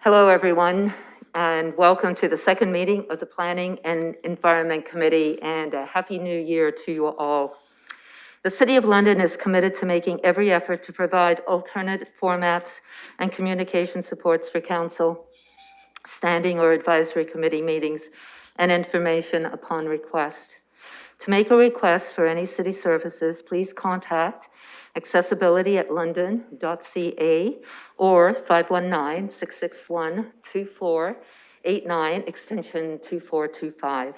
Hello, everyone, and welcome to the second meeting of the Planning and Environment Committee, and a Happy New Year to you all. The City of London is committed to making every effort to provide alternate formats and communication supports for Council, standing or advisory committee meetings, and information upon request. To make a request for any city services, please contact accessibility@london.ca or 519-661-2489, extension 2425.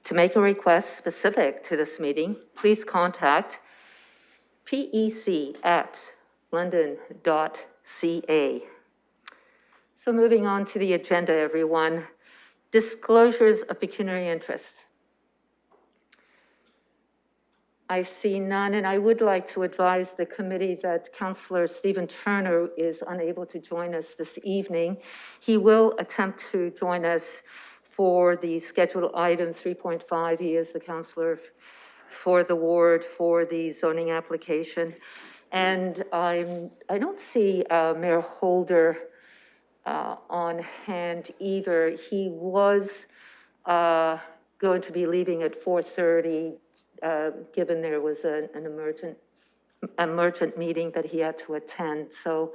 To make a request specific to this meeting, please contact pec@london.ca. So moving on to the agenda, everyone. Disclosures of pecuniary interest. I see none, and I would like to advise the committee that Councillor Stephen Turner is unable to join us this evening. He will attempt to join us for the scheduled item 3.5. He is the councillor for the ward for the zoning application. And I don't see Mayor Holder on hand either. He was going to be leaving at 4:30. Given there was an emergent meeting that he had to attend. So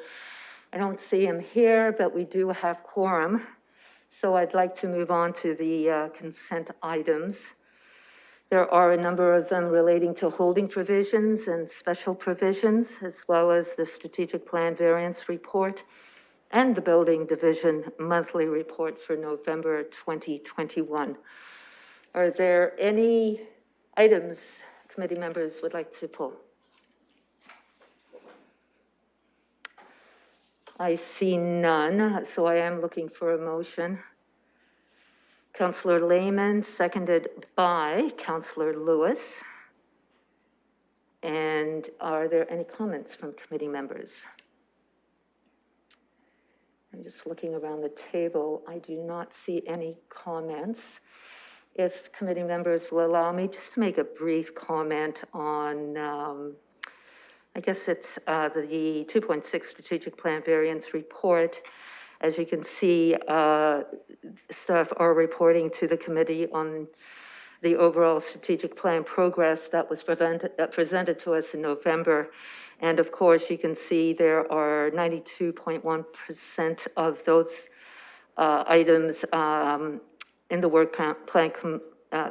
I don't see him here, but we do have quorum. So I'd like to move on to the consent items. There are a number of them relating to holding provisions and special provisions, as well as the strategic plan variance report and the building division monthly report for November 2021. Are there any items committee members would like to pull? I see none, so I am looking for a motion. Councillor Lehman, seconded by Councillor Lewis. And are there any comments from committee members? I'm just looking around the table. I do not see any comments. If committee members will allow me just to make a brief comment on, I guess it's the 2.6 strategic plan variance report. As you can see, staff are reporting to the committee on the overall strategic plan progress that was presented to us in November. And of course, you can see there are 92.1% of those items in the work plan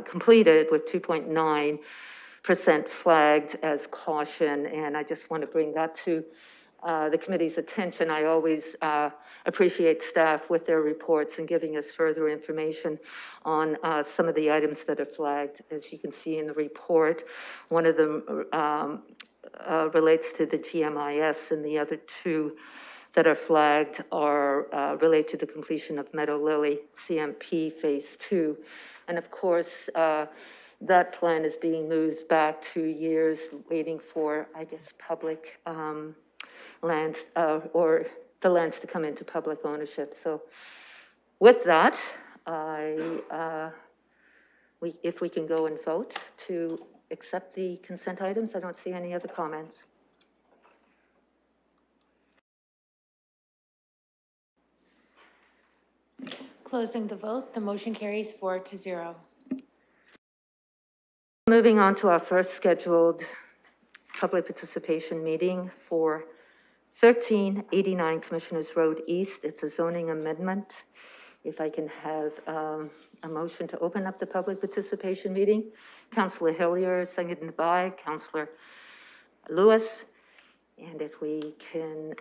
completed, with 2.9% flagged as caution. And I just want to bring that to the committee's attention. I always appreciate staff with their reports and giving us further information on some of the items that are flagged. As you can see in the report, one of them relates to the GMIS, and the other two that are flagged are related to the completion of Meadow Lily CMP Phase 2. And of course, that plan is being moved back 2 years, waiting for, I guess, public lands or the lands to come into public ownership. So with that, if we can go and vote to accept the consent items. I don't see any other comments. Closing the vote, the motion carries 4-0. Moving on to our first scheduled public participation meeting for 1389 Commissioners Road East. It's a zoning amendment. If I can have a motion to open up the public participation meeting. Councillor Hillier, seconded by Councillor Lewis. And if we can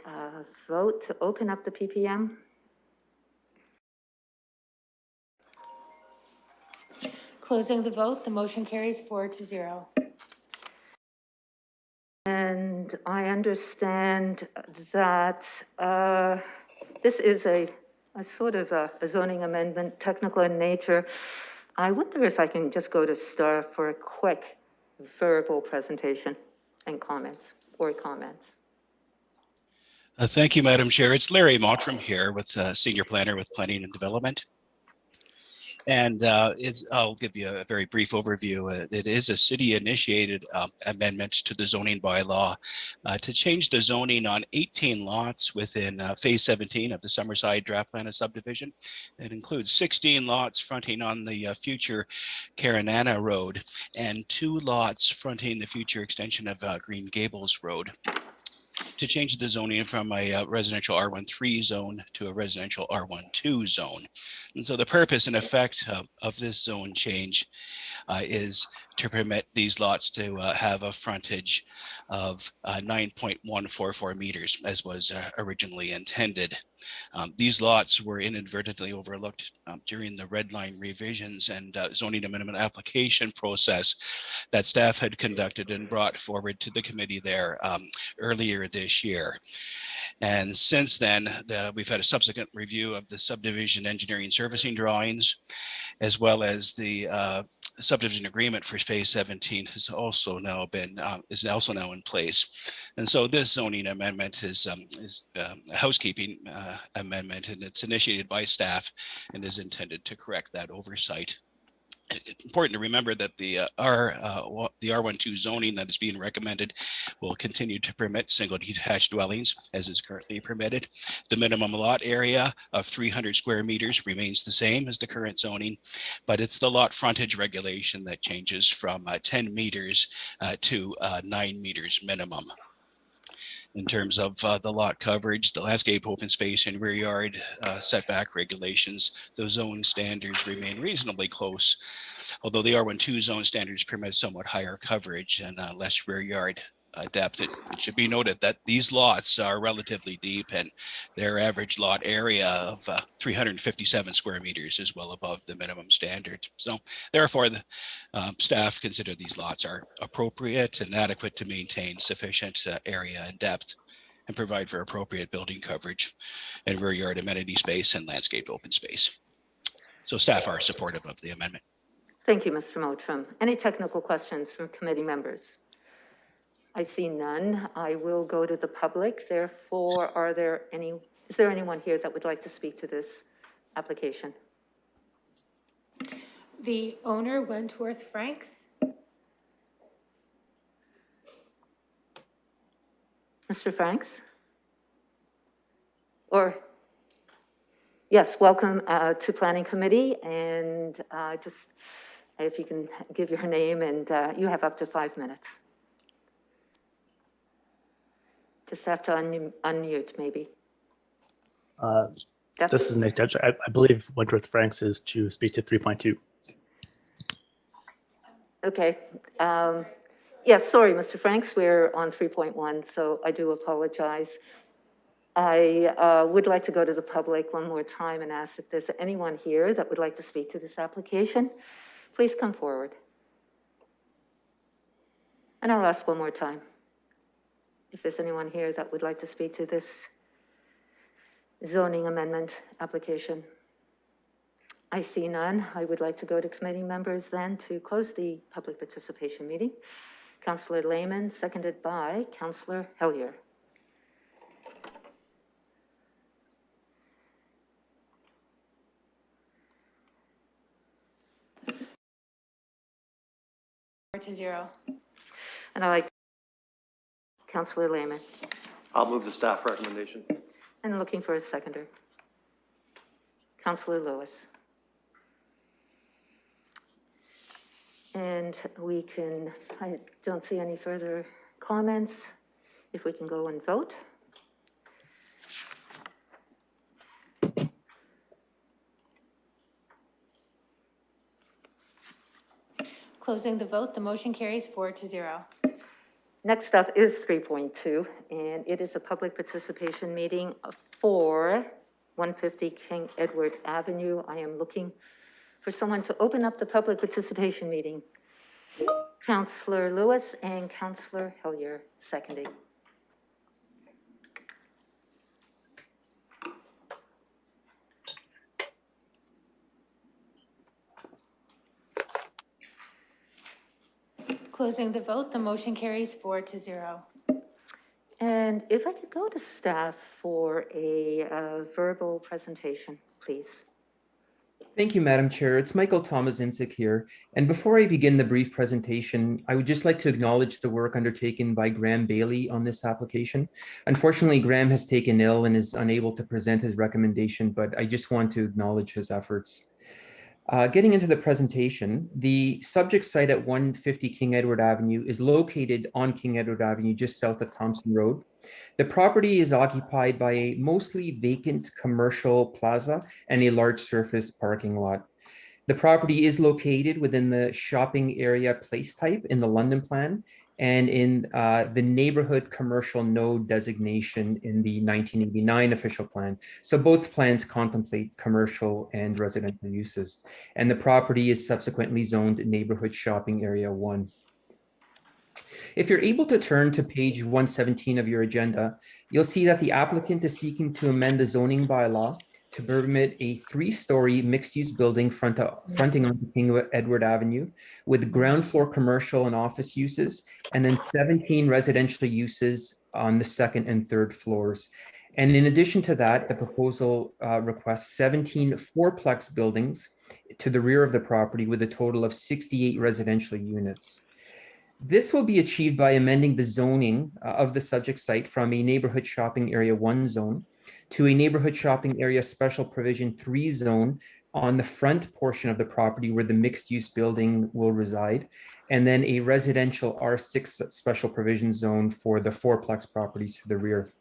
vote to open up the PPM. Closing the vote, the motion carries 4-0. And I understand that this is a sort of a zoning amendment, technical in nature. I wonder if I can just go to Star for a quick verbal presentation and comments, or comments. Thank you, Madam Chair. It's Larry Mottram here with Senior Planner with Planning and Development. And I'll give you a very brief overview. It is a city-initiated amendment to the zoning bylaw to change the zoning on 18 lots within Phase 17 of the Summerside Draft Plan of Subdivision. It includes 16 lots fronting on the future Karanana Road and 2 lots fronting the future extension of Green Gables Road, to change the zoning from a residential R13 zone to a residential R12 zone. And so the purpose and effect of this zone change is to permit these lots to have a frontage of 9.144 meters, as was originally intended. These lots were inadvertently overlooked during the red line revisions and zoning amendment application process that staff had conducted and brought forward to the committee there earlier this year. And since then, we've had a subsequent review of the subdivision engineering servicing drawings, as well as the subdivision agreement for Phase 17 has also now been is also now in place. And so this zoning amendment is a housekeeping amendment, and it's initiated by staff and is intended to correct that oversight. It's important to remember that the R12 zoning that is being recommended will continue to permit single detached dwellings as is currently permitted. The minimum lot area of 300 square meters remains the same as the current zoning, but it's the lot frontage regulation that changes from 10 meters to 9 meters minimum. In terms of the lot coverage, the landscape open space and rear yard setback regulations, those zone standards remain reasonably close, although the R12 zone standards permit somewhat higher coverage and less rear yard depth. It should be noted that these lots are relatively deep, and their average lot area of 357 square meters is well above the minimum standard. So therefore, the staff consider these lots are appropriate and adequate to maintain sufficient area and depth and provide for appropriate building coverage and rear yard amenity space and landscape open space. So staff are supportive of the amendment. Thank you, Mr. Mottram. Any technical questions from committee members? I see none. I will go to the public. Therefore, is there anyone here that would like to speak to this application? The owner, Wentworth Franks. Mr. Franks? Or, yes, welcome to Planning Committee, and just if you can give your name, and you have up to 5 minutes. Just have to unmute, maybe. This is Nick Dutch. I believe Wentworth Franks is to speak to 3.2. Okay. Yes, sorry, Mr. Franks, we're on 3.1, so I do apologize. I would like to go to the public one more time and ask if there's anyone here that would like to speak to this application. Please come forward. And I'll ask one more time if there's anyone here that would like to speak to this zoning amendment application. I see none. I would like to go to committee members then to close the public participation meeting. Councillor Lehman, seconded by Councillor Hellier. To 0. And I'd like Councillor Lehman. I'll move the staff recommendation. And looking for a seconder. Councillor Lewis. And we can, I don't see any further comments. If we can go and vote. Closing the vote, the motion carries 4-0. Next up is 3.2, and it is a public participation meeting for 150 King Edward Avenue. I am looking for someone to open up the public participation meeting. Councillor Lewis and Councillor Hillier seconding. Closing the vote, the motion carries 4-0. And if I could go to staff for a verbal presentation, please. Thank you, Madam Chair. It's Michael Tomazinczyk here. And before I begin the brief presentation, I would just like to acknowledge the work undertaken by Graham Bailey on this application. Unfortunately, Graham has taken ill and is unable to present his recommendation, but I just want to acknowledge his efforts. Getting into the presentation, the subject site at 150 King Edward Avenue is located on King Edward Avenue, just south of Thompson Road. The property is occupied by a mostly vacant commercial plaza and a large surface parking lot. The property is located within the shopping area place type in the London plan and in the neighborhood commercial node designation in the 1989 official plan. So both plans contemplate commercial and residential uses. And the property is subsequently zoned neighborhood shopping area 1. If you're able to turn to page 117 of your agenda, you'll see that the applicant is seeking to amend the zoning bylaw to permit a 3-story mixed-use building fronting onto King Edward Avenue with ground floor commercial and office uses, and then 17 residential uses on the 2nd and 3rd floors. And in addition to that, the proposal requests 17 fourplex buildings to the rear of the property with a total of 68 residential units. This will be achieved by amending the zoning of the subject site from a neighborhood shopping area 1 zone to a neighborhood shopping area special provision 3 zone on the front portion of the property where the mixed use building will reside, and then a residential R6 special provision zone for the fourplex properties to the rear.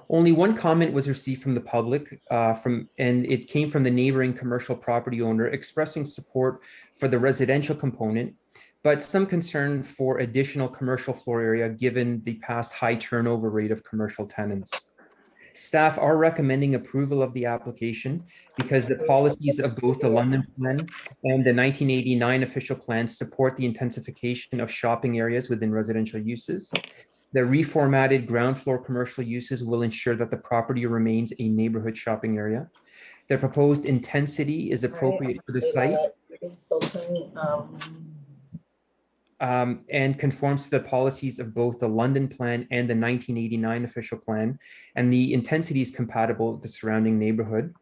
Only one comment was received from the public, and it came from the neighboring commercial property owner expressing support for the residential component, but some concern for additional commercial floor area given the past high turnover rate of commercial tenants. Staff are recommending approval of the application because the policies of both the London Plan and the 1989 official plan support the intensification of shopping areas within residential uses. The reformatted ground floor commercial uses will ensure that the property remains a neighborhood shopping area. The proposed intensity is appropriate for the site and conforms to the policies of both the London plan and the 1989 official plan, and the intensity is compatible with the surrounding neighborhood.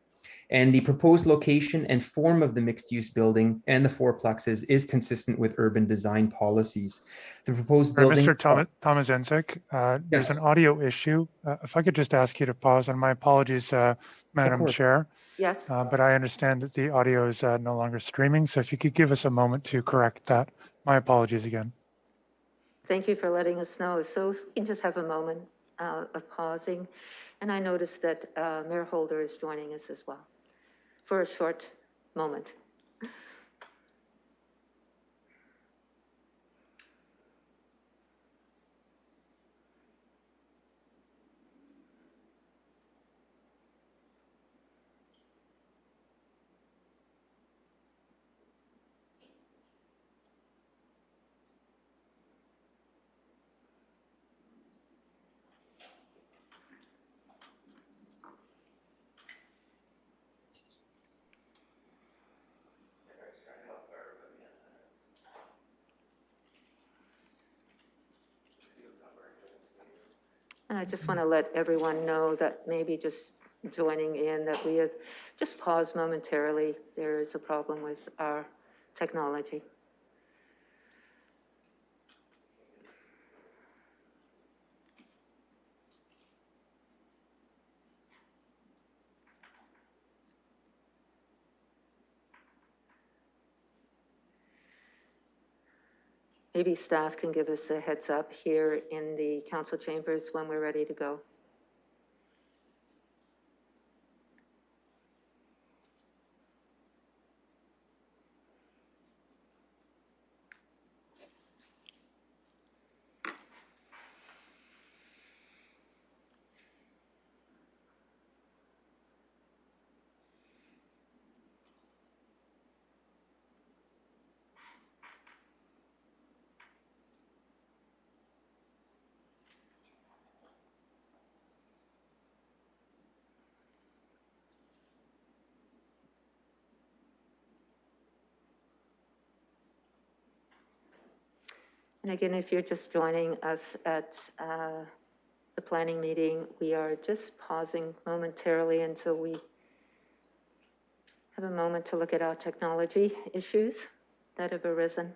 And the proposed location and form of the mixed-use building and the fourplexes is consistent with urban design policies. The proposed building— Mr. Tomazinczyk, there's an audio issue. If I could just ask you to pause, and my apologies, Madam Chair. Yes. But I understand that the audio is no longer streaming, so if you could give us a moment to correct that. My apologies again. Thank you for letting us know. So if we can just have a moment of pausing. And I noticed that Mayor Holder is joining us as well for a short moment. And I just want to let everyone know that maybe just joining in that we have just paused momentarily. There is a problem with our technology. Maybe staff can give us a heads up here in the council chambers when we're ready to go. And again, if you're just joining us at the planning meeting, we are just pausing momentarily until we have a moment to look at our technology issues that have arisen.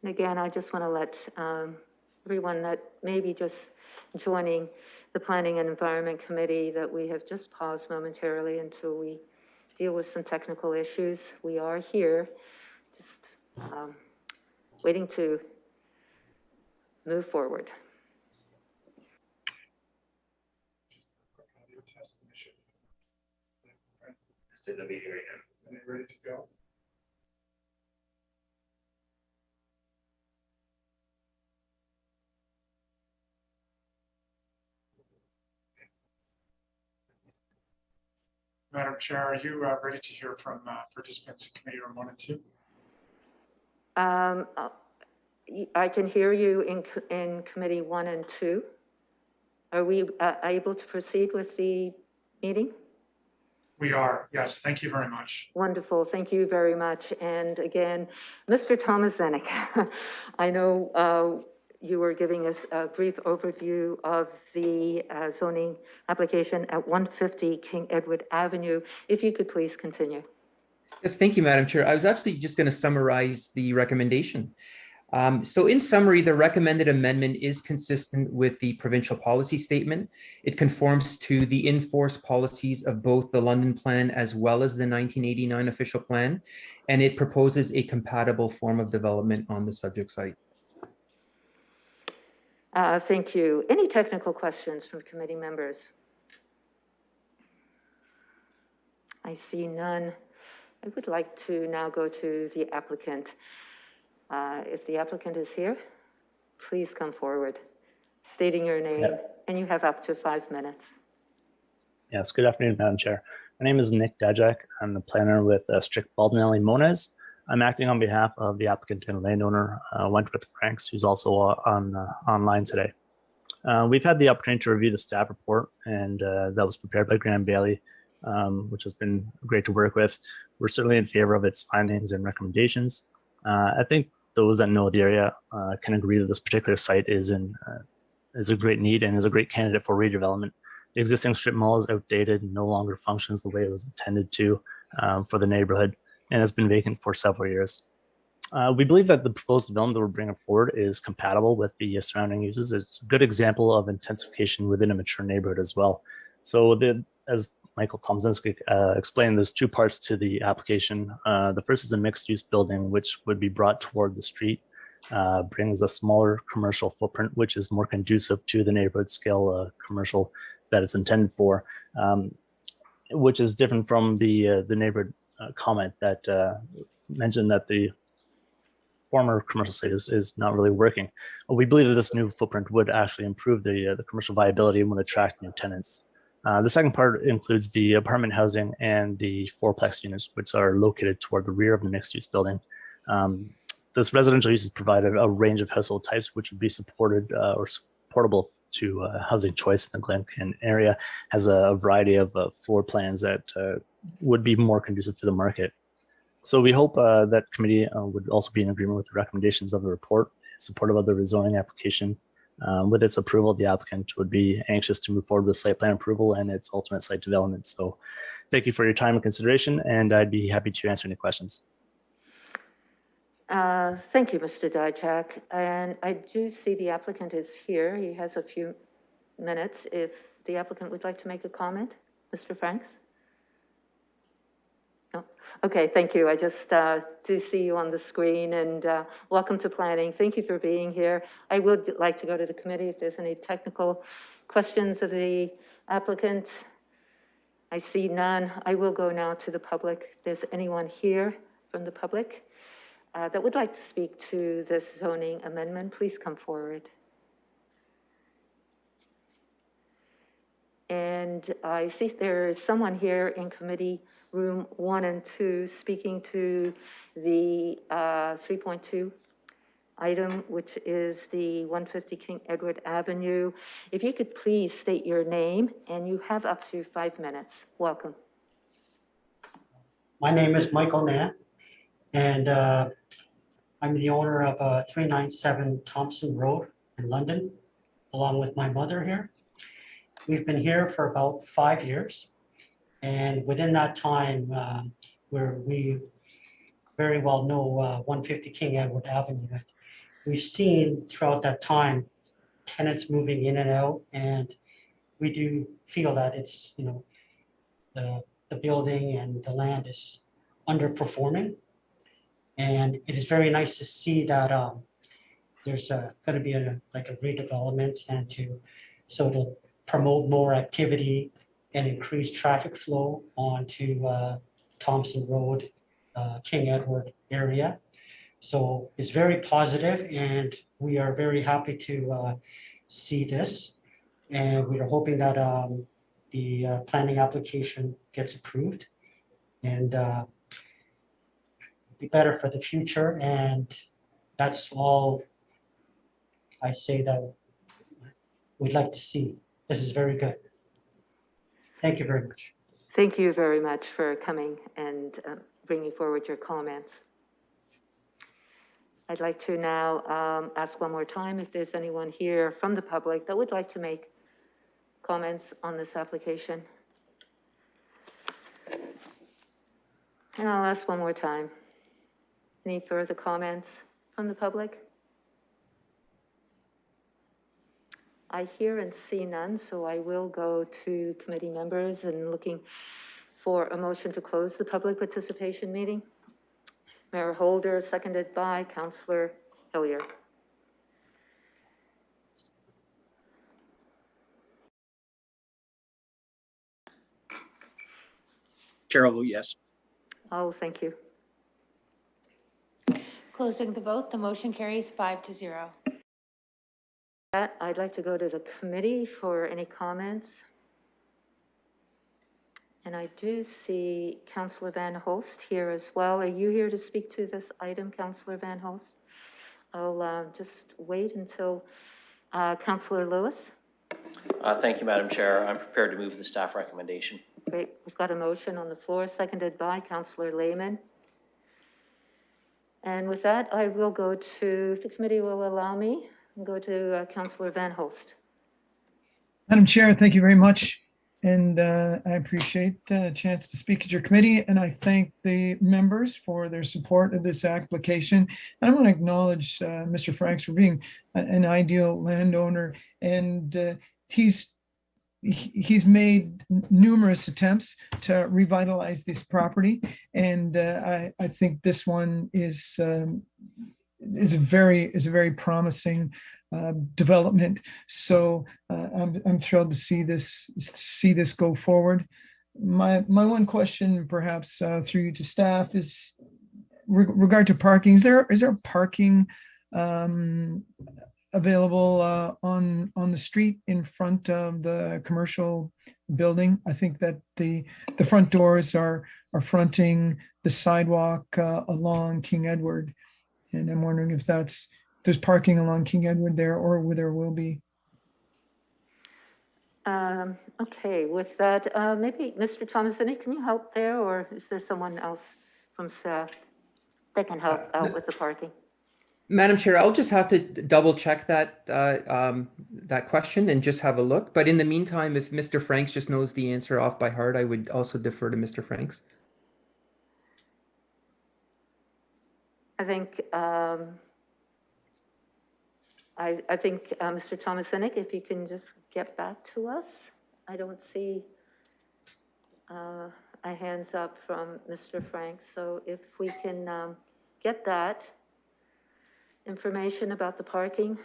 And again, I just want to let everyone that may be just joining the Planning and Environment Committee that we have just paused momentarily until we deal with some technical issues. We are here, just waiting to move forward. Stay the meeting right now. Are you ready to go? Madam Chair, are you ready to hear from participants in committee room 1 and 2? I can hear you in committee 1 and 2. Are we able to proceed with the meeting? We are, yes. Thank you very much. Wonderful. Thank you very much. And again, Mr. Thomas Zenek, I know you were giving us a brief overview of the zoning application at 150 King Edward Avenue. If you could please continue. Yes, thank you, Madam Chair. I was actually just going to summarize the recommendation. So in summary, the recommended amendment is consistent with the provincial policy statement. It conforms to the in-force policies of both the London Plan as well as the 1989 official plan, and it proposes a compatible form of development on the subject site. Thank you. Any technical questions from committee members? I see none. I would like to now go to the applicant. If the applicant is here, please come forward, stating your name, and you have up to 5 minutes. Yes, good afternoon, Madam Chair. My name is Nick Dajak. I'm the planner with Strict Baldinelli Moniz. I'm acting on behalf of the applicant and landowner, Wentworth Franks, who's also online today. We've had the opportunity to review the staff report, and that was prepared by Graham Bailey, which has been great to work with. We're certainly in favor of its findings and recommendations. I think those that know the area can agree that this particular site is a great need and is a great candidate for redevelopment. The existing strip mall is outdated and no longer functions the way it was intended to for the neighborhood, and has been vacant for several years. We believe that the proposed development that we're bringing forward is compatible with the surrounding uses. It's a good example of intensification within a mature neighborhood as well. So as Michael Tomzinski explained, there's two parts to the application. The first is a mixed-use building, which would be brought toward the street, brings a smaller commercial footprint, which is more conducive to the neighborhood scale commercial that it's intended for, which is different from the neighborhood comment that mentioned that the former commercial site is not really working. We believe that this new footprint would actually improve the commercial viability and would attract new tenants. The second part includes the apartment housing and the fourplex units, which are located toward the rear of the mixed-use building. This residential uses provide a range of household types, which would be supported or supportable to housing choice in the Glencairn area, has a variety of floor plans that would be more conducive to the market. So we hope that committee would also be in agreement with the recommendations of the report, supportive of the rezoning application. With its approval, the applicant would be anxious to move forward with site plan approval and its ultimate site development. So thank you for your time and consideration, and I'd be happy to answer any questions. Thank you, Mr. Dijak. And I do see the applicant is here. He has a few minutes. If the applicant would like to make a comment, Mr. Franks? No? Okay, thank you. I just do see you on the screen, and welcome to planning. Thank you for being here. I would like to go to the committee if there's any technical questions of the applicant. I see none. I will go now to the public. If there's anyone here from the public that would like to speak to this zoning amendment, please come forward. And I see there is someone here in committee room 1 and 2 speaking to the 3.2 item, which is the 150 King Edward Avenue. If you could please state your name, and you have up to 5 minutes. Welcome. My name is Michael Mann, and I'm the owner of 397 Thompson Road in London, along with my mother here. We've been here for about 5 years, and within that time, we very well know 150 King Edward Avenue. We've seen throughout that time tenants moving in and out, and we do feel that it's, you know, the building and the land is underperforming. And it is very nice to see that there's going to be like a redevelopment and to sort of promote more activity and increase traffic flow onto Thompson Road, King Edward area. So it's very positive, and we are very happy to see this. And we are hoping that the planning application gets approved and be better for the future. And that's all I say that we'd like to see. This is very good. Thank you very much. Thank you very much for coming and bringing forward your comments. I'd like to now ask one more time if there's anyone here from the public that would like to make comments on this application. And I'll ask one more time. Any further comments from the public? I hear and see none, so I will go to committee members and looking for a motion to close the public participation meeting. Mayor Holder, seconded by Councillor Hillier. Chair will vote yes. Oh, thank you. Closing the vote, the motion carries 5-0. I'd like to go to the committee for any comments. And I do see Councillor Van Holst here as well. Are you here to speak to this item, Councillor Van Holst? I'll just wait until Councillor Lewis. Thank you, Madam Chair. I'm prepared to move the staff recommendation. Great. We've got a motion on the floor, seconded by Councillor Lehman. And with that, I will go to, if the committee will allow me, and go to Councillor Van Holst. Madam Chair, thank you very much. And I appreciate the chance to speak at your committee, and I thank the members for their support of this application. And I want to acknowledge Mr. Franks for being an ideal landowner, and he's made numerous attempts to revitalize this property, and I think this one is a very promising development. So I'm thrilled to see this go forward. My one question, perhaps through you to staff, is regard to parking. Is there parking available on the street in front of the commercial building? I think that the front doors are fronting the sidewalk along King Edward, and I'm wondering if there's parking along King Edward there, or where there will be. Okay, with that, maybe Mr. Thomasini, can you help there, or is there someone else from staff that can help out with the parking? Madam Chair, I'll just have to double check that that question and just have a look. But in the meantime, if Mr. Franks just knows the answer off by heart, I would also defer to Mr. Franks. I think, Mr. Thomasinic, if you can just get back to us. I don't see a hands up from Mr. Frank, so if we can get that information about the parking.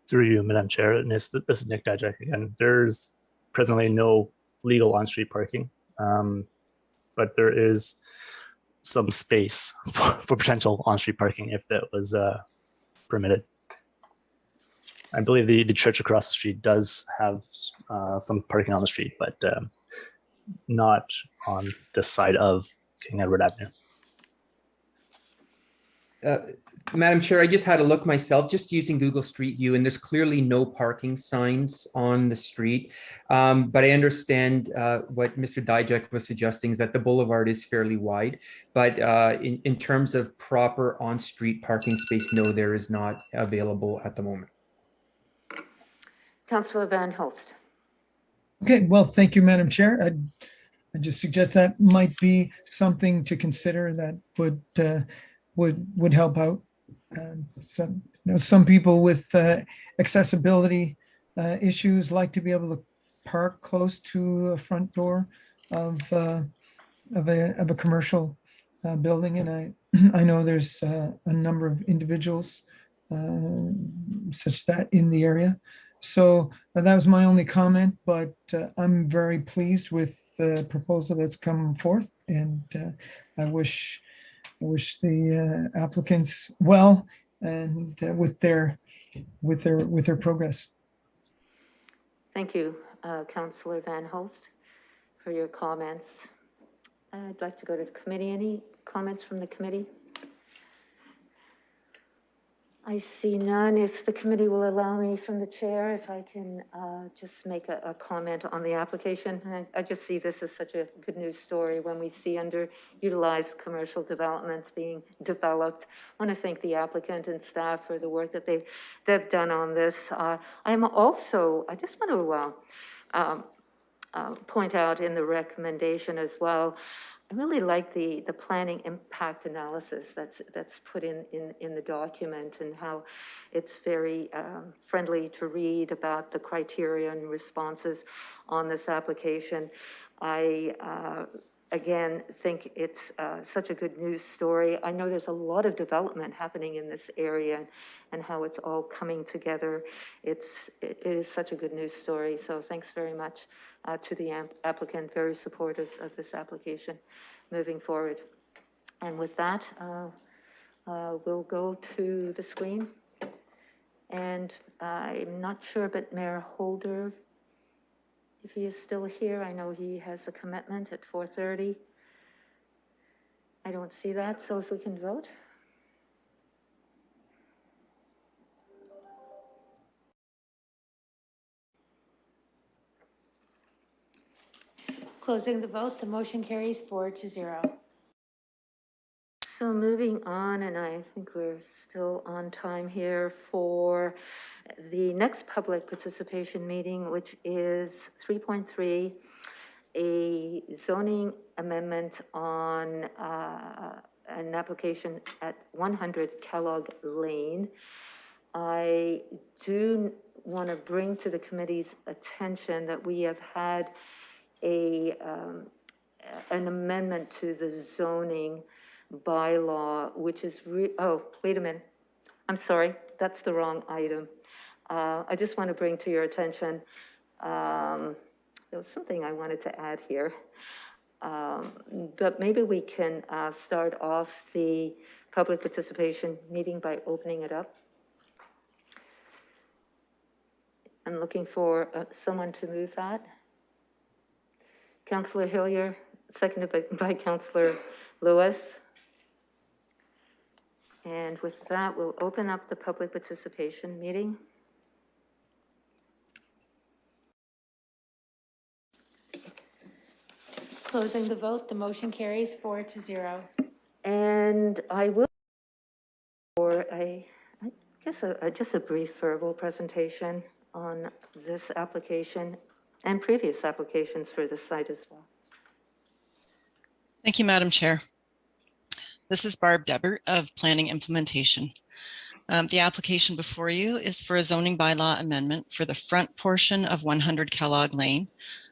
Through you, Madam Chair, and this is Nick Dajak again. There's presently no legal on-street parking, but there is some space for potential on-street parking if that was permitted. I believe the church across the street does have some parking on the street, but not on this side of King Edward Avenue. Madam Chair, I just had a look myself, just using Google Street View, and there's clearly no parking signs on the street. But I understand what Mr. Dijak was suggesting is that the boulevard is fairly wide. But in terms of proper on-street parking space, no, there is not available at the moment. Councillor Van Hulst. Okay, well, thank you, Madam Chair. I just suggest that might be something to consider that would help out. Some people with accessibility issues like to be able to park close to a front door of a commercial building, and I know there's a number of individuals such that in the area. So that was my only comment, but I'm very pleased with the proposal that's come forth, and I wish the applicants well and with their progress. Thank you, Councillor Van Hulst, for your comments. I'd like to go to the committee. Any comments from the committee? I see none. If the committee will allow me from the chair, if I can just make a comment on the application. And I just see this as such a good news story when we see underutilized commercial developments being developed. I want to thank the applicant and staff for the work that they've done on this. I just want to point out in the recommendation as well, I really like the planning impact analysis that's put in the document, and how it's very friendly to read about the criteria and responses on this application. I again think it's such a good news story. I know there's a lot of development happening in this area, and how it's all coming together. It is such a good news story. So thanks very much to the applicant, very supportive of this application moving forward. And with that, we'll go to the screen. And I'm not sure, but Mayor Holder, if he is still here, I know he has a commitment at 4:30. I don't see that, so if we can vote. Closing the vote, the motion carries 4-0. So moving on, and I think we're still on time here for the next public participation meeting, which is 3.3, a zoning amendment on an application at 100 Kellogg Lane. I do want to bring to the committee's attention that we have had an amendment to the zoning bylaw, which is, oh, wait a minute. I'm sorry, that's the wrong item. I just want to bring to your attention, there was something I wanted to add here. But maybe we can start off the public participation meeting by opening it up. I'm looking for someone to move that. Councillor Hillier, seconded by Councillor Lewis. And with that, we'll open up the public participation meeting. Closing the vote, the motion carries 4-0. And I will, for just a brief verbal presentation on this application and previous applications for this site as well. Thank you, Madam Chair. This is Barb Debert of Planning Implementation. The application before you is for a zoning bylaw amendment for the front portion of 100 Kellogg Lane,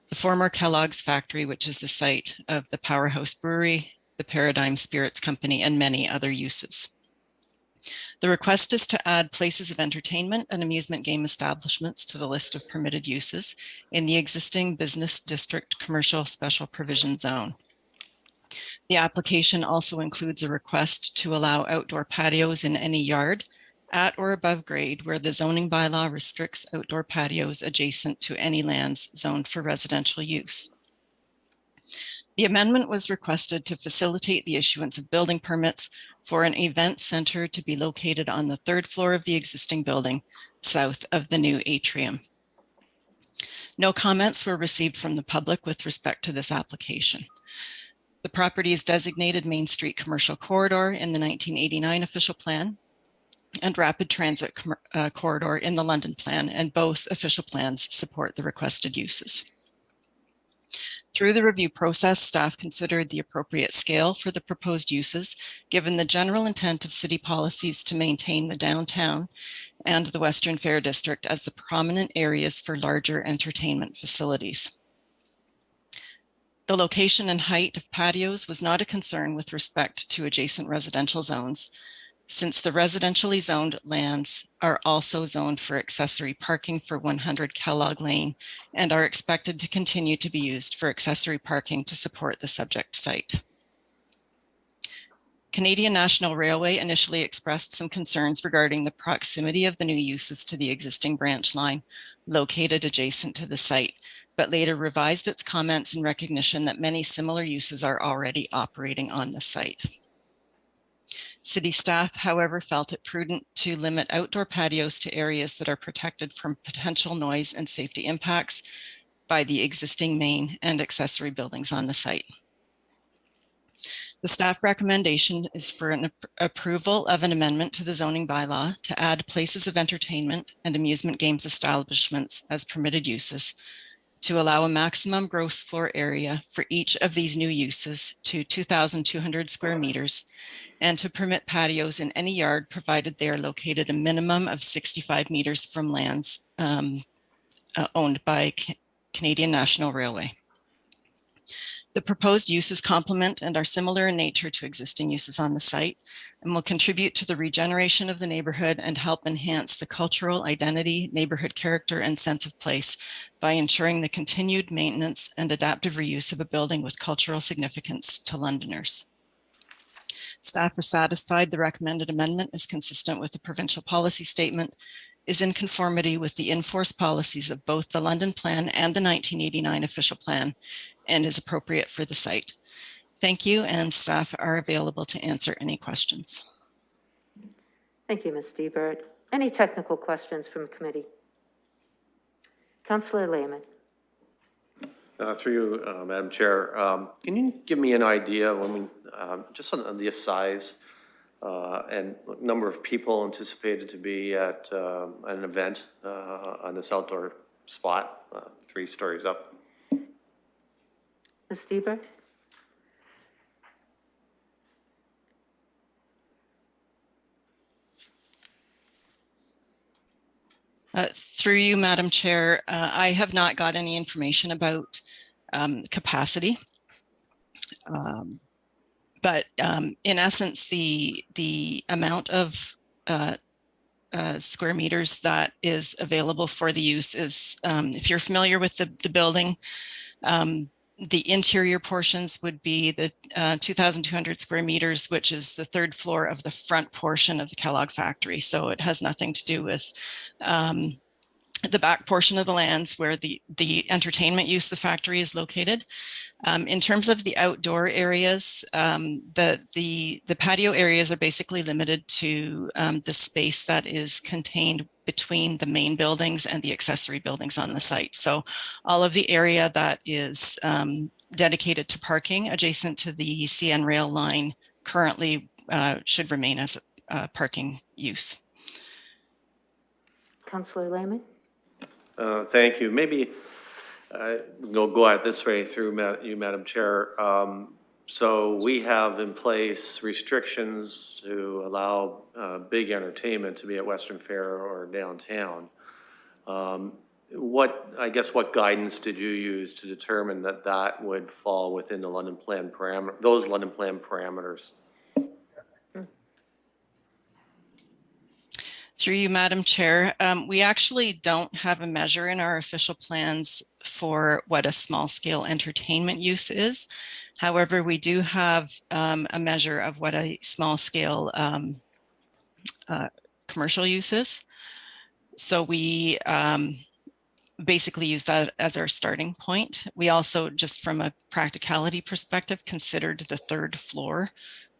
the former Kellogg's factory, which is the site of the Powerhouse Brewery, the Paradigm Spirits Company, and many other uses. The request is to add places of entertainment and amusement game establishments to the list of permitted uses in the existing business district commercial special provision zone. The application also includes a request to allow outdoor patios in any yard at or above grade where the zoning bylaw restricts outdoor patios adjacent to any lands zoned for residential use. The amendment was requested to facilitate the issuance of building permits for an event center to be located on the 3rd floor of the existing building, south of the new atrium. No comments were received from the public with respect to this application. The property is designated Main Street Commercial Corridor in the 1989 official plan and Rapid Transit Corridor in the London plan, and both official plans support the requested uses. Through the review process, staff considered the appropriate scale for the proposed uses, given the general intent of city policies to maintain the downtown and the Western Fair District as the prominent areas for larger entertainment facilities. The location and height of patios was not a concern with respect to adjacent residential zones, since the residentially zoned lands are also zoned for accessory parking for 100 Kellogg Lane and are expected to continue to be used for accessory parking to support the subject site. Canadian National Railway initially expressed some concerns regarding the proximity of the new uses to the existing branch line located adjacent to the site, but later revised its comments in recognition that many similar uses are already operating on the site. City staff, however, felt it prudent to limit outdoor patios to areas that are protected from potential noise and safety impacts by the existing main and accessory buildings on the site. The staff recommendation is for an approval of an amendment to the zoning bylaw to add places of entertainment and amusement games establishments as permitted uses, to allow a maximum gross floor area for each of these new uses to 2,200 square meters, and to permit patios in any yard provided they are located a minimum of 65 meters from lands owned by Canadian National Railway. The proposed uses complement and are similar in nature to existing uses on the site and will contribute to the regeneration of the neighborhood and help enhance the cultural identity, neighborhood character, and sense of place by ensuring the continued maintenance and adaptive reuse of a building with cultural significance to Londoners. Staff are satisfied the recommended amendment is consistent with the provincial policy statement, is in conformity with the in-force policies of both the London Plan and the 1989 official plan, and is appropriate for the site. Thank you, and staff are available to answer any questions. Thank you, Ms. Debert. Any technical questions from committee? Councillor Lehman. Through you, Madam Chair, can you give me an idea when we, just on the size and number of people anticipated to be at an event on this outdoor spot, 3 stories up? Ms. Debert? Through you, Madam Chair, I have not got any information about capacity. But in essence, the amount of square meters that is available for the use is, if you're familiar with the building, the interior portions would be the 2,200 square meters, which is the 3rd floor of the front portion of the Kellogg factory. So it has nothing to do with the back portion of the lands where the entertainment use of the factory is located. In terms of the outdoor areas, the patio areas are basically limited to the space that is contained between the main buildings and the accessory buildings on the site. So all of the area that is dedicated to parking adjacent to the CN rail line currently should remain as parking use. Councillor Lehman. Thank you. Maybe we'll go at it this way through you, Madam Chair. So we have in place restrictions to allow big entertainment to be at Western Fair or downtown. What guidance did you use to determine that that would fall within the London Plan those London Plan parameters? Through you, Madam Chair, we actually don't have a measure in our official plans for what a small scale entertainment use is. However, we do have a measure of what a small scale commercial use is. So we basically use that as our starting point. We also, just from a practicality perspective, considered the third floor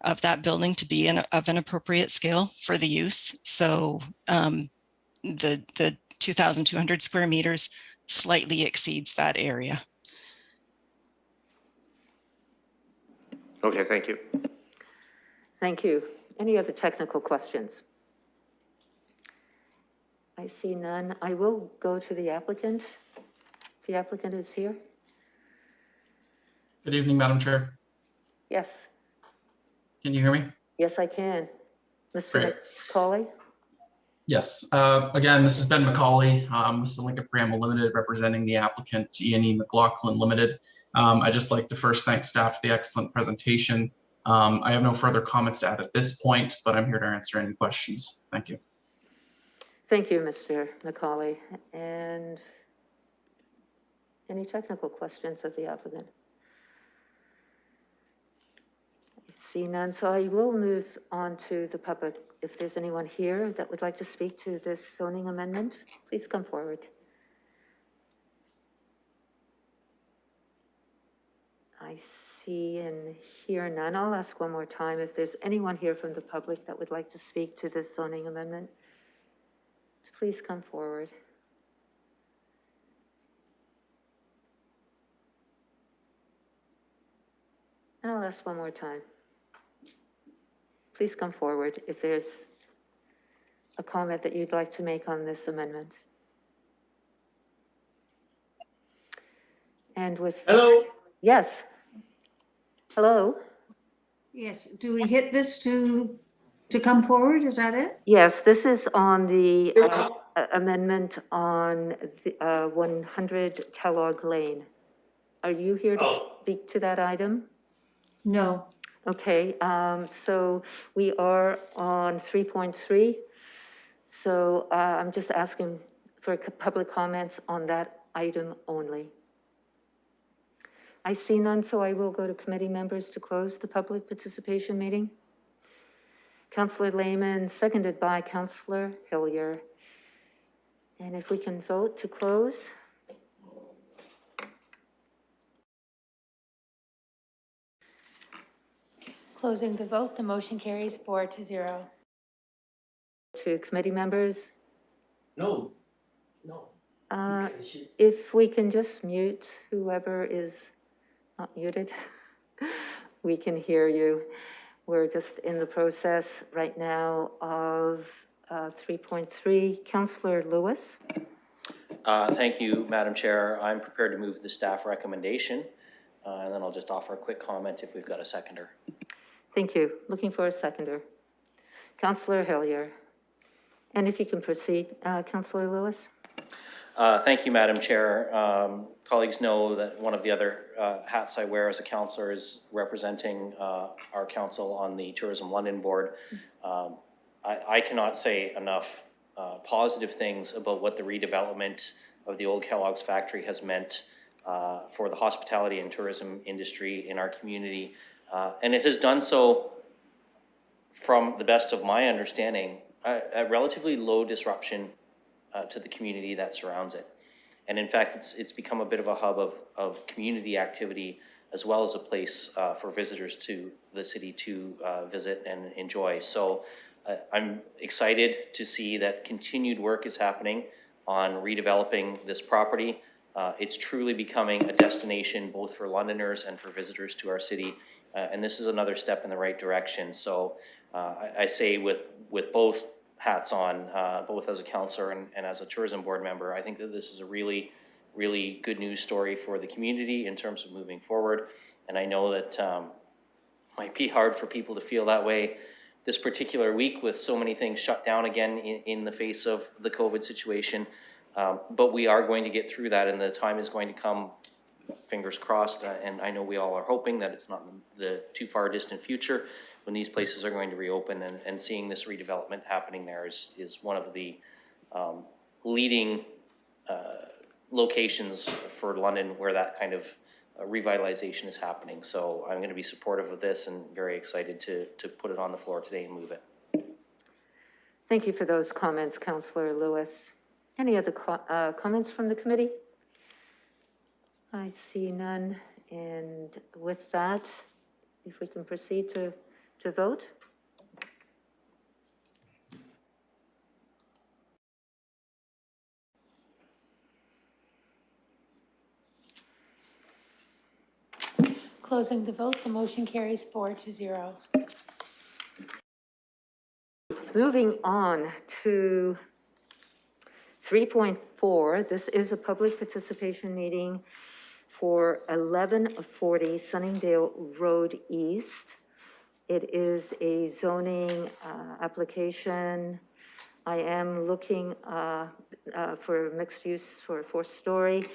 of that building to be of an appropriate scale for the use. So the 2,200 square meters slightly exceeds that area. Okay, thank you. Thank you. Any other technical questions? I see none. I will go to the applicant. The applicant is here. Good evening, Madam Chair. Yes. Can you hear me? Yes, I can. Mr. Great. McCauley? Yes. Again, this is Ben McCauley, with Lincoln Preamble Limited, representing the applicant E&E McLaughlin Limited. I'd just like to first thank staff for the excellent presentation. I have no further comments to add at this point, but I'm here to answer any questions. Thank you. Thank you, Mr. McCauley. And any technical questions of the applicant? I see none, so I will move on to the public. If there's anyone here that would like to speak to this zoning amendment, please come forward. I see and hear none. I'll ask one more time if there's anyone here from the public that would like to speak to this zoning amendment. Please come forward. And I'll ask one more time. Please come forward if there's a comment that you'd like to make on this amendment. And with... Hello? Yes. Hello? Yes, do we hit this to come forward, is that it? Yes, this is on the amendment on the 100 Kellogg Lane. Are you here to speak to that item? No. Okay, so we are on 3.3. So I'm just asking for public comments on that item only. I see none, so I will go to committee members to close the public participation meeting. Councillor Lehman, seconded by Councillor Hillier. And if we can vote to close. Closing the vote, the motion carries 4-0. To committee members. No. If we can just mute whoever is not muted, we can hear you. We're just in the process right now of 3.3. Councillor Lewis. Thank you, Madam Chair. I'm prepared to move the staff recommendation, and then I'll just offer a quick comment if we've got a seconder. Thank you. Looking for a seconder. Councillor Hillier. And if you can proceed, Councillor Lewis. Thank you, Madam Chair. Colleagues know that one of the other hats I wear as a councillor is representing our council on the Tourism London Board. I cannot say enough positive things about what the redevelopment of the old Kellogg's factory has meant for the hospitality and tourism industry in our community. And it has done so, from the best of my understanding, at relatively low disruption to the community that surrounds it. And in fact, it's become a bit of a hub of community activity, as well as a place for visitors to the city to visit and enjoy. So I'm excited to see that continued work is happening on redeveloping this property. It's truly becoming a destination both for Londoners and for visitors to our city. And this is another step in the right direction. So I say with both hats on, both as a councillor and as a tourism board member, I think that this is a really, really good news story for the community in terms of moving forward. And I know that might be hard for people to feel that way this particular week with so many things shut down again in the face of the COVID situation. But we are going to get through that, and the time is going to come, fingers crossed, and I know we all are hoping that it's not the too far distant future when these places are going to reopen, and seeing this redevelopment happening there is one of the leading locations for London where that kind of revitalization is happening. So I'm going to be supportive of this and very excited to put it on the floor today and move it. Thank you for those comments, Councillor Lewis. Any other comments from the committee? I see none. And with that, if we can proceed to vote. Closing the vote, the motion carries 4-0. Moving on to 3.4, this is a public participation meeting for 1140 Sunningdale Road East. It is a zoning application. I am looking for mixed use for a 4-story.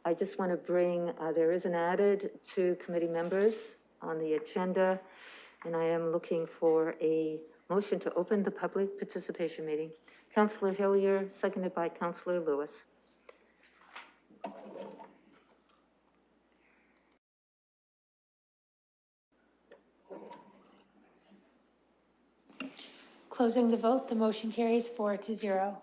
I just want to bring, there is an added to committee members on the agenda, and I am looking for a motion to open the public participation meeting. Councillor Hillier, seconded by Councillor Lewis. Closing the vote, the motion carries 4-0.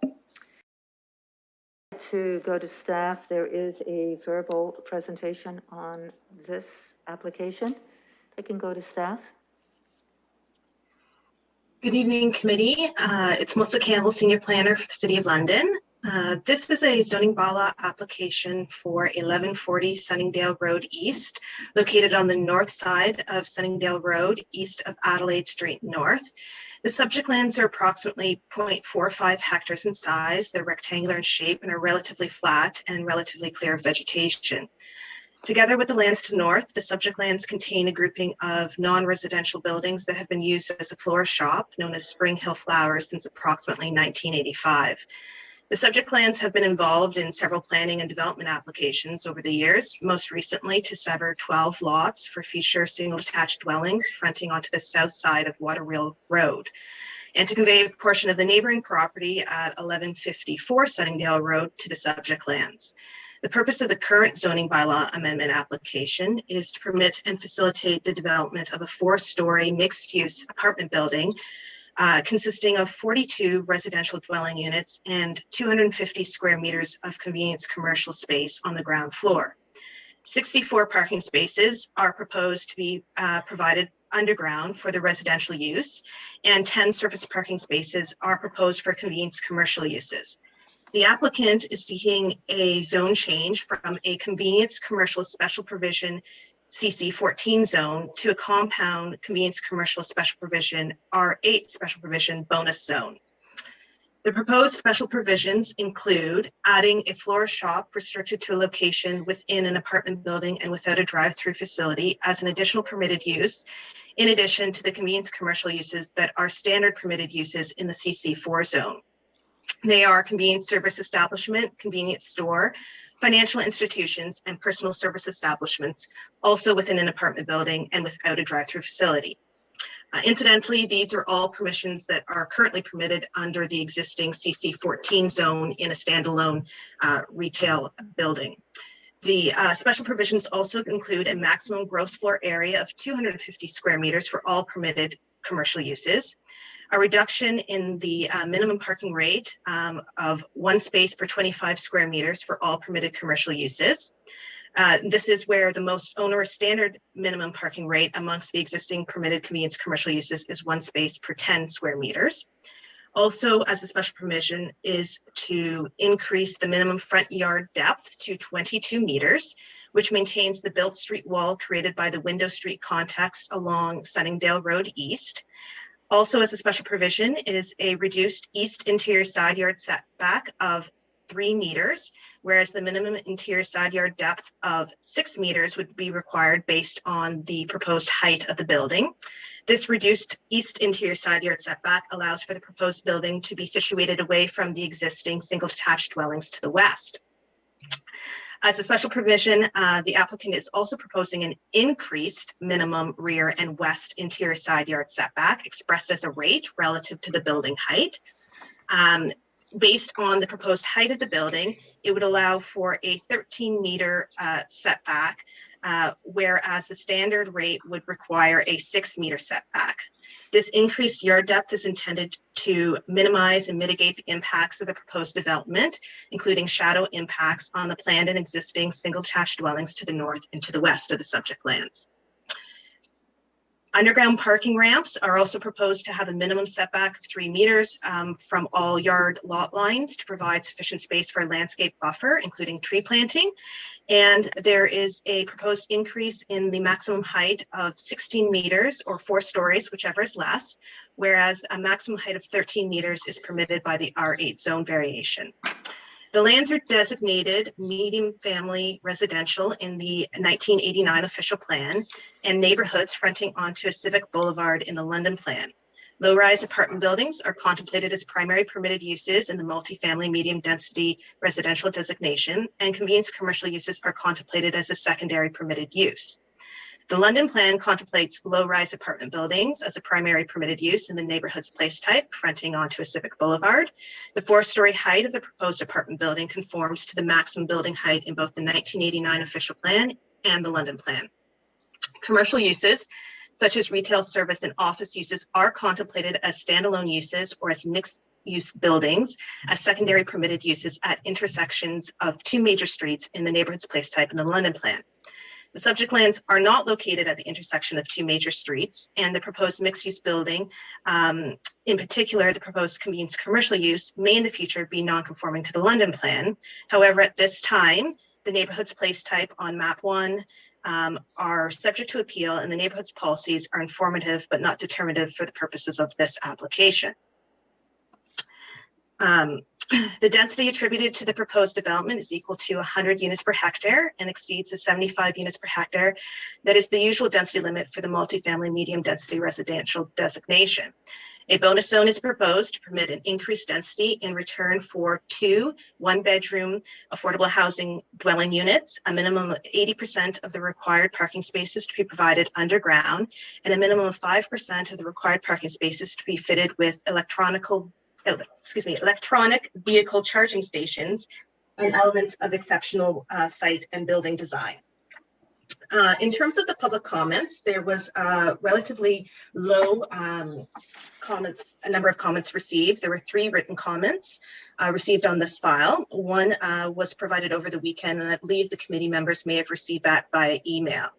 To go to staff, there is a verbal presentation on this application. I can go to staff. Good evening, committee. It's Melissa Campbell, Senior Planner for the City of London. This is a zoning bylaw application for 1140 Sunningdale Road East, located on the north side of Sunningdale Road, east of Adelaide Street North. The subject lands are approximately 0.45 hectares in size. They're rectangular in shape and are relatively flat and relatively clear of vegetation. Together with the lands to north, the subject lands contain a grouping of non-residential buildings that have been used as a florist shop known as Spring Hill Flowers since approximately 1985. The subject lands have been involved in several planning and development applications over the years, most recently to sever 12 lots for future single detached dwellings fronting onto the south side of Waterwheel Road, and to convey a portion of the neighboring property at 1154 Sunningdale Road to the subject lands. The purpose of the current zoning bylaw amendment application is to permit and facilitate the development of a 4-story mixed-use apartment building consisting of 42 residential dwelling units and 250 square meters of convenience commercial space on the ground floor. 64 parking spaces are proposed to be provided underground for the residential use, and 10 surface parking spaces are proposed for convenience commercial uses. The applicant is seeking a zone change from a convenience commercial special provision CC 14 zone to a compound convenience commercial special provision R8 special provision bonus zone. The proposed special provisions include adding a florist shop restricted to a location within an apartment building and without a drive-through facility as an additional permitted use, in addition to the convenience commercial uses that are standard permitted uses in the CC4 zone. They are convenience service establishment, convenience store, financial institutions, and personal service establishments, also within an apartment building and without a drive-through facility. Incidentally, these are all permissions that are currently permitted under the existing CC14 zone in a standalone retail building. The special provisions also include a maximum gross floor area of 250 square meters for all permitted commercial uses, a reduction in the minimum parking rate of 1 space per 25 square meters for all permitted commercial uses. This is where the most onerous standard minimum parking rate amongst the existing permitted convenience commercial uses is 1 space per 10 square meters. Also, as a special permission, is to increase the minimum front yard depth to 22 meters, which maintains the built street wall created by the Window Street context along Sunningdale Road East. Also, as a special provision, is a reduced east interior side yard setback of 3 meters, whereas the minimum interior side yard depth of 6 meters would be required based on the proposed height of the building. This reduced east interior side yard setback allows for the proposed building to be situated away from the existing single detached dwellings to the west. As a special provision, the applicant is also proposing an increased minimum rear and west interior side yard setback expressed as a rate relative to the building height. Based on the proposed height of the building, it would allow for a 13-meter setback, whereas the standard rate would require a 6-meter setback. This increased yard depth is intended to minimize and mitigate the impacts of the proposed development, including shadow impacts on the planned and existing single detached dwellings to the north and to the west of the subject lands. Underground parking ramps are also proposed to have a minimum setback of 3 meters from all yard lot lines to provide sufficient space for a landscape buffer, including tree planting. And there is a proposed increase in the maximum height of 16 meters or 4 stories, whichever is less, whereas a maximum height of 13 meters is permitted by the R8 zone variation. The lands are designated medium family residential in the 1989 official plan and neighborhoods fronting onto a civic boulevard in the London plan. Low-rise apartment buildings are contemplated as primary permitted uses in the multifamily medium density residential designation, and convenience commercial uses are contemplated as a secondary permitted use. The London plan contemplates low-rise apartment buildings as a primary permitted use in the neighborhood's place type fronting onto a civic boulevard. The 4-story height of the proposed apartment building conforms to the maximum building height in both the 1989 official plan and the London plan. Commercial uses, such as retail, service, and office uses, are contemplated as standalone uses or as mixed-use buildings as secondary permitted uses at intersections of 2 major streets in the neighborhood's place type in the London plan. The subject lands are not located at the intersection of 2 major streets, and the proposed mixed-use building, in particular, the proposed convenience commercial use, may in the future be non-conforming to the London plan. However, at this time, the neighborhood's place type on map 1 are subject to appeal, and the neighborhood's policies are informative but not determinative for the purposes of this application. The density attributed to the proposed development is equal to 100 units per hectare and exceeds the 75 units per hectare that is the usual density limit for the multifamily medium density residential designation. A bonus zone is proposed to permit an increased density in return for 2 one-bedroom affordable housing dwelling units, a minimum of 80% of the required parking spaces to be provided underground, and a minimum of 5% of the required parking spaces to be fitted with electronic vehicle charging stations and elements of exceptional site and building design. In terms of the public comments, there was relatively low a number of comments received. There were 3 written comments received on this file. One was provided over the weekend, and I believe the committee members may have received that by email.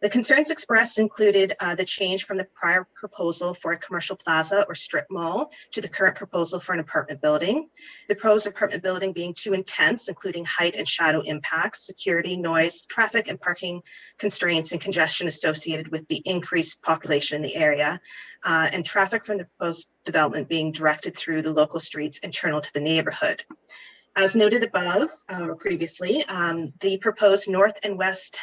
The concerns expressed included the change from the prior proposal for a commercial plaza or strip mall to the current proposal for an apartment building. The proposed apartment building being too intense, including height and shadow impacts, security, noise, traffic and parking constraints and congestion associated with the increased population in the area, and traffic from the proposed development being directed through the local streets internal to the neighborhood. As noted above or previously, the proposed north and west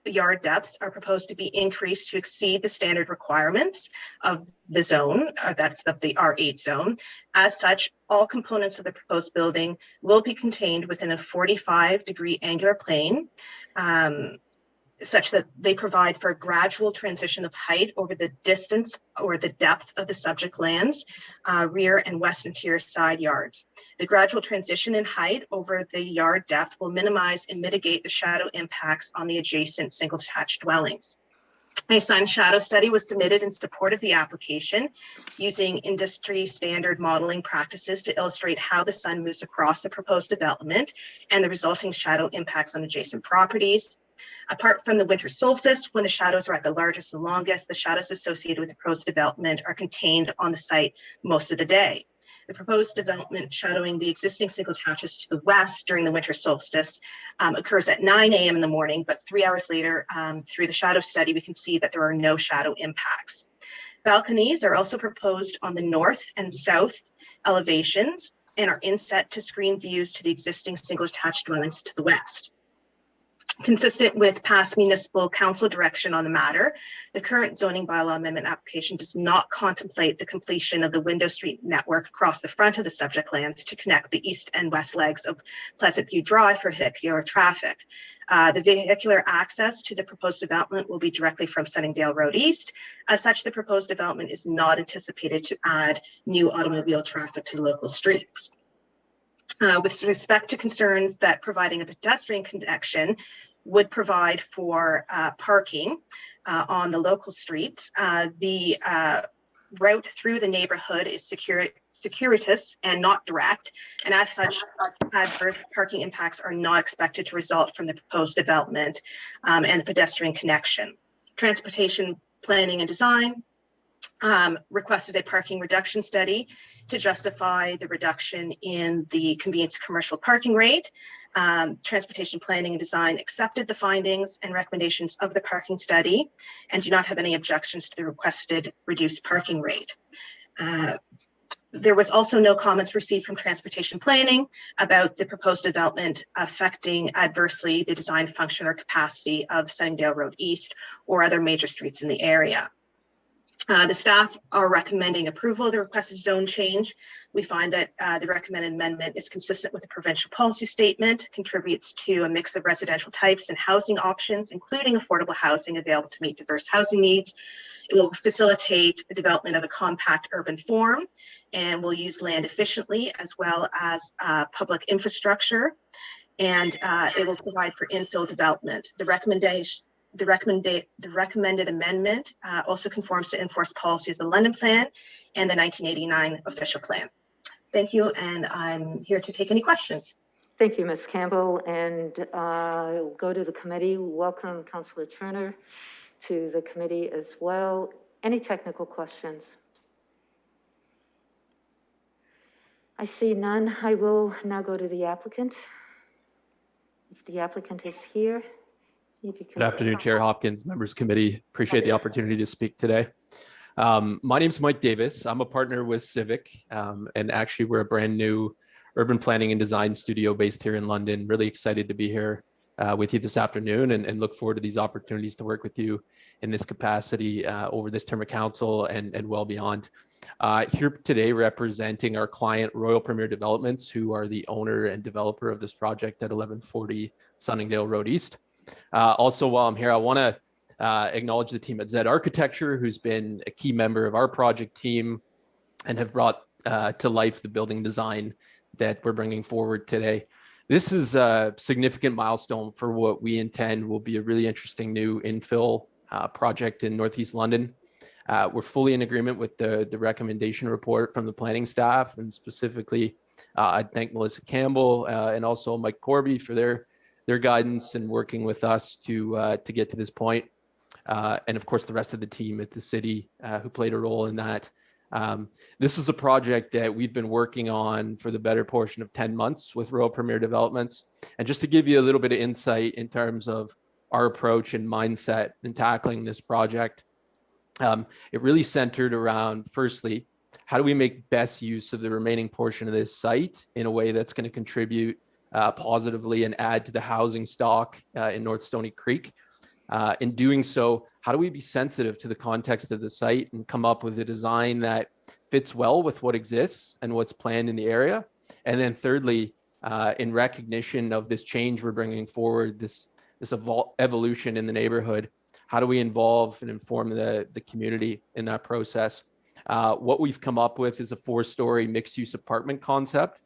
yard depths are proposed to be increased to exceed the standard requirements of the zone, that's of the R8 zone. As such, all components of the proposed building will be contained within a 45-degree angular plane, such that they provide for a gradual transition of height over the distance or the depth of the subject lands, rear and west interior side yards. The gradual transition in height over the yard depth will minimize and mitigate the shadow impacts on the adjacent single detached dwellings. A sun shadow study was submitted in support of the application using industry standard modeling practices to illustrate how the sun moves across the proposed development and the resulting shadow impacts on adjacent properties. Apart from the winter solstice, when the shadows are at the largest and longest, the shadows associated with the proposed development are contained on the site most of the day. The proposed development shadowing the existing single detaches to the west during the winter solstice occurs at 9 a.m. in the morning, but 3 hours later, through the shadow study, we can see that there are no shadow impacts. Balconies are also proposed on the north and south elevations and are inset to screen views to the existing single detached dwellings to the west. Consistent with past municipal council direction on the matter, the current zoning bylaw amendment application does not contemplate the completion of the window street network across the front of the subject lands to connect the east and west legs of Pleasant View Drive for vehicular traffic. The vehicular access to the proposed development will be directly from Sunningdale Road East. As such, the proposed development is not anticipated to add new automobile traffic to local streets. With respect to concerns that providing a pedestrian connection would provide for parking on the local streets, the route through the neighborhood is circuitous and not direct, and as such, adverse parking impacts are not expected to result from the proposed development and the pedestrian connection. Transportation planning and design requested a parking reduction study to justify the reduction in the convenience commercial parking rate. Transportation planning and design accepted the findings and recommendations of the parking study and do not have any objections to the requested reduced parking rate. There was also no comments received from transportation planning about the proposed development affecting adversely the design function or capacity of Sunningdale Road East or other major streets in the area. The staff are recommending approval of the requested zone change. We find that the recommended amendment is consistent with the provincial policy statement, contributes to a mix of residential types and housing options, including affordable housing available to meet diverse housing needs. It will facilitate the development of a compact urban form and will use land efficiently as well as public infrastructure. And it will provide for infill development. The recommended amendment also conforms to enforced policies of the London Plan and the 1989 official plan. Thank you, and I'm here to take any questions. Thank you, Ms. Campbell, and I'll go to the committee. Welcome, Councillor Turner, to the committee as well. Any technical questions? I see none. I will now go to the applicant. If the applicant is here. Good afternoon, Chair Hopkins, members committee. Appreciate the opportunity to speak today. My name is Mike Davis. I'm a partner with Civic, and actually we're a brand new urban planning and design studio based here in London. Really excited to be here with you this afternoon and look forward to these opportunities to work with you in this capacity over this term of council and well beyond. Here today representing our client, Royal Premier Developments, who are the owner and developer of this project at 1140 Sunningdale Road East. Also, while I'm here, I want to acknowledge the team at Z Architecture, who's been a key member of our project team and have brought to life the building design that we're bringing forward today. This is a significant milestone for what we intend will be a really interesting new infill project in Northeast London. We're fully in agreement with the recommendation report from the planning staff, and specifically, I'd thank Melissa Campbell and also Mike Corby for their guidance and working with us to get to this point. And of course, the rest of the team at the city who played a role in that. This is a project that we've been working on for the better portion of 10 months with Royal Premier Developments. And just to give you a little bit of insight in terms of our approach and mindset in tackling this project, it really centered around, firstly, how do we make best use of the remaining portion of this site in a way that's going to contribute positively and add to the housing stock in North Stony Creek. In doing so, how do we be sensitive to the context of the site and come up with a design that fits well with what exists and what's planned in the area? And then thirdly, in recognition of this change we're bringing forward, this evolution in the neighborhood, how do we involve and inform the community in that process? What we've come up with is a 4-story mixed-use apartment concept.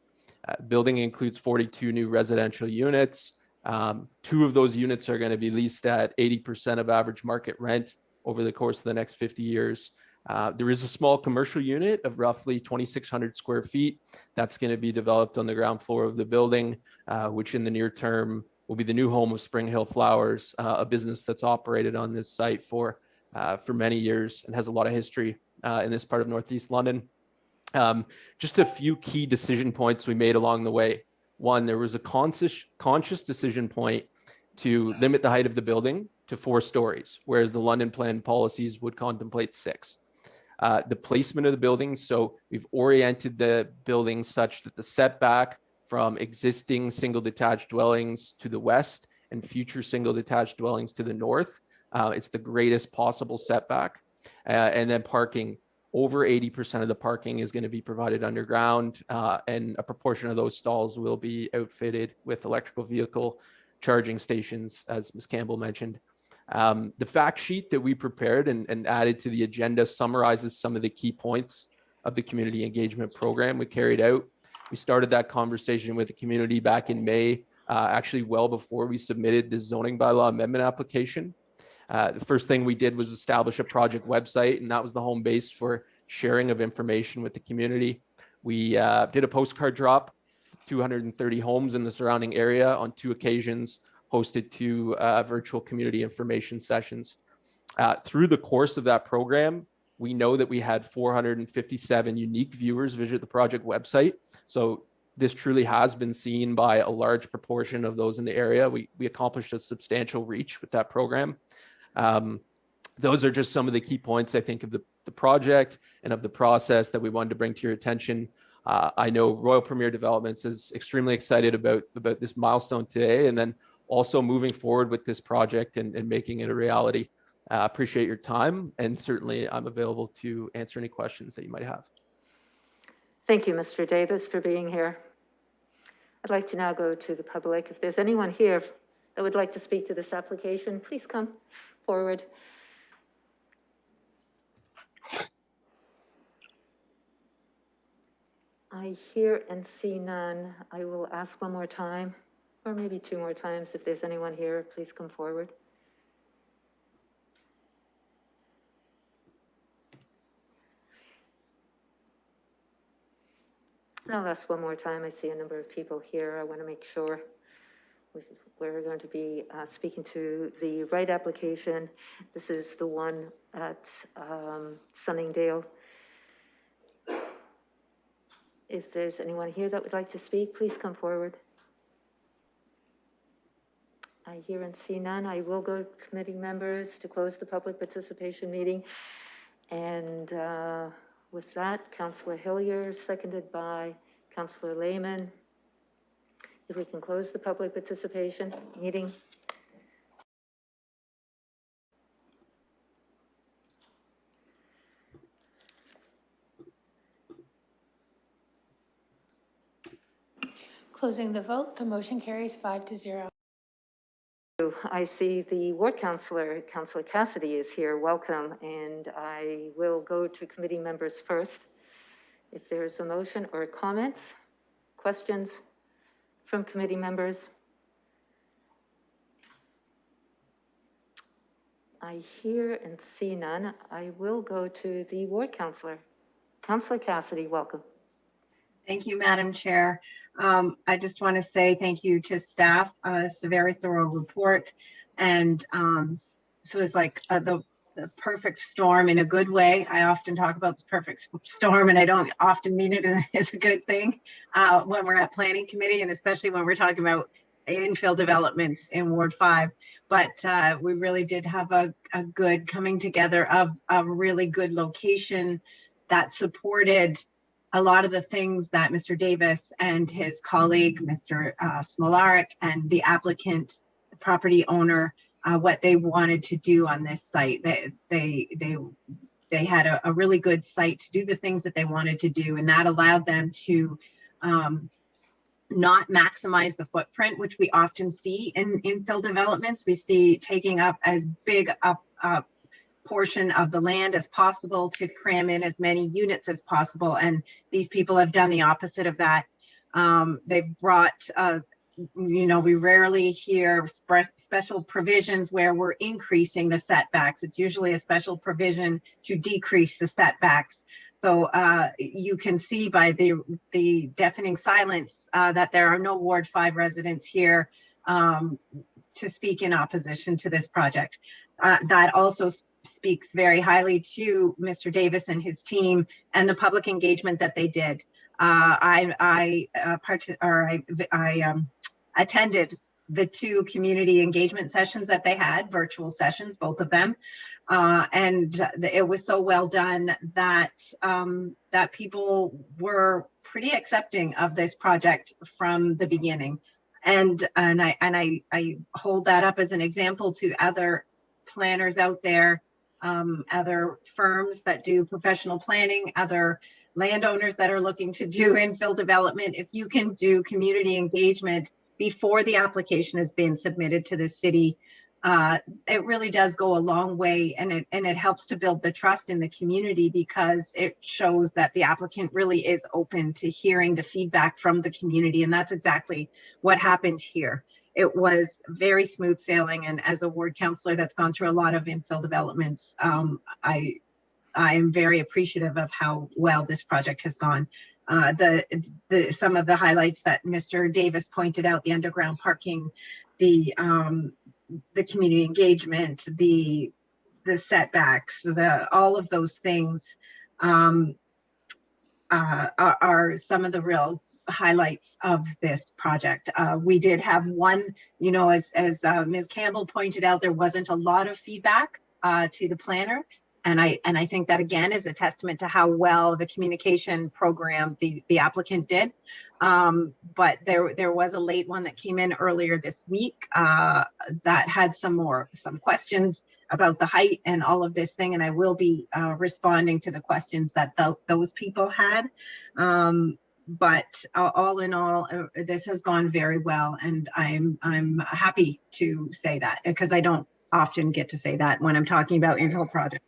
Building includes 42 new residential units. 2 of those units are going to be leased at 80% of average market rent over the course of the next 50 years. There is a small commercial unit of roughly 2,600 square feet that's going to be developed on the ground floor of the building, which in the near term will be the new home of Spring Hill Flowers, a business that's operated on this site for many years and has a lot of history in this part of Northeast London. Just a few key decision points we made along the way. One, there was a conscious decision point to limit the height of the building to 4 stories, whereas the London plan policies would contemplate 6. the placement of the buildings. So we've oriented the buildings such that the setback from existing single detached dwellings to the west and future single detached dwellings to the north, it's the greatest possible setback. And then parking, over 80% of the parking is going to be provided underground, and a proportion of those stalls will be outfitted with electrical vehicle charging stations, as Ms. Campbell mentioned. The fact sheet that we prepared and added to the agenda summarizes some of the key points of the community engagement program we carried out. We started that conversation with the community back in May, actually well before we submitted the zoning bylaw amendment application. The first thing we did was establish a project website, and that was the home base for sharing of information with the community. We did a postcard drop, 230 homes in the surrounding area on 2 occasions, hosted 2 virtual community information sessions. Through the course of that program, we know that we had 457 unique viewers visit the project website. So this truly has been seen by a large proportion of those in the area. We accomplished a substantial reach with that program. Those are just some of the key points, I think, of the project and of the process that we wanted to bring to your attention. I know Royal Premier Developments is extremely excited about this milestone today, and then also moving forward with this project and making it a reality. Appreciate your time, and certainly I'm available to answer any questions that you might have. Thank you, Mr. Davis, for being here. I'd like to now go to the public. If there's anyone here that would like to speak to this application, please come forward. I hear and see none. I will ask one more time, or maybe 2 more times. If there's anyone here, please come forward. And I'll ask one more time. I see a number of people here. I want to make sure we're going to be speaking to the right application. This is the one at Sunningdale. If there's anyone here that would like to speak, please come forward. I hear and see none. I will go to committee members to close the public participation meeting. And with that, Councillor Hillier, seconded by Councillor Lehman. If we can close the public participation meeting. Closing the vote, the motion carries 5-0. I see the ward councillor, Councillor Cassidy, is here. Welcome. And I will go to committee members first. If there's a motion or comments, questions from committee members. I hear and see none. I will go to the ward councillor. Councillor Cassidy, welcome. Thank you, Madam Chair. I just want to say thank you to staff. It's a very thorough report. And so it's like the perfect storm in a good way. I often talk about the perfect storm, and I don't often mean it as a good thing when we're at planning committee, and especially when we're talking about infill developments in Ward 5. But we really did have a good coming together of a really good location that supported a lot of the things that Mr. Davis and his colleague, Mr. Smolarek, and the applicant, the property owner, what they wanted to do on this site. They had a really good site to do the things that they wanted to do, and that allowed them to not maximize the footprint, which we often see in infill developments. We see taking up as big a portion of the land as possible to cram in as many units as possible, and these people have done the opposite of that. They've brought we rarely hear special provisions where we're increasing the setbacks. It's usually a special provision to decrease the setbacks. So you can see by the deafening silence that there are no Ward 5 residents here to speak in opposition to this project. That also speaks very highly to Mr. Davis and his team and the public engagement that they did. I attended the 2 community engagement sessions that they had, virtual sessions, both of them. And it was so well done that that people were pretty accepting of this project from the beginning. And I hold that up as an example to other planners out there, other firms that do professional planning, other landowners that are looking to do infill development. If you can do community engagement before the application has been submitted to the city, it really does go a long way, and it helps to build the trust in the community, because it shows that the applicant really is open to hearing the feedback from the community, and that's exactly what happened here. It was very smooth sailing, and as a ward councillor that's gone through a lot of infill developments, I am very appreciative of how well this project has gone. Some of the highlights that Mr. Davis pointed out, the underground parking, the community engagement, the setbacks, all of those things are some of the real highlights of this project. We did have one, you know, as Ms. Campbell pointed out, there wasn't a lot of feedback to the planner. And I think that again is a testament to how well the communication program the applicant did. But there was a late one that came in earlier this week that had some questions about the height and all of this thing, and I will be responding to the questions that those people had. But all in all, this has gone very well, and I'm happy to say that, because I don't often get to say that when I'm talking about infill projects.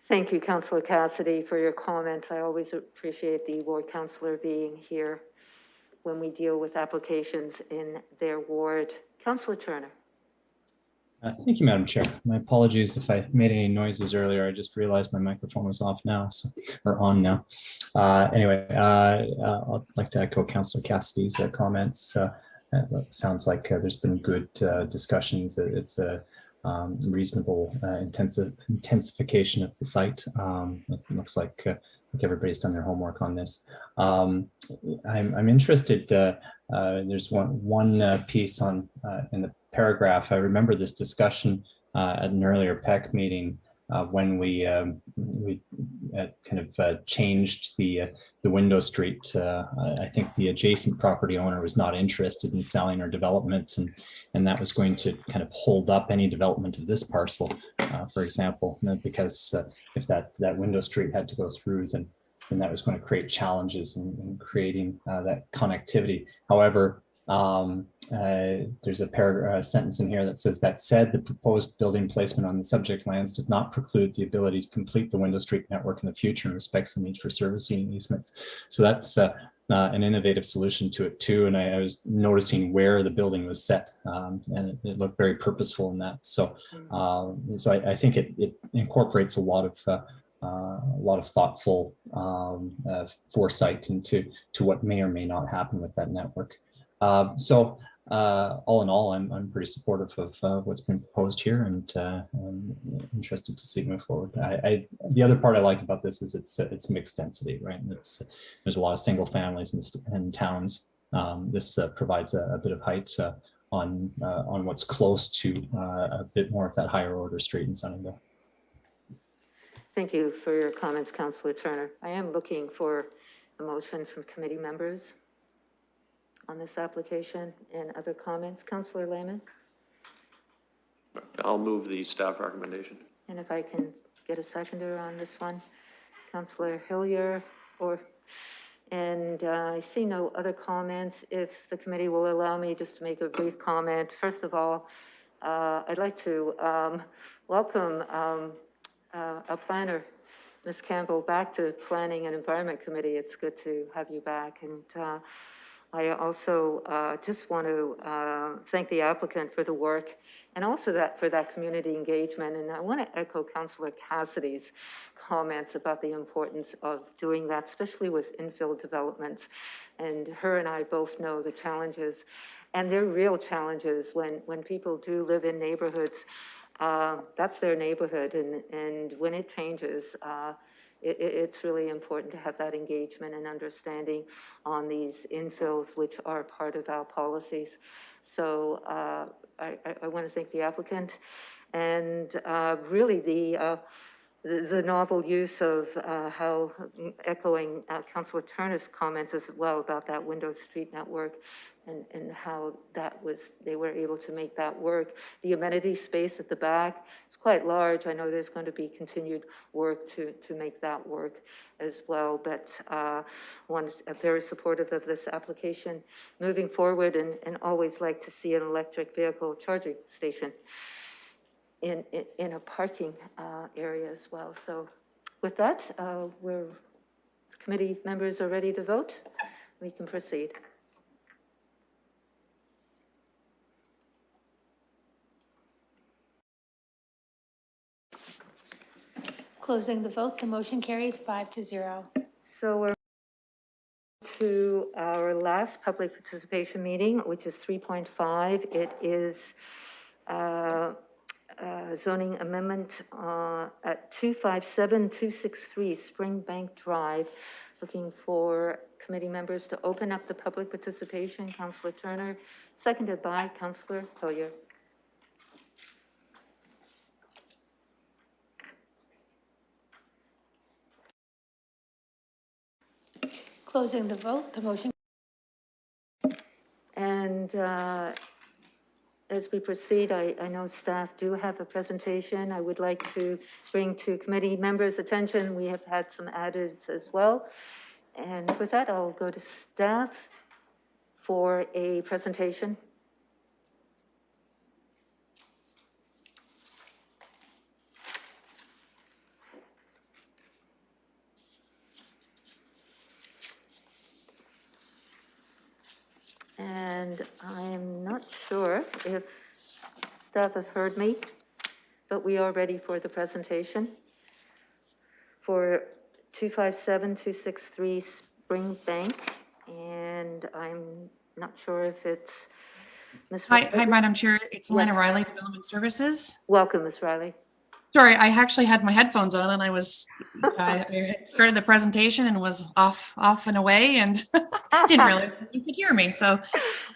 Thank you, Councillor Cassidy, for your comments. I always appreciate the ward councillor being here when we deal with applications in their ward. Councillor Turner. Thank you, Madam Chair. My apologies if I made any noises earlier. I just realized my microphone was off now, or on now. Anyway, I'd like to echo Councillor Cassidy's comments. It sounds like there's been good discussions. It's a reasonable intensification of the site. It looks like everybody's done their homework on this. I'm interested. There's one piece on in the paragraph. I remember this discussion at an earlier PEC meeting when we kind of changed the window street. I think the adjacent property owner was not interested in selling or development, and that was going to kind of hold up any development of this parcel, for example, because if that window street had to go through, then that was going to create challenges in creating that connectivity. However, there's a sentence in here that says, that said, the proposed building placement on the subject lands did not preclude the ability to complete the window street network in the future and respects the need for servicing easements. So that's an innovative solution to it too. And I was noticing where the building was set, and it looked very purposeful in that. So, so I think it incorporates a lot of thoughtful foresight into what may or may not happen with that network. So all in all, I'm pretty supportive of what's been proposed here, and I'm interested to see it move forward. The other part I like about this is it's mixed density, right? And there's a lot of single families in towns. This provides a bit of height on what's close to a bit more of that higher order street in Sunningdale. Thank you for your comments, Councillor Turner. I am looking for a motion from committee members on this application and other comments. Councillor Lehman? I'll move the staff recommendation. And if I can get a seconder on this one, Councillor Hillier, and I see no other comments. If the committee will allow me just to make a brief comment. First of all, I'd like to welcome a planner, Ms. Campbell, back to Planning and Environment Committee. It's good to have you back. And I also just want to thank the applicant for the work, and also for that community engagement. And I want to echo Councillor Cassidy's comments about the importance of doing that, especially with infill developments. And her and I both know the challenges, and they're real challenges when people do live in neighborhoods. That's their neighborhood, and when it changes, it's really important to have that engagement and understanding on these infills, which are part of our policies. So I want to thank the applicant and really the novel use of how, echoing Councillor Turner's comments as well about that Windows Street network and how that was, they were able to make that work. The amenity space at the back is quite large. I know there's going to be continued work to make that work as well, but very supportive of this application moving forward, and always like to see an electric vehicle charging station in a parking area as well. So with that, committee members are ready to vote. We can proceed. Closing the vote, the motion carries 5-0. So we're to our last public participation meeting, which is 3.5. It is zoning amendment at 257-263 Springbank Drive. Looking for committee members to open up the public participation. Councillor Turner, seconded by Councillor Hillier. Closing the vote, the motion. And as we proceed, I know staff do have a presentation I would like to bring to committee members' attention. We have had some added as well. And with that, I'll go to staff for a presentation. And I'm not sure if staff have heard me, but we are ready for the presentation for 257-263 Springbank. And I'm not sure if it's Ms. Hi, Madam Chair. It's Elena Yes. Riley, Development Services. Welcome, Ms. Riley. Sorry, I actually had my headphones on and I was I had started the presentation and was off and away and didn't realize you could hear me. So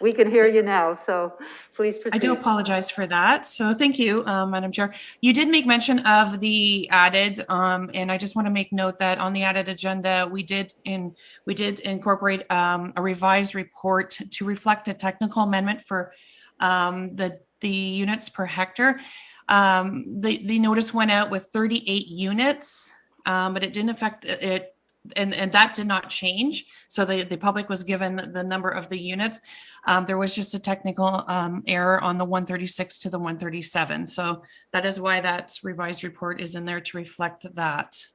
we can hear you now. So please proceed. I do apologize for that. So thank you, Madam Chair. You did make mention of the added, and I just want to make note that on the added agenda, we did incorporate a revised report to reflect a technical amendment for the units per hectare. The notice went out with 38 units, but it didn't affect it, and that did not change. So the public was given the number of the units. There was just a technical error on the 136 to the 137. So that is why that revised report is in there to reflect that.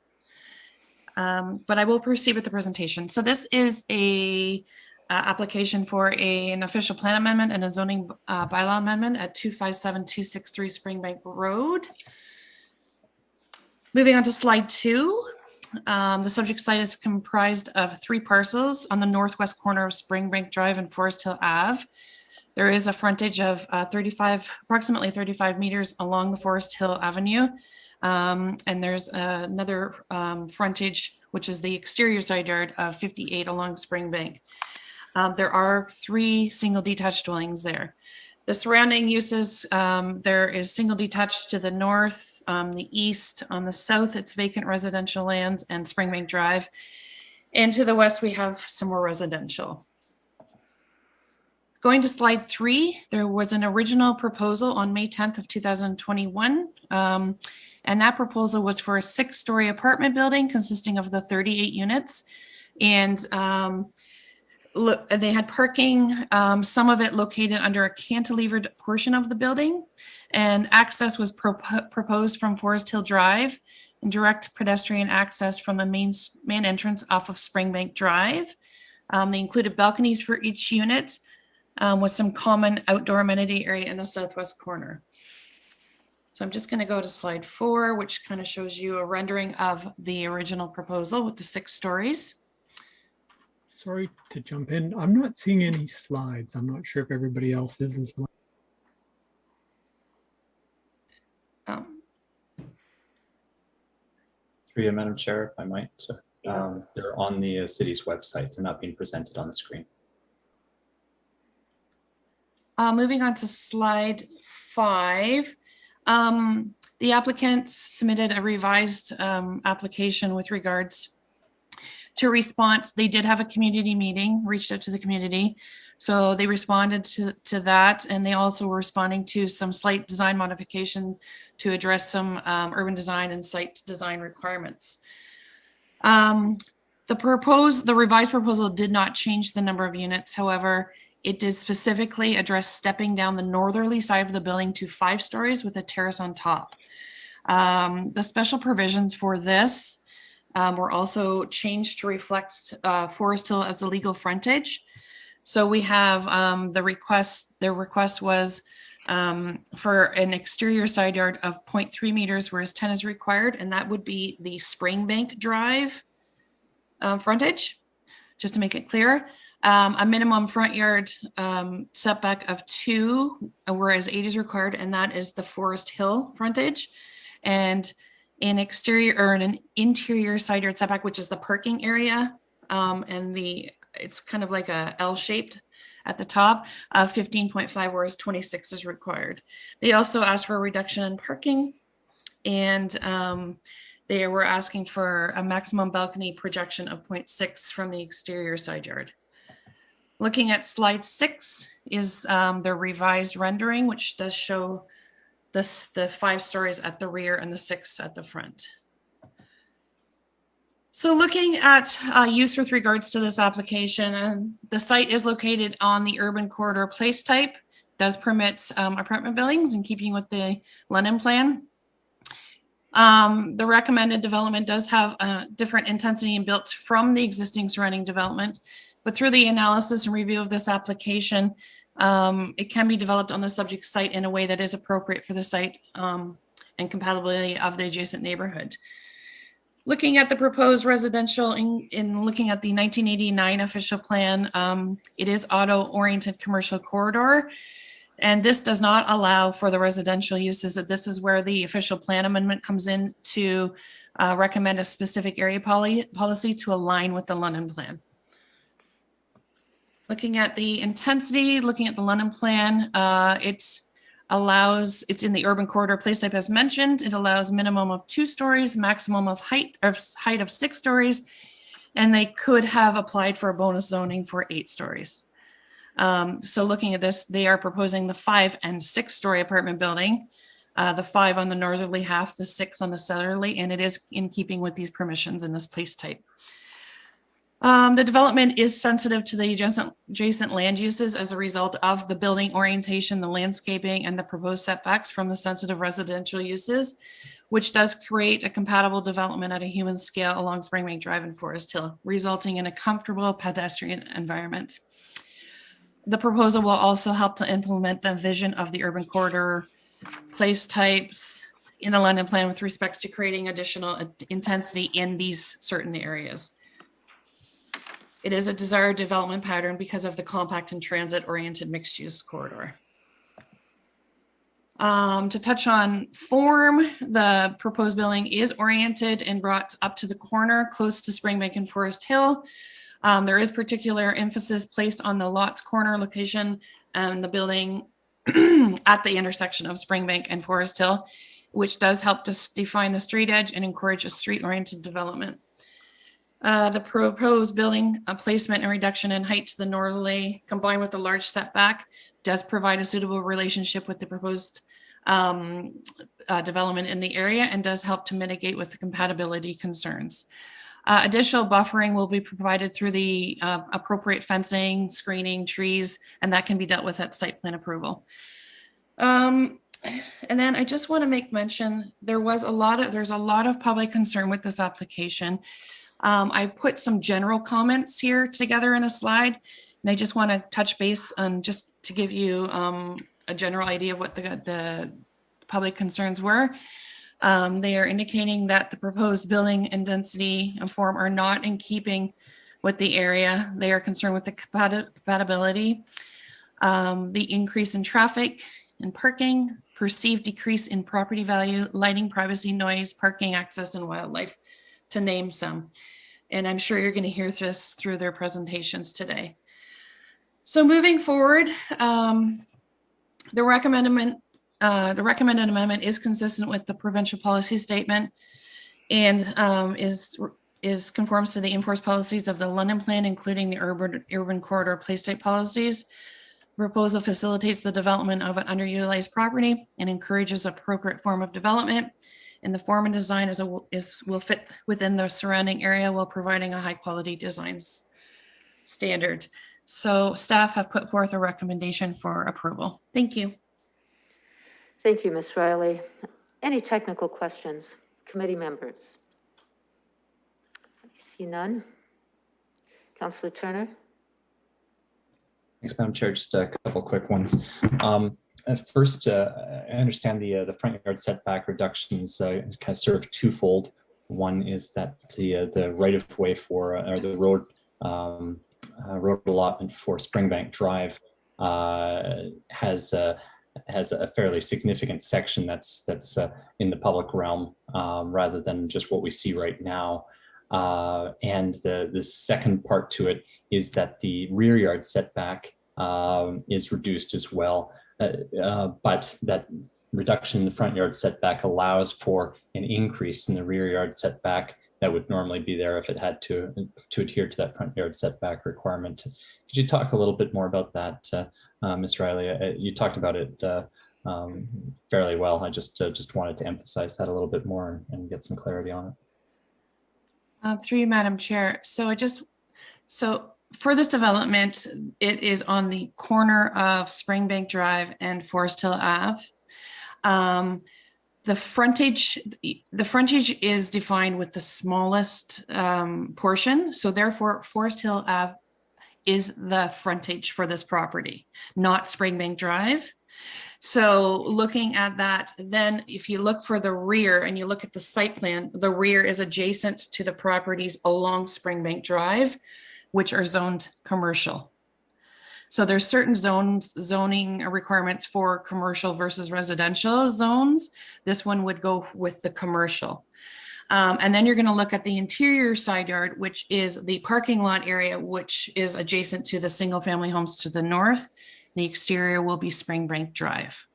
But I will proceed with the presentation. So this is a application for an official plan amendment and a zoning bylaw amendment at 257-263 Springbank Road. Moving on to slide 2. The subject site is comprised of 3 parcels on the northwest corner of Springbank Drive and Forest Hill Ave. There is a frontage of approximately 35 meters along the Forest Hill Avenue. And there's another frontage, which is the exterior side yard of 58 along Springbank. There are 3 single detached dwellings there. The surrounding uses, there is single detached to the north, the east, on the south, it's vacant residential lands and Springbank Drive. And to the west, we have some more residential. Going to slide 3, there was an original proposal on May 10th of 2021. And that proposal was for a 6-story apartment building consisting of the 38 units. And look, they had parking, some of it located under a cantilevered portion of the building, and access was proposed from Forest Hill Drive and direct pedestrian access from the main entrance off of Springbank Drive. They included balconies for each unit with some common outdoor amenity area in the southwest corner. So I'm just going to go to slide 4, which kind of shows you a rendering of the original proposal with the 6 stories. Sorry to jump in. I'm not seeing any slides. I'm not sure if everybody else is as well. Through you, Madam Chair, if I might. So, they're on the city's website. They're not being presented on the screen. Moving on to slide 5. The applicant submitted a revised application with regards to response. They did have a community meeting, reached out to the community. So they responded to that, and they also were responding to some slight design modification to address some urban design and site design requirements. The revised proposal did not change the number of units. However, it did specifically address stepping down the northerly side of the building to 5 stories with a terrace on top. The special provisions for this were also changed to reflect Forest Hill as the legal frontage. So we have the request was for an exterior side yard of 0.3 meters, whereas 10 is required, and that would be the Springbank Drive frontage, just to make it clear. A minimum front yard setback of 2, whereas 8 is required, and that is the Forest Hill frontage. And an exterior or an interior side yard setback, which is the parking area, and it's kind of like a L-shaped at the top, 15.5, whereas 26 is required. They also asked for a reduction in parking, and they were asking for a maximum balcony projection of 0.6 from the exterior side yard. Looking at slide 6 is the revised rendering, which does show the 5 stories at the rear and the 6 at the front. So looking at use with regards to this application, the site is located on the urban corridor place type, does permit apartment buildings in keeping with the London plan. The recommended development does have a different intensity and built from the existing surrounding development, but through the analysis and review of this application, it can be developed on the subject site in a way that is appropriate for the site and compatibility of the adjacent neighborhood. Looking at the proposed residential in looking at the 1989 official plan, it is auto-oriented commercial corridor. And this does not allow for the residential uses. That this is where the official plan amendment comes in to recommend a specific area policy to align with the London plan. Looking at the intensity, looking at the London plan, it's in the urban corridor place type as mentioned. It allows minimum of 2 stories, maximum of height of 6 stories, and they could have applied for a bonus zoning for 8 stories. So looking at this, they are proposing the 5 and 6 story apartment building, the 5 on the northerly half, the 6 on the southerly, and it is in keeping with these permissions in this place type. The development is sensitive to the adjacent land uses as a result of the building orientation, the landscaping, and the proposed setbacks from the sensitive residential uses, which does create a compatible development at a human scale along Springbank Drive and Forest Hill, resulting in a comfortable pedestrian environment. The proposal will also help to implement the vision of the urban corridor place types in the London plan with respects to creating additional intensity in these certain areas. It is a desired development pattern because of the compact and transit-oriented mixed-use corridor. To touch on form, the proposed building is oriented and brought up to the corner close to Springbank and Forest Hill. There is particular emphasis placed on the lot's corner location and the building at the intersection of Springbank and Forest Hill, which does help to define the street edge and encourage a street-oriented development. The proposed building placement and reduction in height to the northerly, combined with the large setback, does provide a suitable relationship with the proposed development in the area and does help to mitigate with the compatibility concerns. Additional buffering will be provided through the appropriate fencing, screening, trees, and that can be dealt with at site plan approval. And then I just want to make mention, there's a lot of public concern with this application. I put some general comments here together in a slide, and I just want to touch base on just to give you a general idea of what the public concerns were. They are indicating that the proposed building and density and form are not in keeping with the area. They are concerned with the compatibility, the increase in traffic and parking, perceived decrease in property value, lighting, privacy, noise, parking, access, and wildlife, to name some. And I'm sure you're going to hear this through their presentations today. So moving forward, the The recommended amendment is consistent with the provincial policy statement and is conforms to the enforced policies of the London Plan, including the urban corridor place type policies. Proposal facilitates the development of an underutilized property and encourages appropriate form of development. And the form and design will fit within the surrounding area while providing a high quality designs standard. So staff have put forth a recommendation for approval. Thank you. Thank you, Ms. Riley. Any technical questions? Committee members? I see none. Councillor Turner? Thanks, Madam Chair. Just a couple quick ones. First, I understand the front yard setback reductions kind of serve twofold. One is that the right of way for or the road allotment for Springbank Drive has a fairly significant section that's in the public realm rather than just what we see right now. And the second part to it is that the rear yard setback is reduced as well, but that reduction in the front yard setback allows for an increase in the rear yard setback that would normally be there if it had to adhere to that front yard setback requirement. Could you talk a little bit more about that, Ms. Riley? You talked about it fairly well. I just wanted to emphasize that a little bit more and get some clarity on it. Through you, Madam Chair. So for this development, it is on the corner of Springbank Drive and Forest Hill Ave. The frontage is defined with the smallest portion. So therefore, Forest Hill Ave is the frontage for this property, not Springbank Drive. So looking at that, then if you look for the rear and you look at the site plan, the rear is adjacent to the properties along Springbank Drive, which are zoned commercial. So there's certain zoning requirements for commercial versus residential zones. This one would go with the commercial. And then you're going to look at the interior side yard, which is the parking lot area, which is adjacent to the single family homes to the north. The exterior will be Springbank Drive.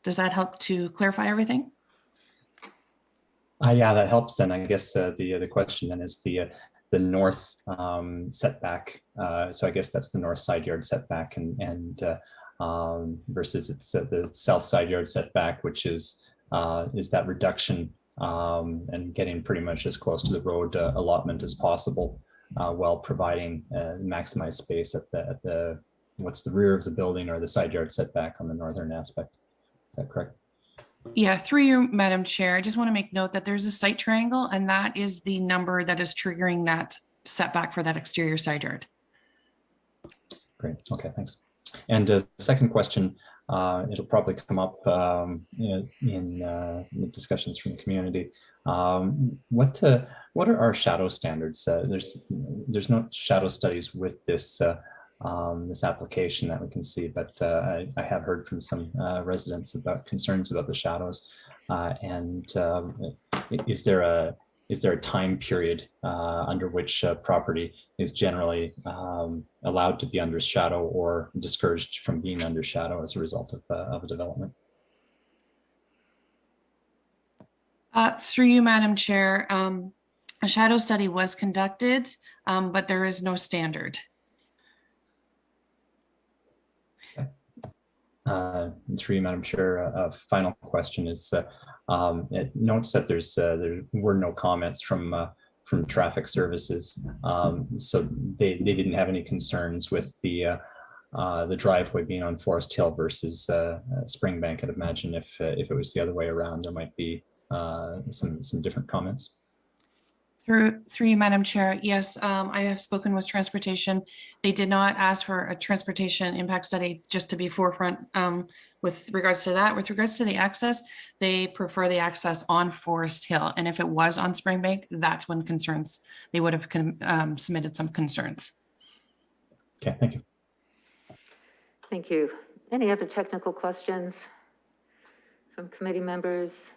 Does that help to clarify everything? Yeah, that helps. Then I guess the question then is the north setback. So I guess that's the north side yard setback, and versus it's the south side yard setback, which is that reduction and getting pretty much as close to the road allotment as possible, while providing maximized space at the what's the rear of the building or the side yard setback on the northern aspect. Is that correct? Yeah, through you, Madam Chair, I just want to make note that there's a site triangle, and that is the number that is triggering that setback for that exterior side yard. Great. Okay, thanks. And the second question, it'll probably come up in the discussions from the community. What are our shadow standards? There's no shadow studies with this this application that we can see, but I have heard from some residents about concerns about the shadows. Is there a time period under which property is generally allowed to be under shadow or discouraged from being under shadow as a result of a development? Through you, Madam Chair, a shadow study was conducted, but there is no standard. Through you, Madam Chair, a final question is, it notes that there were no comments from traffic services, so they didn't have any concerns with the driveway being on Forest Hill versus Springbank. I'd imagine if it was the other way around, there might be some different comments. Through you, Madam Chair, yes, I have spoken with transportation. They did not ask for a transportation impact study just to be forefront with regards to that. With regards to the access, they prefer the access on Forest Hill. And if it was on Springbank, that's when they would have submitted some concerns. Okay, thank you. Thank you. Any other technical questions from committee members?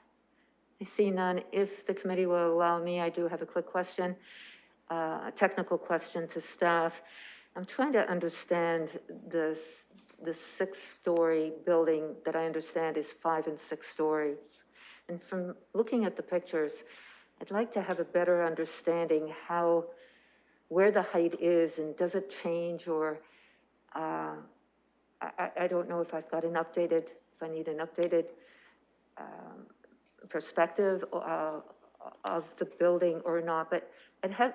I see none. If the committee will allow me, I do have a quick question, a technical question to staff. I'm trying to understand the 6-story building that I understand is 5 and 6 stories. And from looking at the pictures, I'd like to have a better understanding where the height is, and does it change, or I don't know if I've got if I need an updated perspective of the building or not, but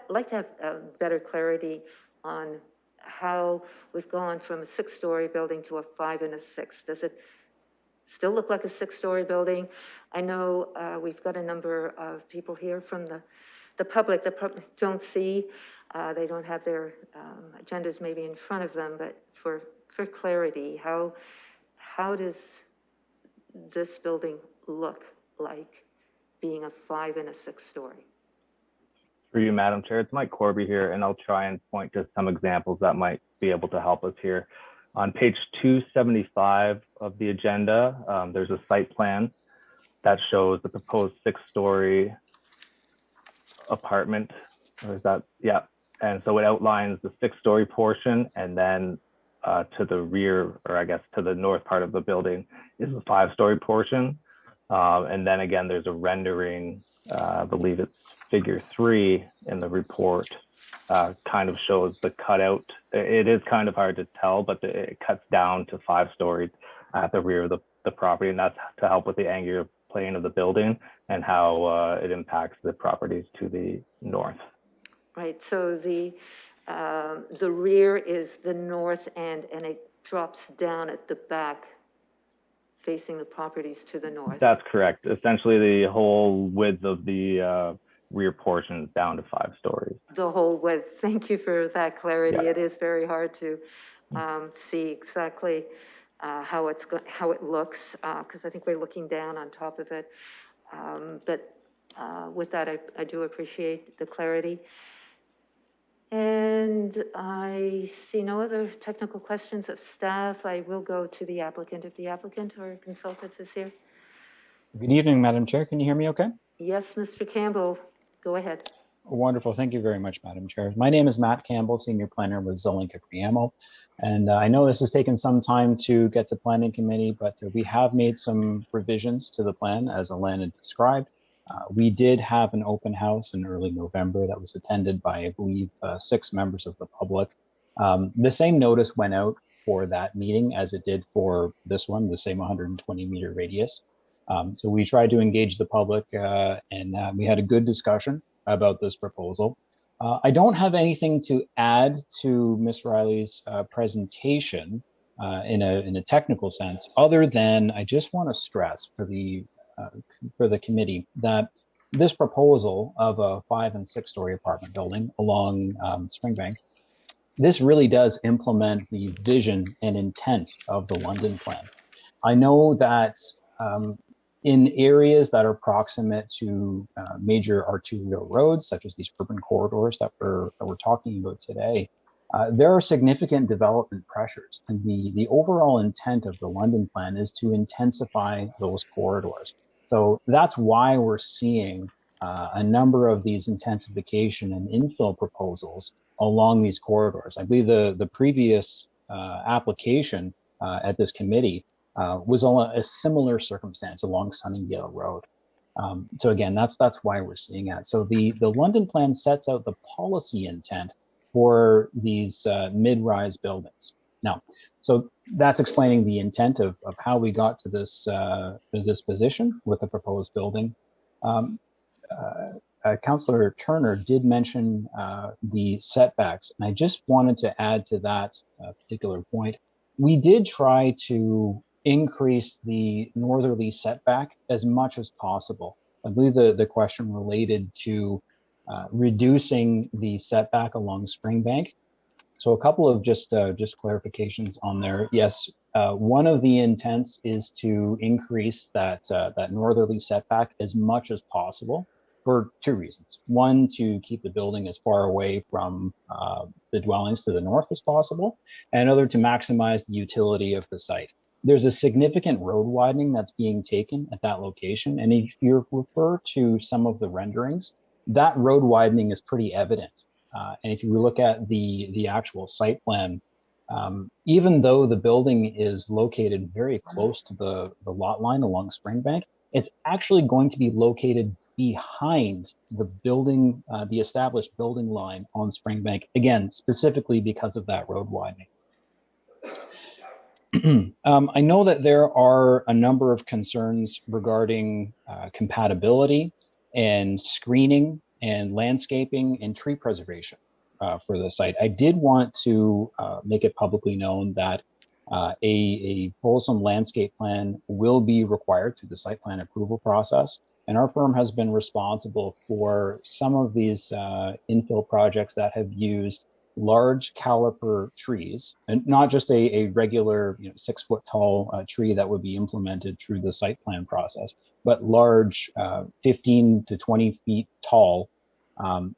like to have better clarity on how we've gone from a 6-story building to a 5 and a 6. Does it still look like a 6-story building? I know we've got a number of people here from the public that don't see. They don't have their agendas maybe in front of them, but for clarity, how does this building look like being a 5 and a 6-story? Through you, Madam Chair, it's Mike Corby here, and I'll try and point to some examples that might be able to help us here. On page 275 of the agenda, there's a site plan that shows the proposed 6-story apartment. Or is that, yeah. And so it outlines the 6-story portion, and then to the rear, or I guess to the north part of the building, is the 5-story portion. And then again, there's a rendering, I believe it's figure 3 in the report, kind of shows the cutout. It is kind of hard to tell, but it cuts down to 5 stories at the rear of the property, and that's to help with the angular plane of the building and how it impacts the properties to the north. Right, so the rear is the north end, and it drops down at the back, facing the properties to the north. That's correct. Essentially, the whole width of the rear portion is down to 5 stories. The whole width. Thank you for that clarity. Yeah. It is very hard to see exactly how it looks, because I think we're looking down on top of it. But with that, I do appreciate the clarity. And I see no other technical questions of staff. I will go to the applicant if the applicant or consultant is here. Good evening, Madam Chair. Can you hear me okay? Yes, Mr. Campbell, go ahead. Wonderful. Thank you very much, Madam Chair. My name is Matt Campbell, Senior Planner with Zolinka Priamo. And I know this has taken some time to get to Planning Committee, but we have made some revisions to the plan as Alana had described. We did have an open house in early November that was attended by, I believe, 6 members of the public. The same notice went out for that meeting as it did for this one, the same 120-meter radius. So we tried to engage the public and we had a good discussion about this proposal. I don't have anything to add to Ms. Riley's presentation in a technical sense, other than I just want to stress for the committee that this proposal of a 5 and 6-story apartment building along Springbank, this really does implement the vision and intent of the London plan. I know that in areas that are proximate to major arterial roads, such as these urban corridors that we're talking about today, there are significant development pressures. And the overall intent of the London plan is to intensify those corridors. So that's why we're seeing a number of these intensification and infill proposals along these corridors. I believe the previous application at this committee was on a similar circumstance along Sunningdale Road. So again, that's why we're seeing that. So the London plan sets out the policy intent for these mid-rise buildings. Now, so that's explaining the intent of how we got to this position with the proposed building. Councillor Turner did mention the setbacks, and I just wanted to add to that particular point. We did try to increase the northerly setback as much as possible. I believe the question related to reducing the setback along Springbank. So a couple of just clarifications on there. Yes, one of the intents is to increase that northerly setback as much as possible for 2 reasons. One, to keep the building as far away from the dwellings to the north as possible, and another, to maximize the utility of the site. There's a significant road widening that's being taken at that location, and if you refer to some of the renderings, that road widening is pretty evident. And if you look at the actual site plan, Even though the building is located very close to the lot line along Springbank, it's actually going to be located behind the building, the established building line on Springbank, again, specifically because of that road widening. I know that there are a number of concerns regarding compatibility and screening and landscaping and tree preservation for the site. I did want to make it publicly known that a fulsome landscape plan will be required through the site plan approval process. And our firm has been responsible for some of these infill projects that have used large caliper trees, and not just a regular 6 foot tall tree that would be implemented through the site plan process, but large 15 to 20 feet tall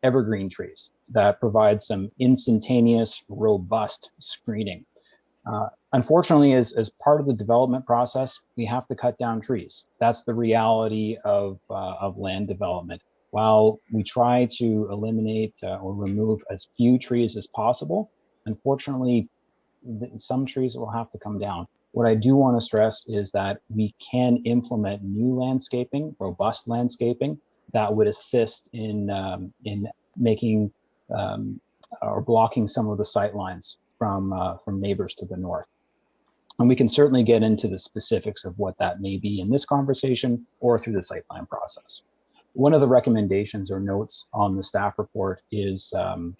evergreen trees that provide some instantaneous, robust screening. Unfortunately, as part of the development process, we have to cut down trees. That's the reality of land development. While we try to eliminate or remove as few trees as possible, unfortunately, some trees will have to come down. What I do want to stress is that we can implement new landscaping, robust landscaping, that would assist in making or blocking some of the sight lines from neighbors to the north. And we can certainly get into the specifics of what that may be in this conversation or through the site plan process. One of the recommendations or notes on the staff report is an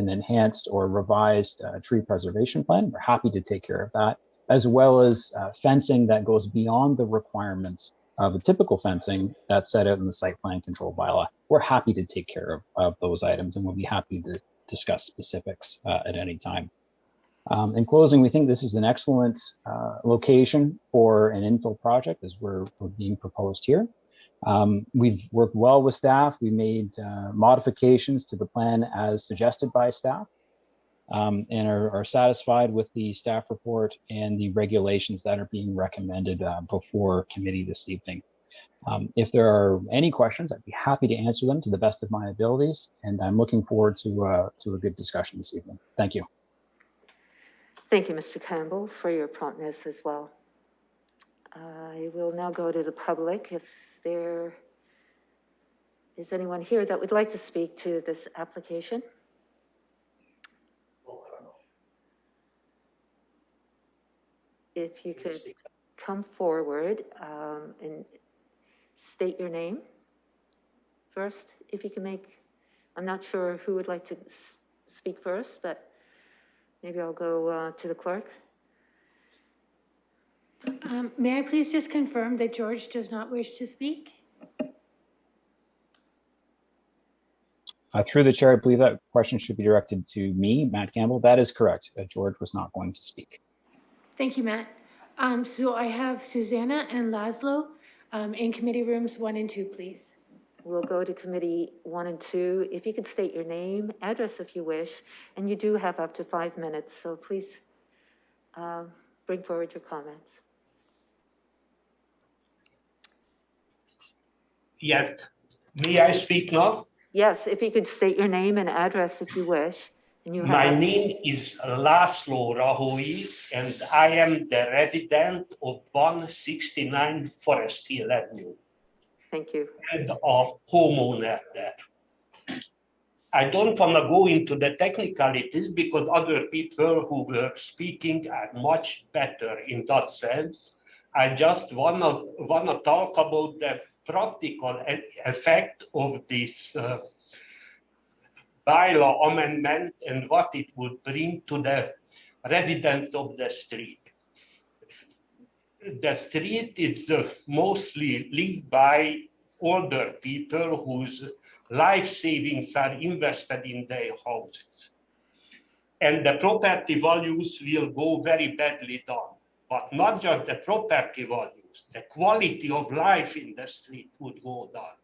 enhanced or revised tree preservation plan. We're happy to take care of that, as well as fencing that goes beyond the requirements of a typical fencing that's set out in the site plan control bylaw. We're happy to take care of those items, and we'll be happy to discuss specifics at any time. In closing, we think this is an excellent location for an infill project as we're being proposed here. We've worked well with staff. We made modifications to the plan as suggested by staff, and are satisfied with the staff report and the regulations that are being recommended before committee this evening. If there are any questions, I'd be happy to answer them to the best of my abilities, and I'm looking forward to a good discussion this evening. Thank you. Thank you, Mr. Campbell, for your promptness as well. I will now go to the public. If there is anyone here that would like to speak to this application. If you could come forward and state your name first, if you can make, I'm not sure who would like to speak first, but maybe I'll go to the clerk. May I please just confirm that George does not wish to speak? Through the chair, I believe that question should be directed to me, Matt Campbell. That is correct. George was not going to speak. Thank you, Matt. So I have Susanna and Laszlo in committee rooms 1 and 2, please. We'll go to committee 1 and 2. If you could state your name, address if you wish, and you do have up to 5 minutes, so please bring forward your comments. Yes. May I speak now? Yes, if you could state your name and address if you wish. And you have My name is Laszlo Rahoy, and I am the resident of 169 Forest Hill Avenue. Thank you. And a homeowner there. I don't want to go into the technicalities because other people who were speaking are much better in that sense. I just want to talk about the practical effect of this bylaw amendment and what it would bring to the residents of the street. The street is mostly lived by older people whose life savings are invested in their houses. And the property values will go very badly down. But not just the property values, the quality of life in the street would go down.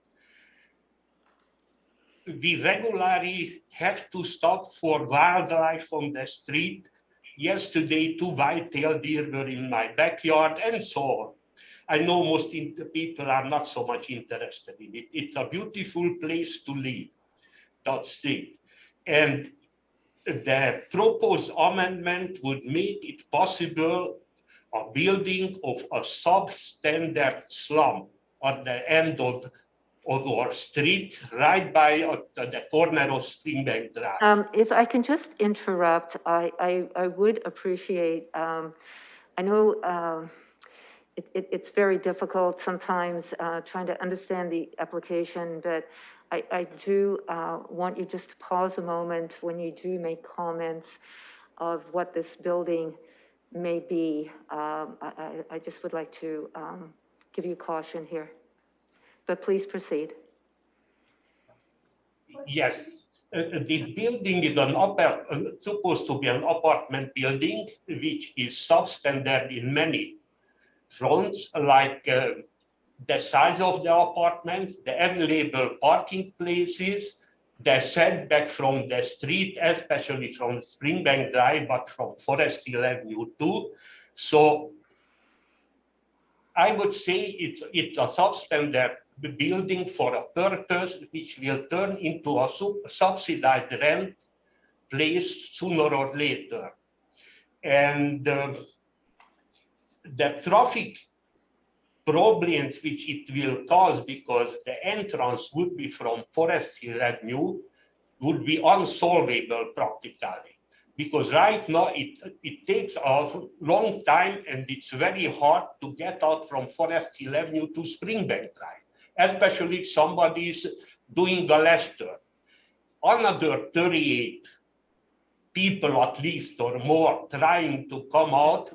We regularly have to stop for wildlife on the street. Yesterday, 2 white-tailed deer were in my backyard, and so on. I know most people are not so much interested in it. It's a beautiful place to live, that street. And the proposed amendment would make it possible a building of a substandard slum at the end of our street, right by the corner of Springbank Drive. If I can just interrupt, I would appreciate, I know it's very difficult sometimes trying to understand the application, but I do want you just to pause a moment when you do make comments of what this building may be. I just would like to give you caution here, but please proceed. Yes, this building is supposed to be an apartment building, which is substandard in many fronts, like the size of the apartments, the available parking places, the setback from the street, especially from Springbank Drive, but from Forest Hill Avenue too. So I would say it's a substandard building for a purpose which will turn into a subsidized rent place sooner or later. And the traffic problems which it will cause, because the entrance would be from Forest Hill Avenue, would be unsolvable practically. Because right now it takes a long time and it's very hard to get out from Forest Hill Avenue to Springbank Drive, especially if somebody is doing a left turn. Another 38 people at least or more trying to come out,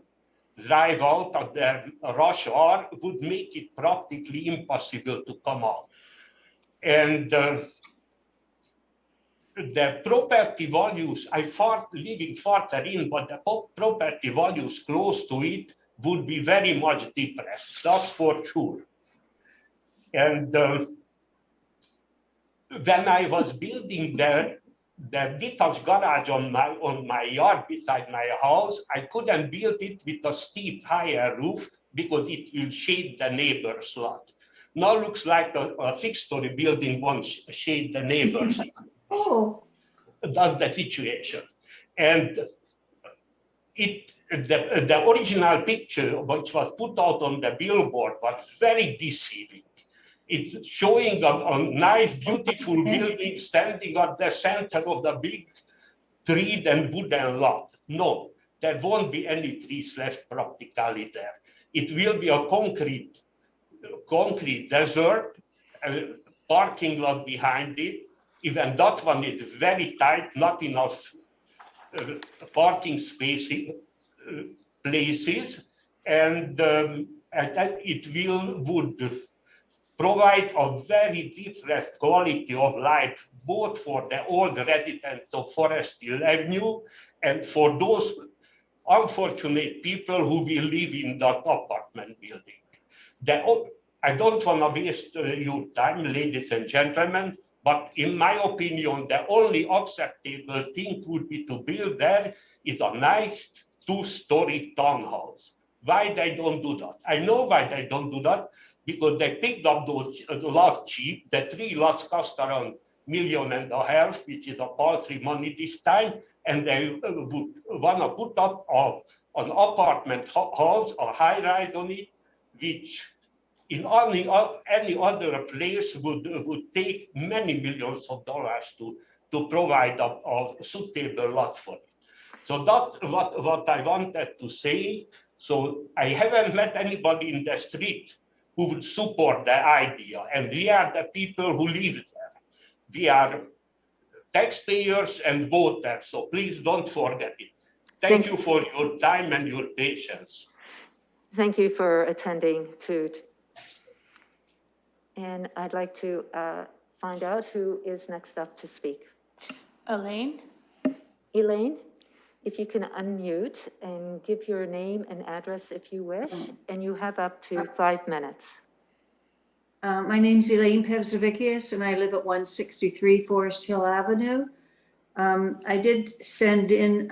drive out at the rush hour would make it practically impossible to come out. And the property values, living farther in, but the property values close to it would be very much depressed, that's for sure. And when I was building the detached garage on my yard beside my house, I couldn't build it with a steep higher roof because it will shade the neighbor's lot. Now looks like a 6-story building won't shade the neighbor's. Oh, That's the situation. And the original picture, which was put out on the billboard, was very deceiving. It's showing a nice, beautiful building standing at the center of the big tree and wooden lot. No, there won't be any trees left practically there. It will be a concrete desert, a parking lot behind it. Even that one is very tight, not enough parking spaces, places, and it would provide a very different quality of life, both for the old residents of Forest Hill Avenue and for those unfortunate people who will live in that apartment building. I don't want to waste your time, ladies and gentlemen, but in my opinion, the only acceptable thing would be to build there is a nice 2-story townhouse. Why they don't do that? I know why they don't do that, because they picked up those lots cheap. The 3 lots cost around $1.5 million, which is a paltry money this time, and they would want to put up an apartment house or high-rise on it, which in any other place would take many millions of dollars to provide a suitable lot for it. So that's what I wanted to say. So I haven't met anybody in the street who would support the idea, and we are the people who live there. We are taxpayers and voters, so please don't forget it. Thank you for your time and your patience. Thank you for attending too. And I'd like to find out who is next up to speak. Elaine? Elaine, if you can unmute and give your name and address if you wish, and you have up to 5 minutes. My name's Elaine Pevzevicius, and I live at 163 Forest Hill Avenue. I did send in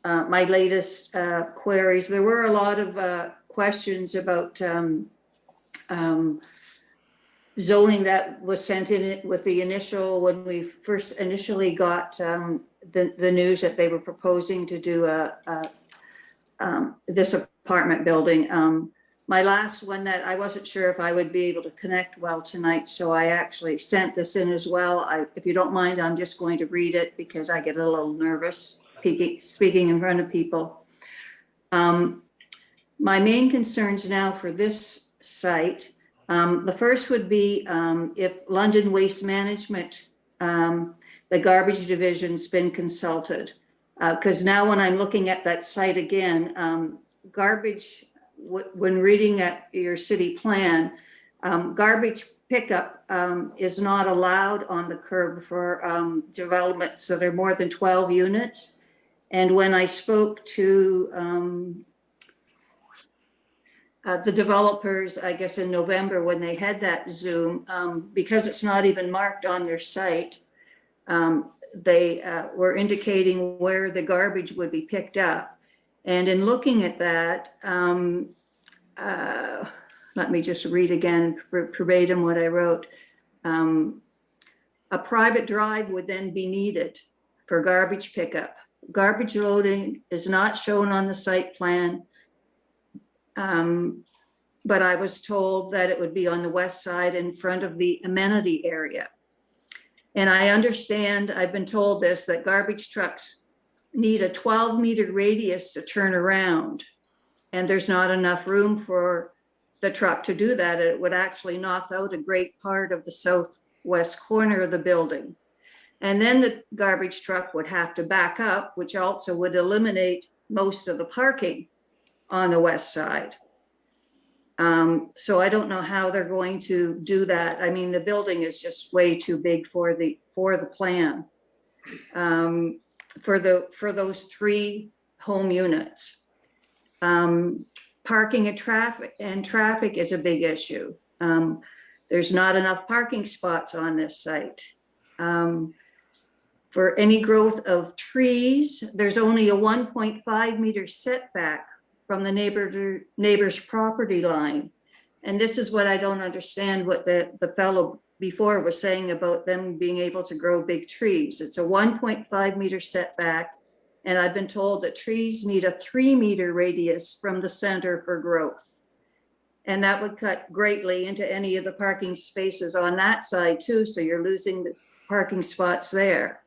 my latest queries. There were a lot of questions about zoning that was sent in it with the initial, when we first initially got the news that they were proposing to do this apartment building. My last one that I wasn't sure if I would be able to connect well tonight, so I actually sent this in as well. If you don't mind, I'm just going to read it because I get a little nervous speaking in front of people. My main concerns now for this site, the first would be if London Waste Management, the garbage division's been consulted. Because now when I'm looking at that site again, garbage, when reading at your city plan, garbage pickup is not allowed on the curb for developments that are more than 12 units. And when I spoke to the developers, I guess in November when they had that Zoom, because it's not even marked on their site, they were indicating where the garbage would be picked up. And in looking at that, let me just read again verbatim what I wrote. A private drive would then be needed for garbage pickup. Garbage loading is not shown on the site plan, but I was told that it would be on the west side in front of the amenity area. And I understand, I've been told this, that garbage trucks need a 12-meter radius to turn around. And there's not enough room for the truck to do that. It would actually knock out a great part of the southwest corner of the building. And then the garbage truck would have to back up, which also would eliminate most of the parking on the west side. So I don't know how they're going to do that. I mean, the building is just way too big for the plan. For those 3 home units. Parking and traffic is a big issue. There's not enough parking spots on this site. For any growth of trees, there's only a 1.5 meter setback from the neighbor's property line. And this is what I don't understand, what the fellow before was saying about them being able to grow big trees. It's a 1.5 meter setback. And I've been told that trees need a 3-meter radius from the center for growth. And that would cut greatly into any of the parking spaces on that side too. So you're losing the parking spots there.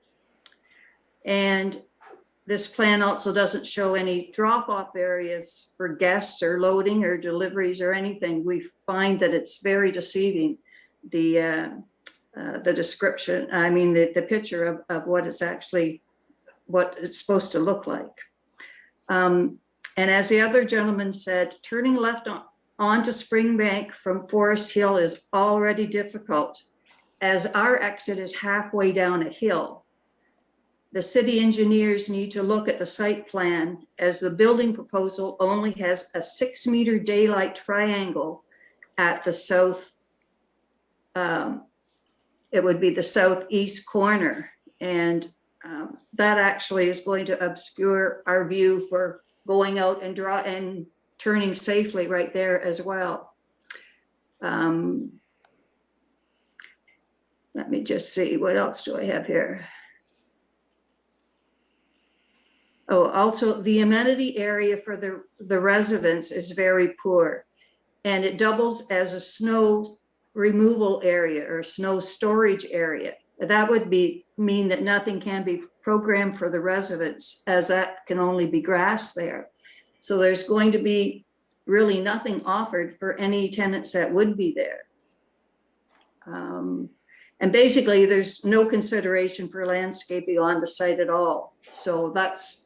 And this plan also doesn't show any drop-off areas for guests or loading or deliveries or anything. We find that it's very deceiving. The description, I mean, the picture of what it's actually, what it's supposed to look like. And as the other gentleman said, turning left onto Springbank from Forest Hill is already difficult as our exit is halfway down a hill. The city engineers need to look at the site plan as the building proposal only has a 6-meter daylight triangle at the south. It would be the southeast corner. And that actually is going to obscure our view for going out and turning safely right there as well. Let me just see, what else do I have here? Oh, also the amenity area for the residents is very poor, and it doubles as a snow removal area or snow storage area. That would mean that nothing can be programmed for the residents, as that can only be grass there. So there's going to be really nothing offered for any tenants that would be there. And basically there's no consideration for landscaping on the site at all. So that's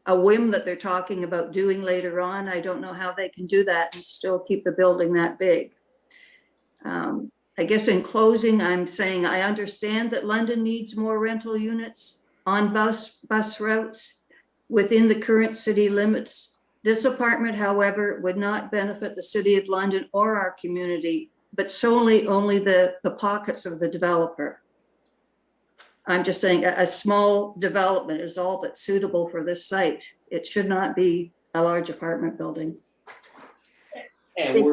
a whim that they're talking about doing later on. I don't know how they can do that and still keep the building that big. I guess in closing, I'm saying I understand that London needs more rental units on bus routes within the current city limits. This apartment, however, would not benefit the city of London or our community, but solely only the pockets of the developer. I'm just saying a small development is all that's suitable for this site. It should not be a large apartment building. And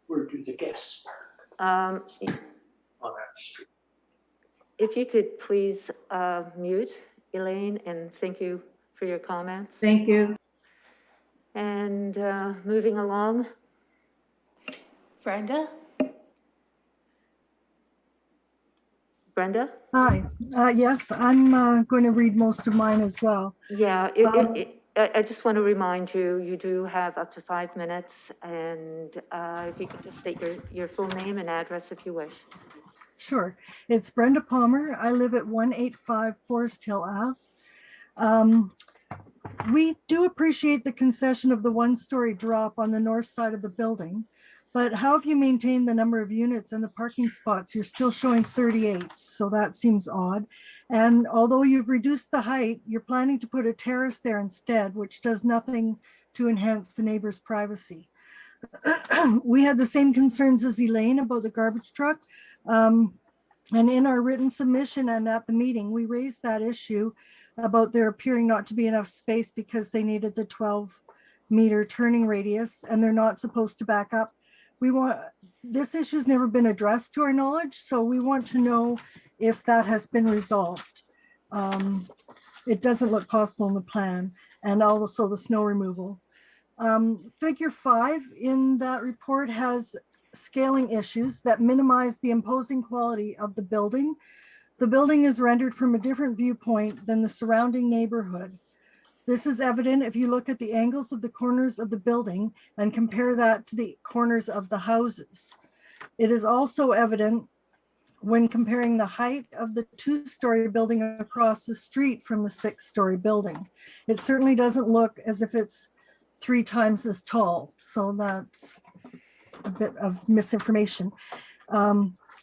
where do the guests park? Um, If you could please mute Elaine, and thank you for your comments. Thank you. And moving along. Brenda? Brenda? Hi. Yes, I'm going to read most of mine as well. Yeah, I just want to remind you, you do have up to 5 minutes, and if you could just state your full name and address if you wish. Sure. It's Brenda Palmer. I live at 185 Forest Hill Ave. We do appreciate the concession of the one-story drop on the north side of the building, but how have you maintained the number of units and the parking spots? You're still showing 38, so that seems odd. And although you've reduced the height, you're planning to put a terrace there instead, which does nothing to enhance the neighbor's privacy. We had the same concerns as Elaine about the garbage truck. And in our written submission and at the meeting, we raised that issue about there appearing not to be enough space because they needed the 12-meter turning radius and they're not supposed to back up. This issue's never been addressed to our knowledge, so we want to know if that has been resolved. It doesn't look possible in the plan, and also the snow removal. Figure 5 in that report has scaling issues that minimize the imposing quality of the building. The building is rendered from a different viewpoint than the surrounding neighborhood. This is evident if you look at the angles of the corners of the building and compare that to the corners of the houses. It is also evident when comparing the height of the 2-story building across the street from the 6-story building. It certainly doesn't look as if it's 3 times as tall, so that's a bit of misinformation.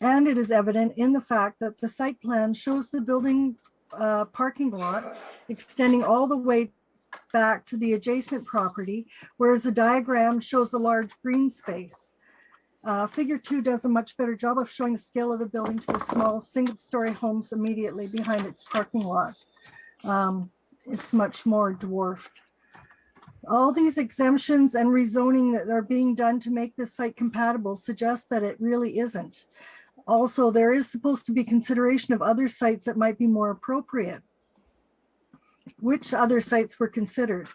And it is evident in the fact that the site plan shows the building parking lot extending all the way back to the adjacent property, whereas the diagram shows a large green space. Figure 2 does a much better job of showing the scale of the building to the small single-story homes immediately behind its parking lot. It's much more dwarfed. All these exemptions and rezoning that are being done to make this site compatible suggest that it really isn't. Also, there is supposed to be consideration of other sites that might be more appropriate. Which other sites were considered?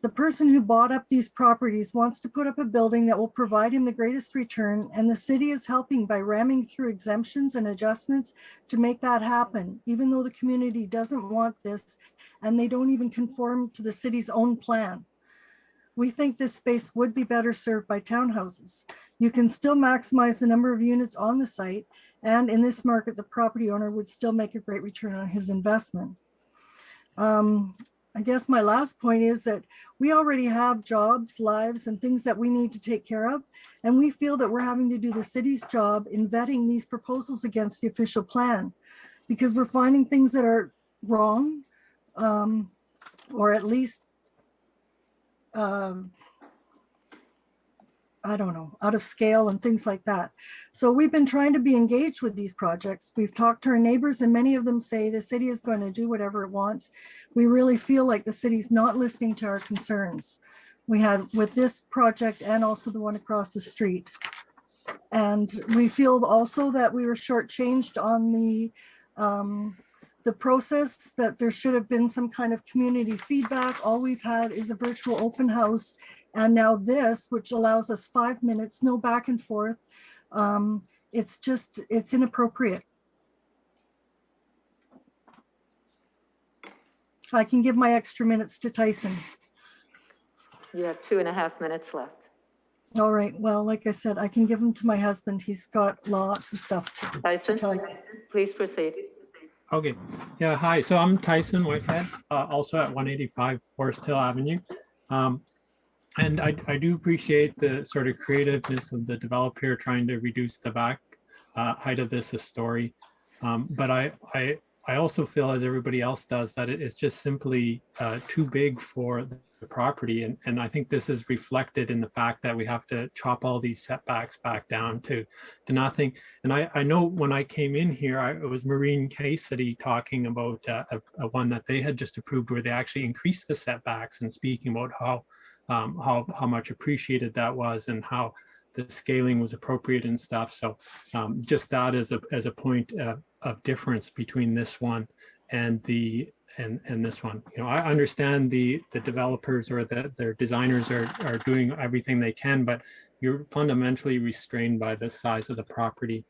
The person who bought up these properties wants to put up a building that will provide him the greatest return, and the city is helping by ramming through exemptions and adjustments to make that happen, even though the community doesn't want this and they don't even conform to the city's own plan. We think this space would be better served by townhouses. You can still maximize the number of units on the site, and in this market, the property owner would still make a great return on his investment. I guess my last point is that we already have jobs, lives, and things that we need to take care of. And we feel that we're having to do the city's job in vetting these proposals against the official plan, because we're finding things that are wrong, or at least, I don't know, out of scale and things like that. So we've been trying to be engaged with these projects. We've talked to our neighbors, and many of them say the city is going to do whatever it wants. We really feel like the city's not listening to our concerns. We had with this project and also the one across the street. And we feel also that we were shortchanged on the process, that there should have been some kind of community feedback. All we've had is a virtual open house. And now this, which allows us 5 minutes, no back and forth. It's inappropriate. I can give my extra minutes to Tyson. You have 2.5 minutes left. All right, well, like I said, I can give them to my husband. He's got lots of stuff to tell you. Please proceed. Okay. Yeah, hi. So I'm Tyson Whitehead, also at 185 Forest Hill Avenue. And I do appreciate the sort of creativeness of the developer trying to reduce the back height of this story. But I also feel, as everybody else does, that it's just simply too big for the property. And I think this is reflected in the fact that we have to chop all these setbacks back down to nothing. And I know when I came in here, it was Marine Case City talking about a one that they had just approved where they actually increased the setbacks and speaking about how much appreciated that was, and how the scaling was appropriate and stuff. So just that as a point of difference between this one and this one. You know, I understand the developers or their designers are doing everything they can, but you're fundamentally restrained by the size of the property.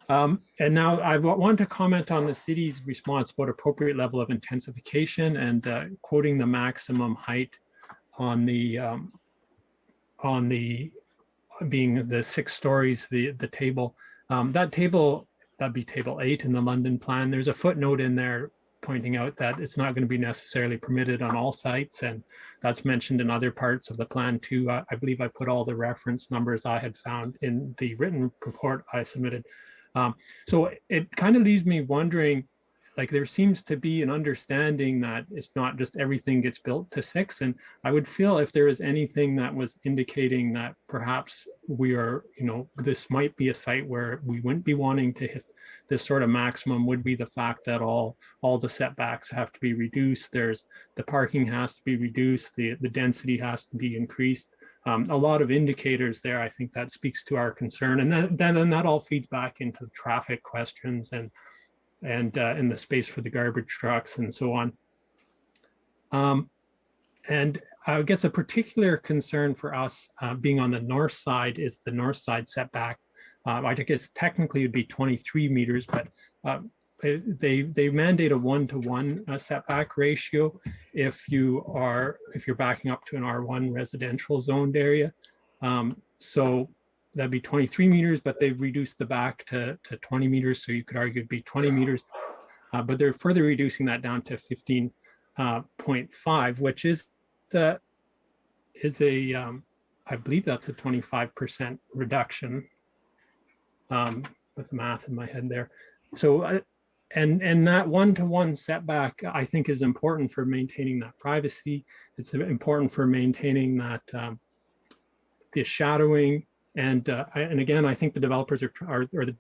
And now I want to comment on the city's response about appropriate level of intensification and quoting the maximum height on the being the 6 stories, the table. That table, that'd be table 8 in the London plan. There's a footnote in there pointing out that it's not going to be necessarily permitted on all sites, and that's mentioned in other parts of the plan too. I believe I put all the reference numbers I had found in the written report I submitted. So it kind of leaves me wondering, like, there seems to be an understanding that it's not just everything gets built to 6. And I would feel if there is anything that was indicating that perhaps we are, you know, this might be a site where we wouldn't be wanting to hit this sort of maximum, would be the fact that all the setbacks have to be reduced. There's the parking has to be reduced. The density has to be increased. A lot of indicators there. I think that speaks to our concern. And then that all feeds back into the traffic questions and the space for the garbage trucks and so on. And I guess a particular concern for us being on the north side is the north side setback. I guess technically it'd be 23 meters, but they mandate a 1-to-1 setback ratio if you're backing up to an R1 residential zoned area. So that'd be 23 meters, but they've reduced the back to 20 meters. So you could argue it'd be 20 meters, but they're further reducing that down to 15.5, which is I believe that's a 25% reduction with the math in my head there. So, and that 1-to-1 setback, I think, is important for maintaining that privacy. It's important for maintaining that the shadowing. And again, I think the developers or the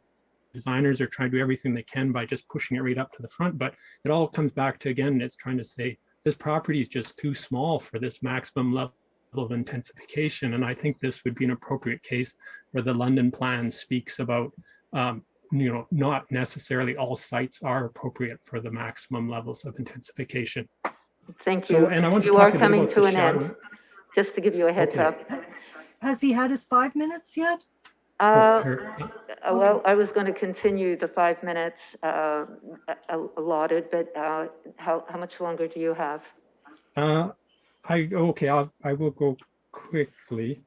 designers are trying to do everything they can by just pushing it right up to the front. But it all comes back to, again, it's trying to say this property is just too small for this maximum level of intensification. And I think this would be an appropriate case where the London plan speaks about, you know, not necessarily all sites are appropriate for the maximum levels of intensification. Thank you. So, and I want to You talk are a bit coming about to the an shadowing. end, just to give you a heads Okay. up. Has he had his 5 minutes yet? Well, I was going to continue the 5 minutes allotted, but how much longer do you have? I will go quickly.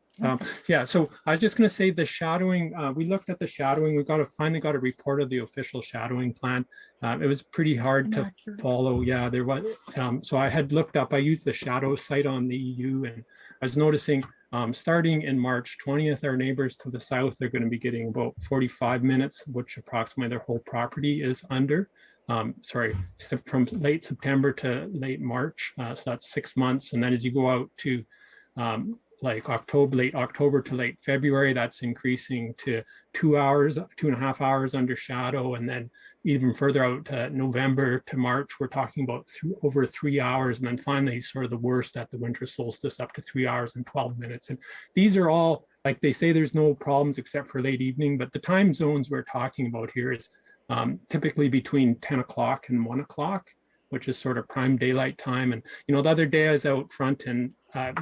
Yeah, so I was just going to say the shadowing. We looked at the shadowing. We finally got a report of the official shadowing plan. It was pretty hard to follow. Yeah, there was. So I had looked up. I used the shadow site on the EU, and I was noticing starting in March 20th, our neighbors to the south are going to be getting about 45 minutes, which approximately their whole property is under. From late September to late March. So that's 6 months. And then as you go out to like late October to late February, that's increasing to 2.5 hours under shadow. And then even further out to November to March, we're talking about over 3 hours. And then finally, sort of the worst at the winter solstice, up to 3 hours and 12 minutes. And these are all, like they say, there's no problems except for late evening, but the time zones we're talking about here is typically between 10 o'clock and 1 o'clock, which is sort of prime daylight time. And, you know, the other day I was out front and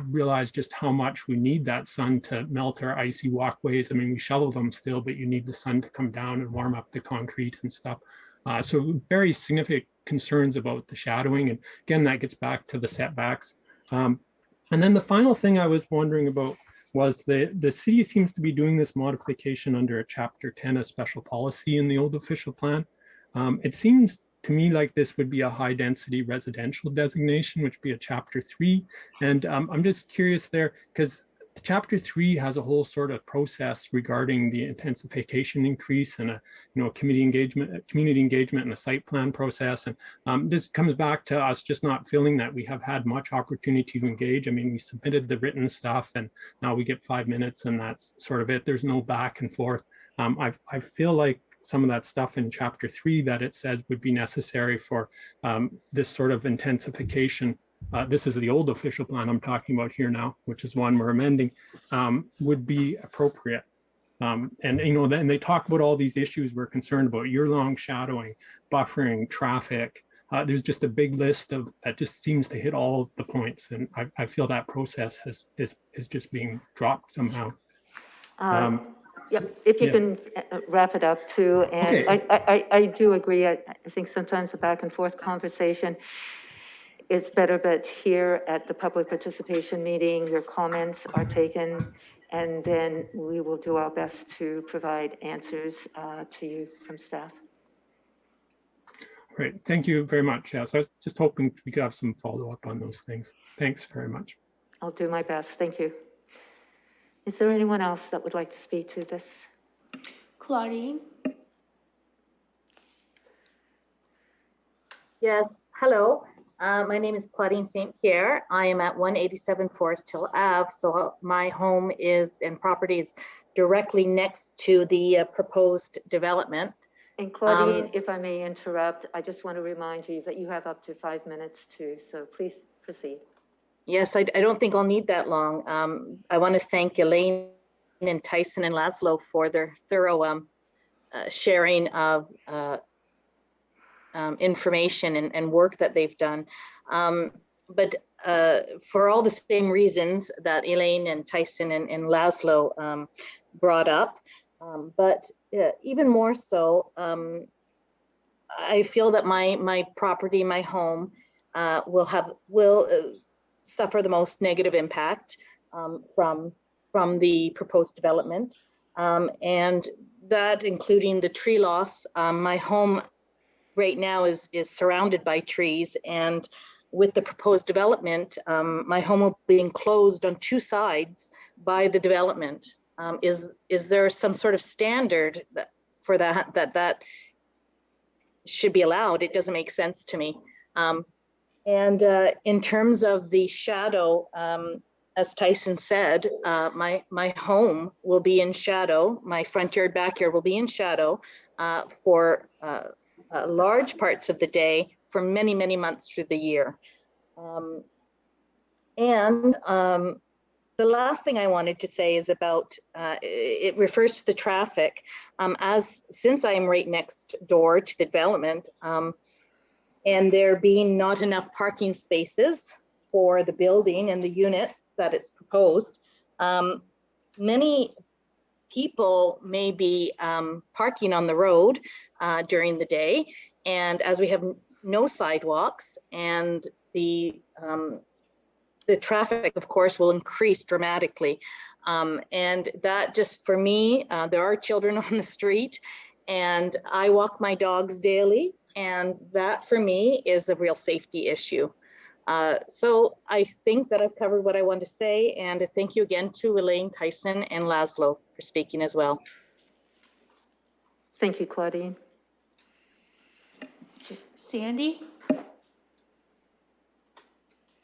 realized just how much we need that sun to melt our icy walkways. I mean, we shovel them still, but you need the sun to come down and warm up the concrete and stuff. So very significant concerns about the shadowing. And again, that gets back to the setbacks. And then the final thing I was wondering about was the city seems to be doing this modification under a Chapter 10, a special policy in the old official plan. It seems to me like this would be a high density residential designation, which would be a Chapter 3. And I'm just curious there, because Chapter 3 has a whole sort of process regarding the intensification increase and a community engagement and a site plan process. And this comes back to us just not feeling that we have had much opportunity to engage. I mean, we submitted the written stuff and now we get 5 minutes and that's sort of it. There's no back and forth. I feel like some of that stuff in Chapter 3 that it says would be necessary for this sort of intensification this is the old official plan I'm talking about here now, which is one we're amending, would be appropriate. And you know, then they talk about all these issues we're concerned about: year-long shadowing, buffering, traffic. There's just a big list of that just seems to hit all of the points, and I feel that process is just being dropped somehow. Yep, if you can wrap it up too. And Okay. I do agree. I think sometimes a back and forth conversation is better, but here at the public participation meeting, your comments are taken, and then we will do our best to provide answers to you from staff. Great, thank you very much. Yeah, so I was just hoping we could have some follow-up on those things. Thanks very much. I'll do my best. Thank you. Is there anyone else that would like to speak to this? Claudine? Yes, hello. My name is Claudine St. Pierre. I am at 187 Forest Hill Ave. So my home is and property is directly next to the proposed development. And Claudine, if I may interrupt, I just want to remind you that you have up to 5 minutes too, so please proceed. Yes, I don't think I'll need that long. I want to thank Elaine and Tyson and Laszlo for their thorough sharing of information and work that they've done. But for all the same reasons that Elaine and Tyson and Laszlo brought up, but even more so, I feel that my property, my home, will suffer the most negative impact from the proposed development, and that including the tree loss. My home right now is surrounded by trees, and with the proposed development, my home will be enclosed on two sides by the development. Is there some sort of standard for that should be allowed? It doesn't make sense to me. And in terms of the shadow, as Tyson said, my home will be in shadow. My front yard, backyard will be in shadow for large parts of the day for many, many months through the year. The last thing I wanted to say is about, it refers to the traffic. Since I am right next door to the development, and there being not enough parking spaces for the building and the units that it's proposed, many people may be parking on the road during the day. And as we have no sidewalks, and the traffic, of course, will increase dramatically. And that just, for me, there are children on the street, and I walk my dogs daily, and that for me is a real safety issue. So I think that I've covered what I want to say, and thank you again to Elaine, Tyson, and Laszlo for speaking as well. Thank you, Claudine. Sandy?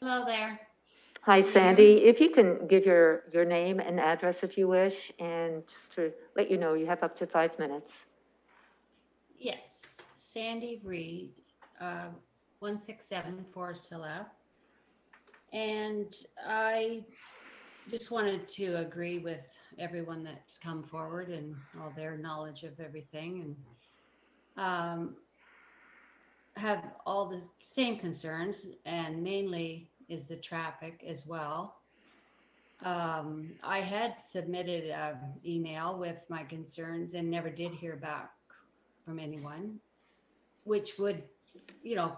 Hello there. Hi, Sandy. If you can give your name and address if you wish, and just to let you know, you have up to 5 minutes. Yes, Sandy Reed, 167 Forest Hill Ave. And I just wanted to agree with everyone that's come forward and all their knowledge of everything, and have all the same concerns, and mainly is the traffic as well. I had submitted an email with my concerns and never did hear back from anyone, which would,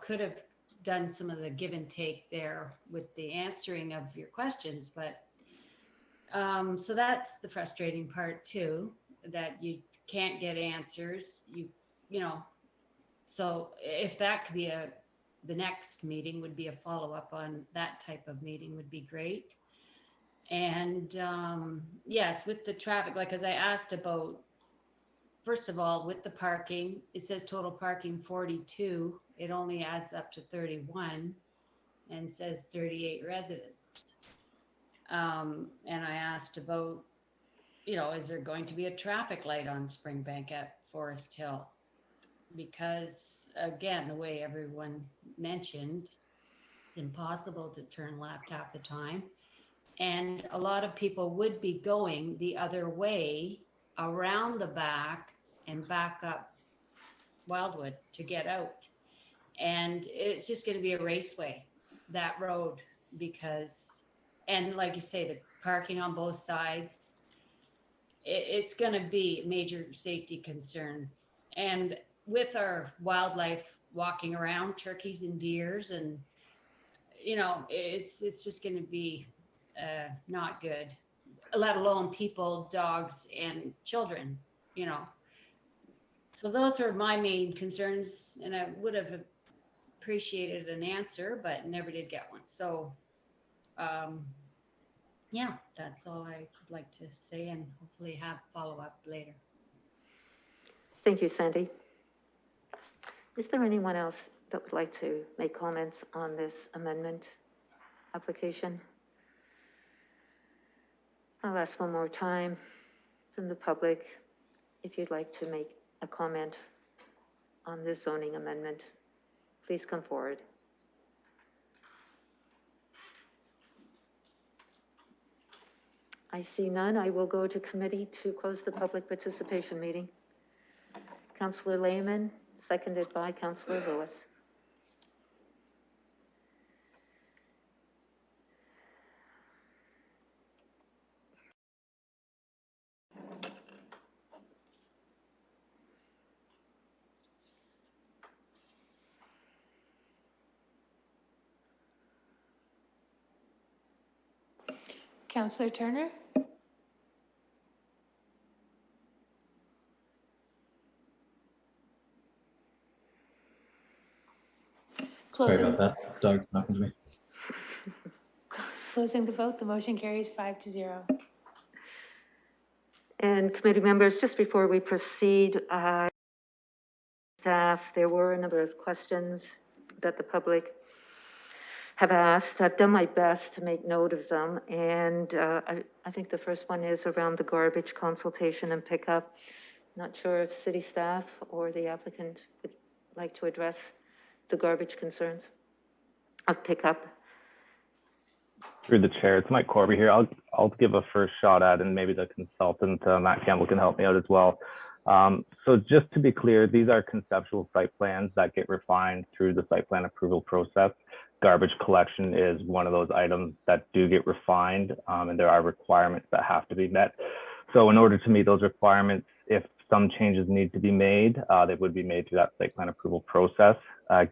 could have done some of the give and take there with the answering of your questions. But so that's the frustrating part too, that you can't get answers. So if that could be the next meeting would be a follow-up on that type of meeting would be great. And yes, with the traffic, like, as I asked about, first of all, with the parking, it says total parking 42, it only adds up to 31 and says 38 residents. And I asked about, is there going to be a traffic light on Springbank at Forest Hill? Because again, the way everyone mentioned, impossible to turn left half the time. And a lot of people would be going the other way around the back and back up Wildwood to get out. And it's just going to be a raceway, that road, because, and like you say, the parking on both sides, it's going to be a major safety concern. And with our wildlife walking around, turkeys and deers, and you know, it's just going to be not good, let alone people, dogs, and children, you know. So those are my main concerns, and I would have appreciated an answer, but never did get one. So, yeah, that's all I'd like to say, and hopefully have follow-up later. Thank you, Sandy. Is there anyone else that would like to make comments on this amendment application? I'll ask one more time from the public if you'd like to make a comment on this zoning amendment. Please come forward. I see none. I will go to committee to close the public participation meeting. Councillor Lehman, seconded by Councillor Lewis. Councillor Turner? Sorry Closing. about that. Dog's talking to me. Closing the vote, the motion carries 5-0. And committee members, just before we proceed, staff, there were a number of questions that the public have asked. I've done my best to make note of them. And I think the first one is around the garbage consultation and pickup. Not sure if city staff or the applicant would like to address the garbage concerns of pickup. Through the chair, it's Mike Corby here. I'll give a first shot at, and maybe the consultant, Matt Campbell, can help me out as well. So just to be clear, these are conceptual site plans that get refined through the site plan approval process. Garbage collection is one of those items that do get refined, and there are requirements that have to be met. So in order to meet those requirements, if some changes need to be made, they would be made through that site plan approval process.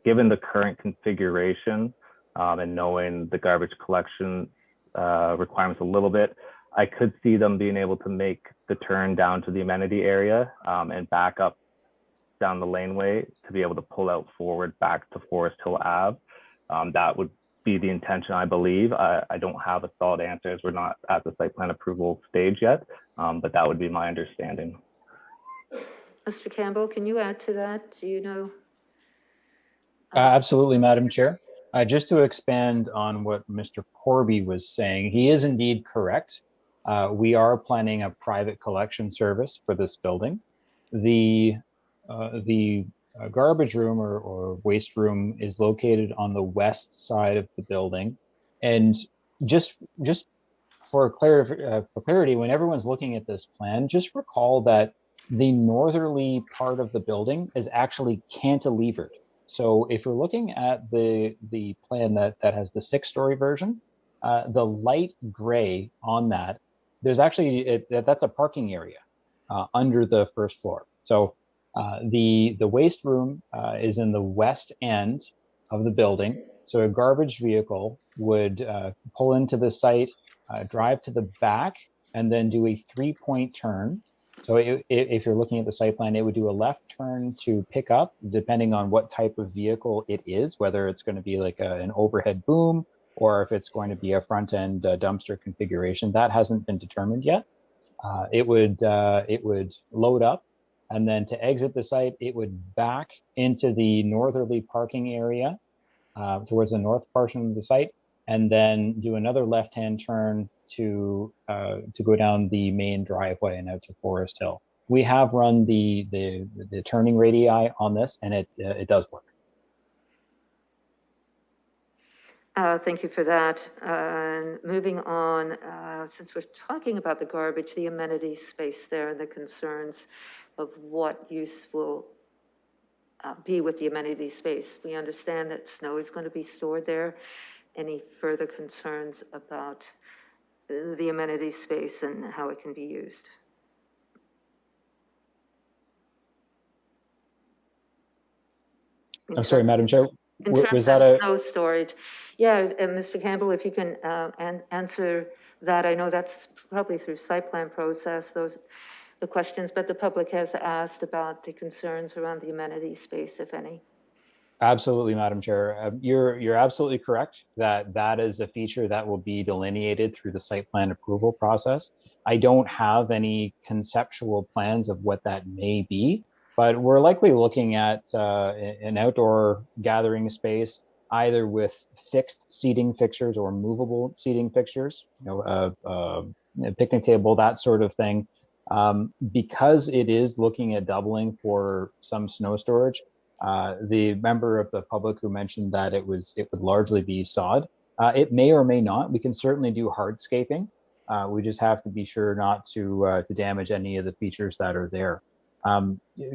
Given the current configuration, and knowing the garbage collection requirements a little bit, I could see them being able to make the turn down to the amenity area and back up down the laneway to be able to pull out forward back to Forest Hill Ave. That would be the intention, I believe. I don't have a solid answer as we're not at the site plan approval stage yet, but that would be my understanding. Mr. Campbell, can you add to that? Do you know? Absolutely, Madam Chair. Just to expand on what Mr. Corby was saying, he is indeed correct. We are planning a private collection service for this building. The garbage room or waste room is located on the west side of the building. And just for clarity, when everyone's looking at this plan, just recall that the northerly part of the building is actually cantilevered. So if you're looking at the plan that has the 6-story version, the light gray on that, there's actually, that's a parking area under the first floor. So the waste room is in the west end of the building. So a garbage vehicle would pull into the site, drive to the back, and then do a 3-point turn. So if you're looking at the site plan, it would do a left turn to pick up, depending on what type of vehicle it is, whether it's going to be like an overhead boom or if it's going to be a front end dumpster configuration. That hasn't been determined yet. It would load up, and then to exit the site, it would back into the northerly parking area towards the north portion of the site, and then do another left-hand turn to go down the main driveway and out to Forest Hill. We have run the turning radii on this, and it does work. Thank you for that. Moving on, since we're talking about the garbage, the amenity space there and the concerns of what use will be with the amenity space. We understand that snow is going to be stored there. Any further concerns about the amenity space and how it can be used? I'm sorry, Madam Chair. In terms of snow storage, yeah, Mr. Campbell, if you can answer that. I know that's probably through site plan process, the questions, but the public has asked about the concerns around the amenity space, if any. Absolutely, Madam Chair. You're absolutely correct that that is a feature that will be delineated through the site plan approval process. I don't have any conceptual plans of what that may be, but we're likely looking at an outdoor gathering space, either with fixed seating fixtures or movable seating fixtures, a picnic table, that sort of thing. Because it is looking at doubling for some snow storage, the member of the public who mentioned that it would largely be sod. It may or may not. We can certainly do hardscaping. We just have to be sure not to damage any of the features that are there.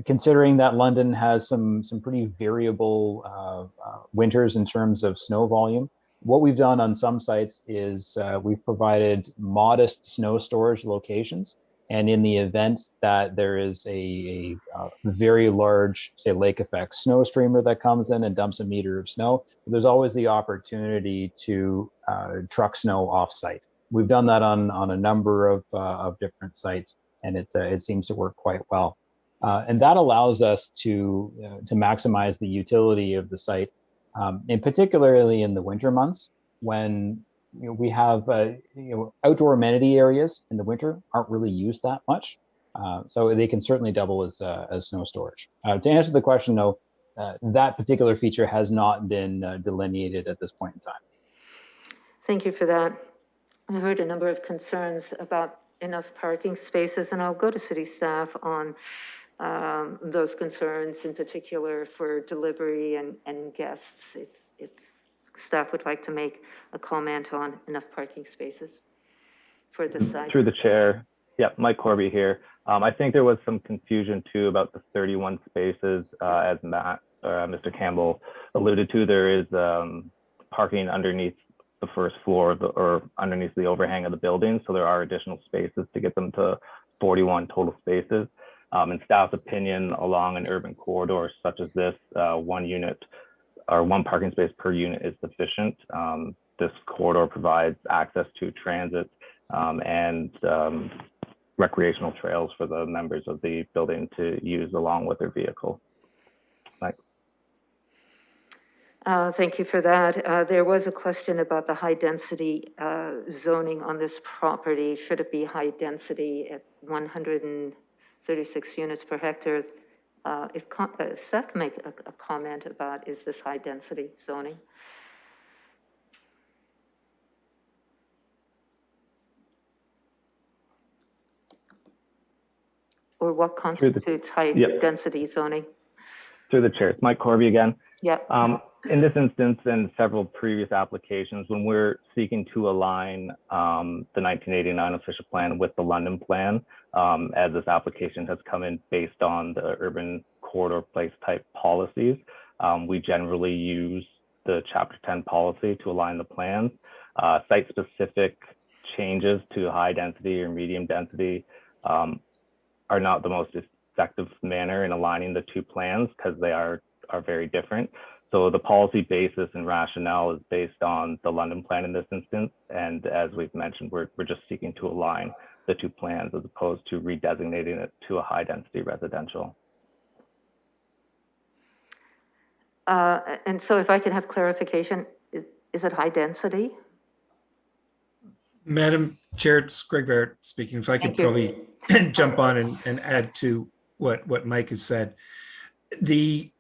Considering that London has some pretty variable winters in terms of snow volume, what we've done on some sites is we've provided modest snow storage locations. And in the event that there is a very large, say, lake effect snow streamer that comes in and dumps a meter of snow, there's always the opportunity to truck snow off-site. We've done that on a number of different sites, and it seems to work quite well. And that allows us to maximize the utility of the site, and particularly in the winter months when we have outdoor amenity areas in the winter aren't really used that much, so they can certainly double as snow storage. To answer the question, though, that particular feature has not been delineated at this point in time. Thank you for that. I heard a number of concerns about enough parking spaces, and I'll go to city staff on those concerns, in particular for delivery and guests, if staff would like to make a comment on enough parking spaces for the site. Through the chair. Yeah, Mike Corby here. I think there was some confusion too about the 31 spaces, as Matt or Mr. Campbell alluded to. There is parking underneath the first floor or underneath the overhang of the building. So there are additional spaces to get them to 41 total spaces. In staff's opinion, along an urban corridor such as this, one parking space per unit is sufficient. This corridor provides access to transit and recreational trails for the members of the building to use along with their vehicle. Thanks. Thank you for that. There was a question about the high density zoning on this property. Should it be high density at 136 units per hectare? If staff can make a comment about, is this high density zoning? Or what constitutes high density zoning? Through the chair, it's Mike Corby again. Yep. In this instance and several previous applications, when we're seeking to align the 1989 official plan with the London plan, as this application has come in based on the urban corridor place type policies, we generally use the Chapter 10 policy to align the plans. Site-specific changes to high density or medium density are not the most effective manner in aligning the two plans because they are very different. So the policy basis and rationale is based on the London plan in this instance. And as we've mentioned, we're just seeking to align the two plans as opposed to redesignating it to a high density residential. And so if I can have clarification, is it high density? Madam Chair, it's Greg Barrett speaking. If I could probably jump on and add to what Mike has said. The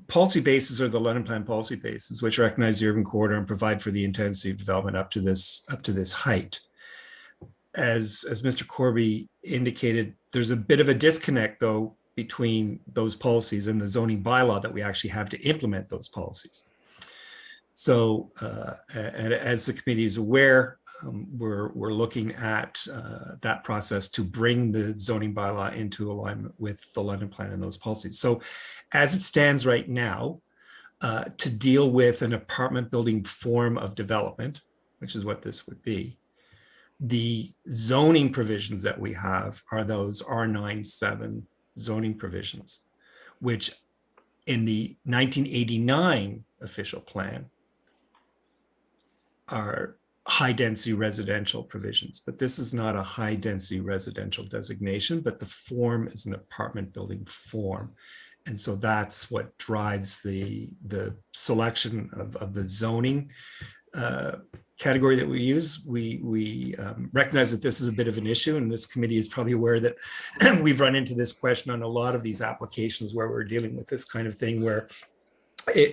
policy basis, or the London plan policy basis, which recognize the urban corridor and provide for the intensity of development up to this height. As Mr. Corby indicated, there's a bit of a disconnect though between those policies and the zoning bylaw that we actually have to implement those policies. So and as the committee is aware, we're looking at that process to bring the zoning bylaw into alignment with the London Plan and those policies. So as it stands right now, to deal with an apartment building form of development, which is what this would be, the zoning provisions that we have are those R97 zoning provisions, which in the 1989 official plan are high density residential provisions, but this is not a high density residential designation, but the form is an apartment building form. And so that's what drives the selection of the zoning category that we use. We recognize that this is a bit of an issue, and this committee is probably aware that we've run into this question on a lot of these applications where we're dealing with this kind of thing, where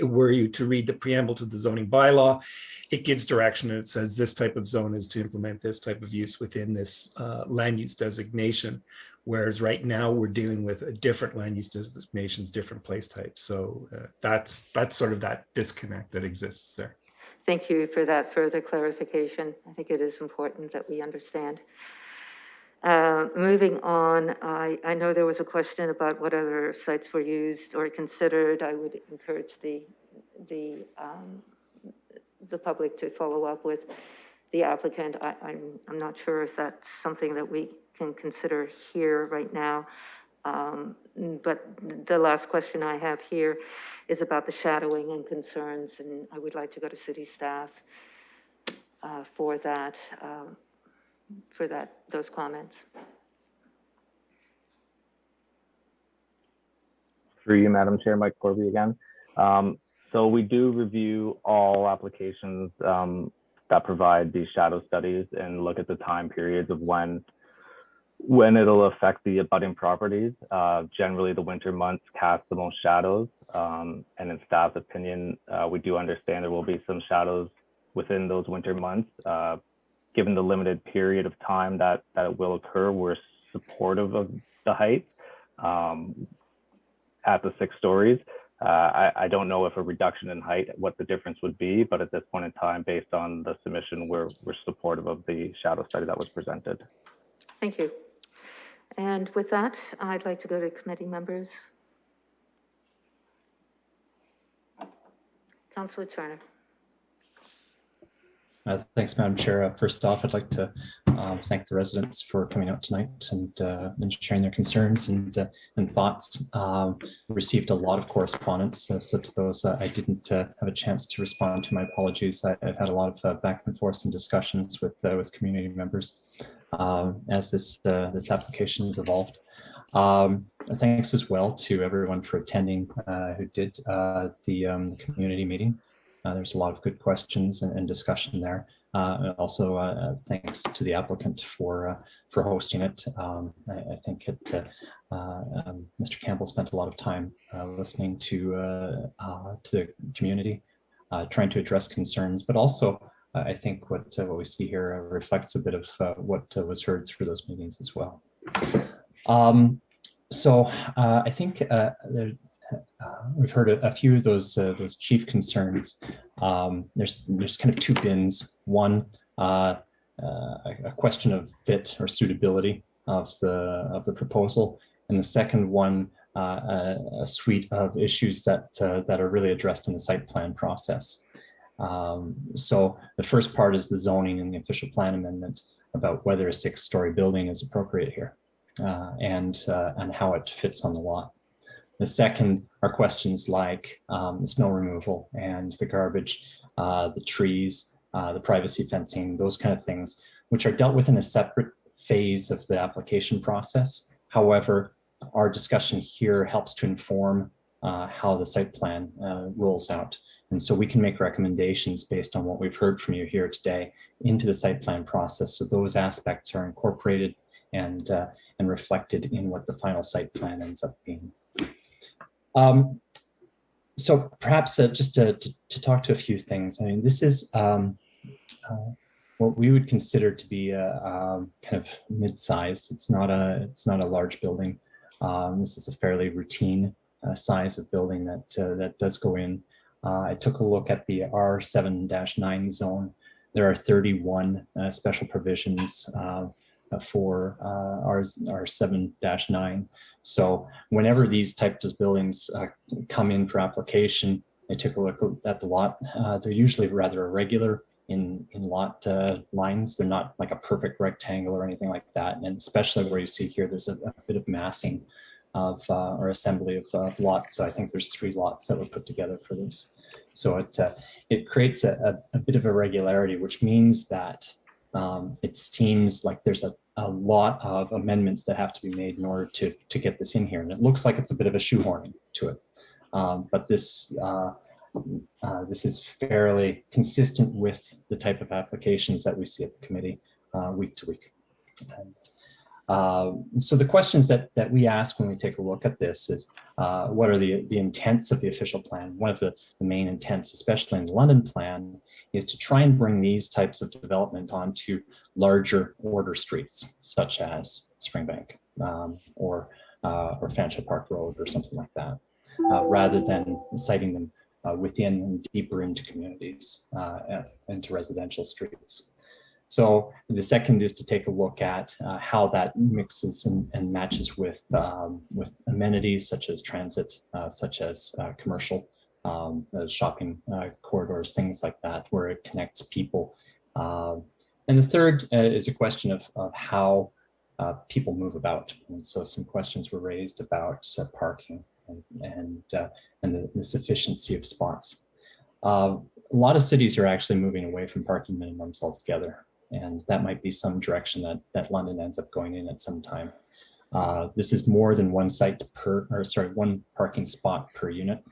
were you to read the preamble to the zoning bylaw, it gives direction and it says this type of zone is to implement this type of use within this land use designation. Whereas right now we're dealing with a different land use designations, different place types. So that's sort of that disconnect that exists there. Thank you for that further clarification. I think it is important that we understand. Moving on, I know there was a question about what other sites were used or considered. I would encourage the public to follow up with the applicant. I'm not sure if that's something that we can consider here right now. But the last question I have here is about the shadowing and concerns, and I would like to go to city staff for those comments. Through you, Madam Chair, Mike Corby again. So we do review all applications that provide these shadow studies and look at the time periods of when it'll affect the abutting properties. Generally, the winter months cast the most shadows, and in staff's opinion, we do understand there will be some shadows within those winter months. Given the limited period of time that it will occur, we're supportive of the height at the 6 stories. I don't know if a reduction in height, what the difference would be, but at this point in time, based on the submission, we're supportive of the shadow study that was presented. Thank you. And with that, I'd like to go to committee members. Councillor Turner. Thanks, Madam Chair. First off, I'd like to thank the residents for coming out tonight and sharing their concerns and thoughts. Received a lot of correspondence, so to those I didn't have a chance to respond to, my apologies. I've had a lot of back and forth and discussions with community members as this application has evolved. Thanks as well to everyone for attending who did the community meeting. There's a lot of good questions and discussion there. Also, thanks to the applicant for hosting it. I think Mr. Campbell spent a lot of time listening to the community, trying to address concerns, but also I think what we see here reflects a bit of what was heard through those meetings as well. So I think we've heard a few of those chief concerns. There's kind of 2 bins. One, a question of fit or suitability of the proposal, and the second one, a suite of issues that are really addressed in the site plan process. So the first part is the zoning and the official plan amendment about whether a 6-story building is appropriate here, and how it fits on the lot. The second are questions like the snow removal and the garbage, the trees, the privacy fencing, those kind of things, which are dealt with in a separate phase of the application process. However, our discussion here helps to inform how the site plan rolls out. And so we can make recommendations based on what we've heard from you here today into the site plan process. So those aspects are incorporated and reflected in what the final site plan ends up being. So perhaps just to talk to a few things. I mean, this is what we would consider to be a kind of mid-size. It's not a large building. This is a fairly routine size of building that does go in. I took a look at the R7-9 zone. There are 31 special provisions for R7-9. So whenever these types of buildings come in for application, I took a look at the lot. They're usually rather irregular in lot lines. They're not like a perfect rectangle or anything like that. And especially where you see here, there's a bit of massing of or assembly of lots. So I think there's 3 lots that were put together for this. So it creates a bit of irregularity, which means that it seems like there's a lot of amendments that have to be made in order to get this in here. And it looks like it's a bit of a shoehorning to it. But this is fairly consistent with the type of applications that we see at the committee week to week. So the questions that we ask when we take a look at this is, what are the intents of the official plan? One of the main intents, especially in the London plan, is to try and bring these types of development onto larger order streets, such as Springbank or Fanshawe Park Road or something like that, rather than citing them within and deeper into communities, into residential streets. So the second is to take a look at how that mixes and matches with amenities such as transit, such as commercial shopping corridors, things like that, where it connects people. And the third is a question of how people move about. And so some questions were raised about parking and the sufficiency of spots. A lot of cities are actually moving away from parking minimums altogether. And that might be some direction that London ends up going in at some time. This is more than one one parking spot per unit.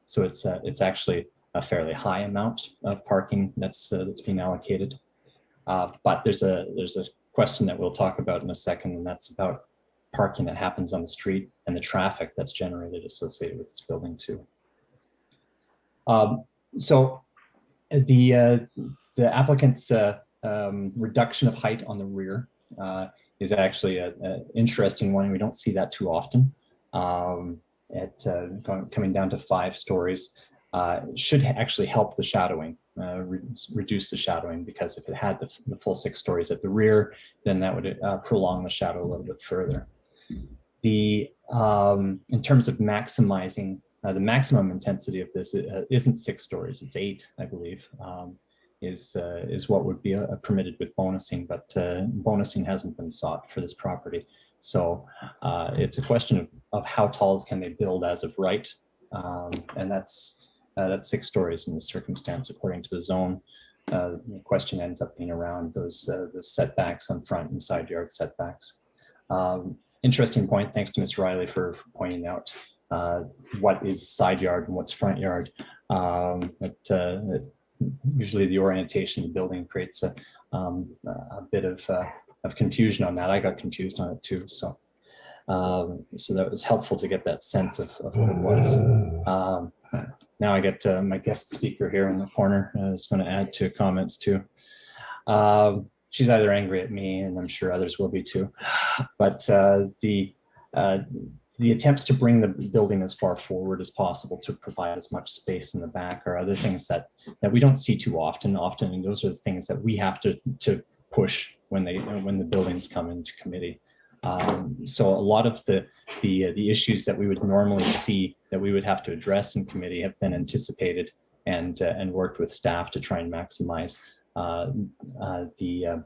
So it's actually a fairly high amount of parking that's being allocated. But there's a question that we'll talk about in a second, and that's about parking that happens on the street and the traffic that's generated associated with this building too. So the applicant's reduction of height on the rear is actually an interesting one. We don't see that too often. Coming down to 5 stories should actually help the shadowing, reduce the shadowing, because if it had the full 6 stories at the rear, then that would prolong the shadow a little bit further. In terms of maximizing the maximum intensity of this, isn't 6 stories, it's 8, I believe. Is what would be permitted with bonusing, but bonusing hasn't been sought for this property. So it's a question of how tall can they build as of right, and that's 6 stories in this circumstance according to the zone. The question ends up being around those setbacks on front and side yard setbacks. Interesting point. Thanks to Ms. Riley for pointing out what is side yard and what's front yard. Usually the orientation of the building creates a bit of confusion on that. I got confused on it too. So that was helpful to get that sense of what it was. Now I get my guest speaker here in the corner is going to add to comments too. She's either angry at me, and I'm sure others will be too, but the attempts to bring the building as far forward as possible to provide as much space in the back are other things that we don't see too often. And those are the things that we have to push when the buildings come into committee. So a lot of the issues that we would normally see that we would have to address in committee have been anticipated and worked with staff to try and maximize the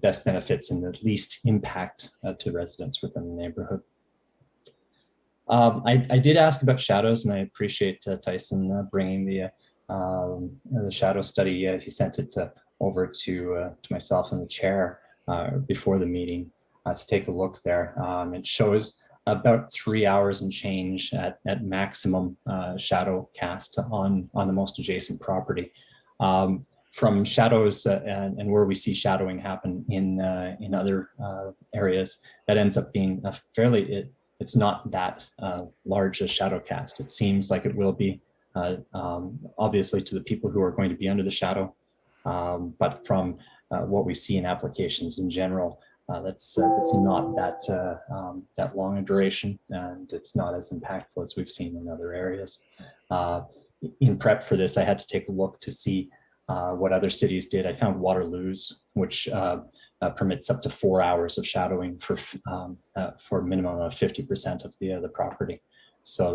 best benefits and the least impact to residents within the neighborhood. I did ask about shadows, and I appreciate Tyson bringing the shadow study. He sent it over to myself and the chair before the meeting to take a look there. It shows about 3 hours and change at maximum shadow cast on the most adjacent property. From shadows and where we see shadowing happen in other areas, that ends up being a fairly it's not that large a shadow cast. It seems like it will be, obviously, to the people who are going to be under the shadow. But from what we see in applications in general, That's not that long a duration, and it's not as impactful as we've seen in other areas. In prep for this, I had to take a look to see what other cities did. I found Waterloo's, which permits up to 4 hours of shadowing for a minimum of 50% of the property. So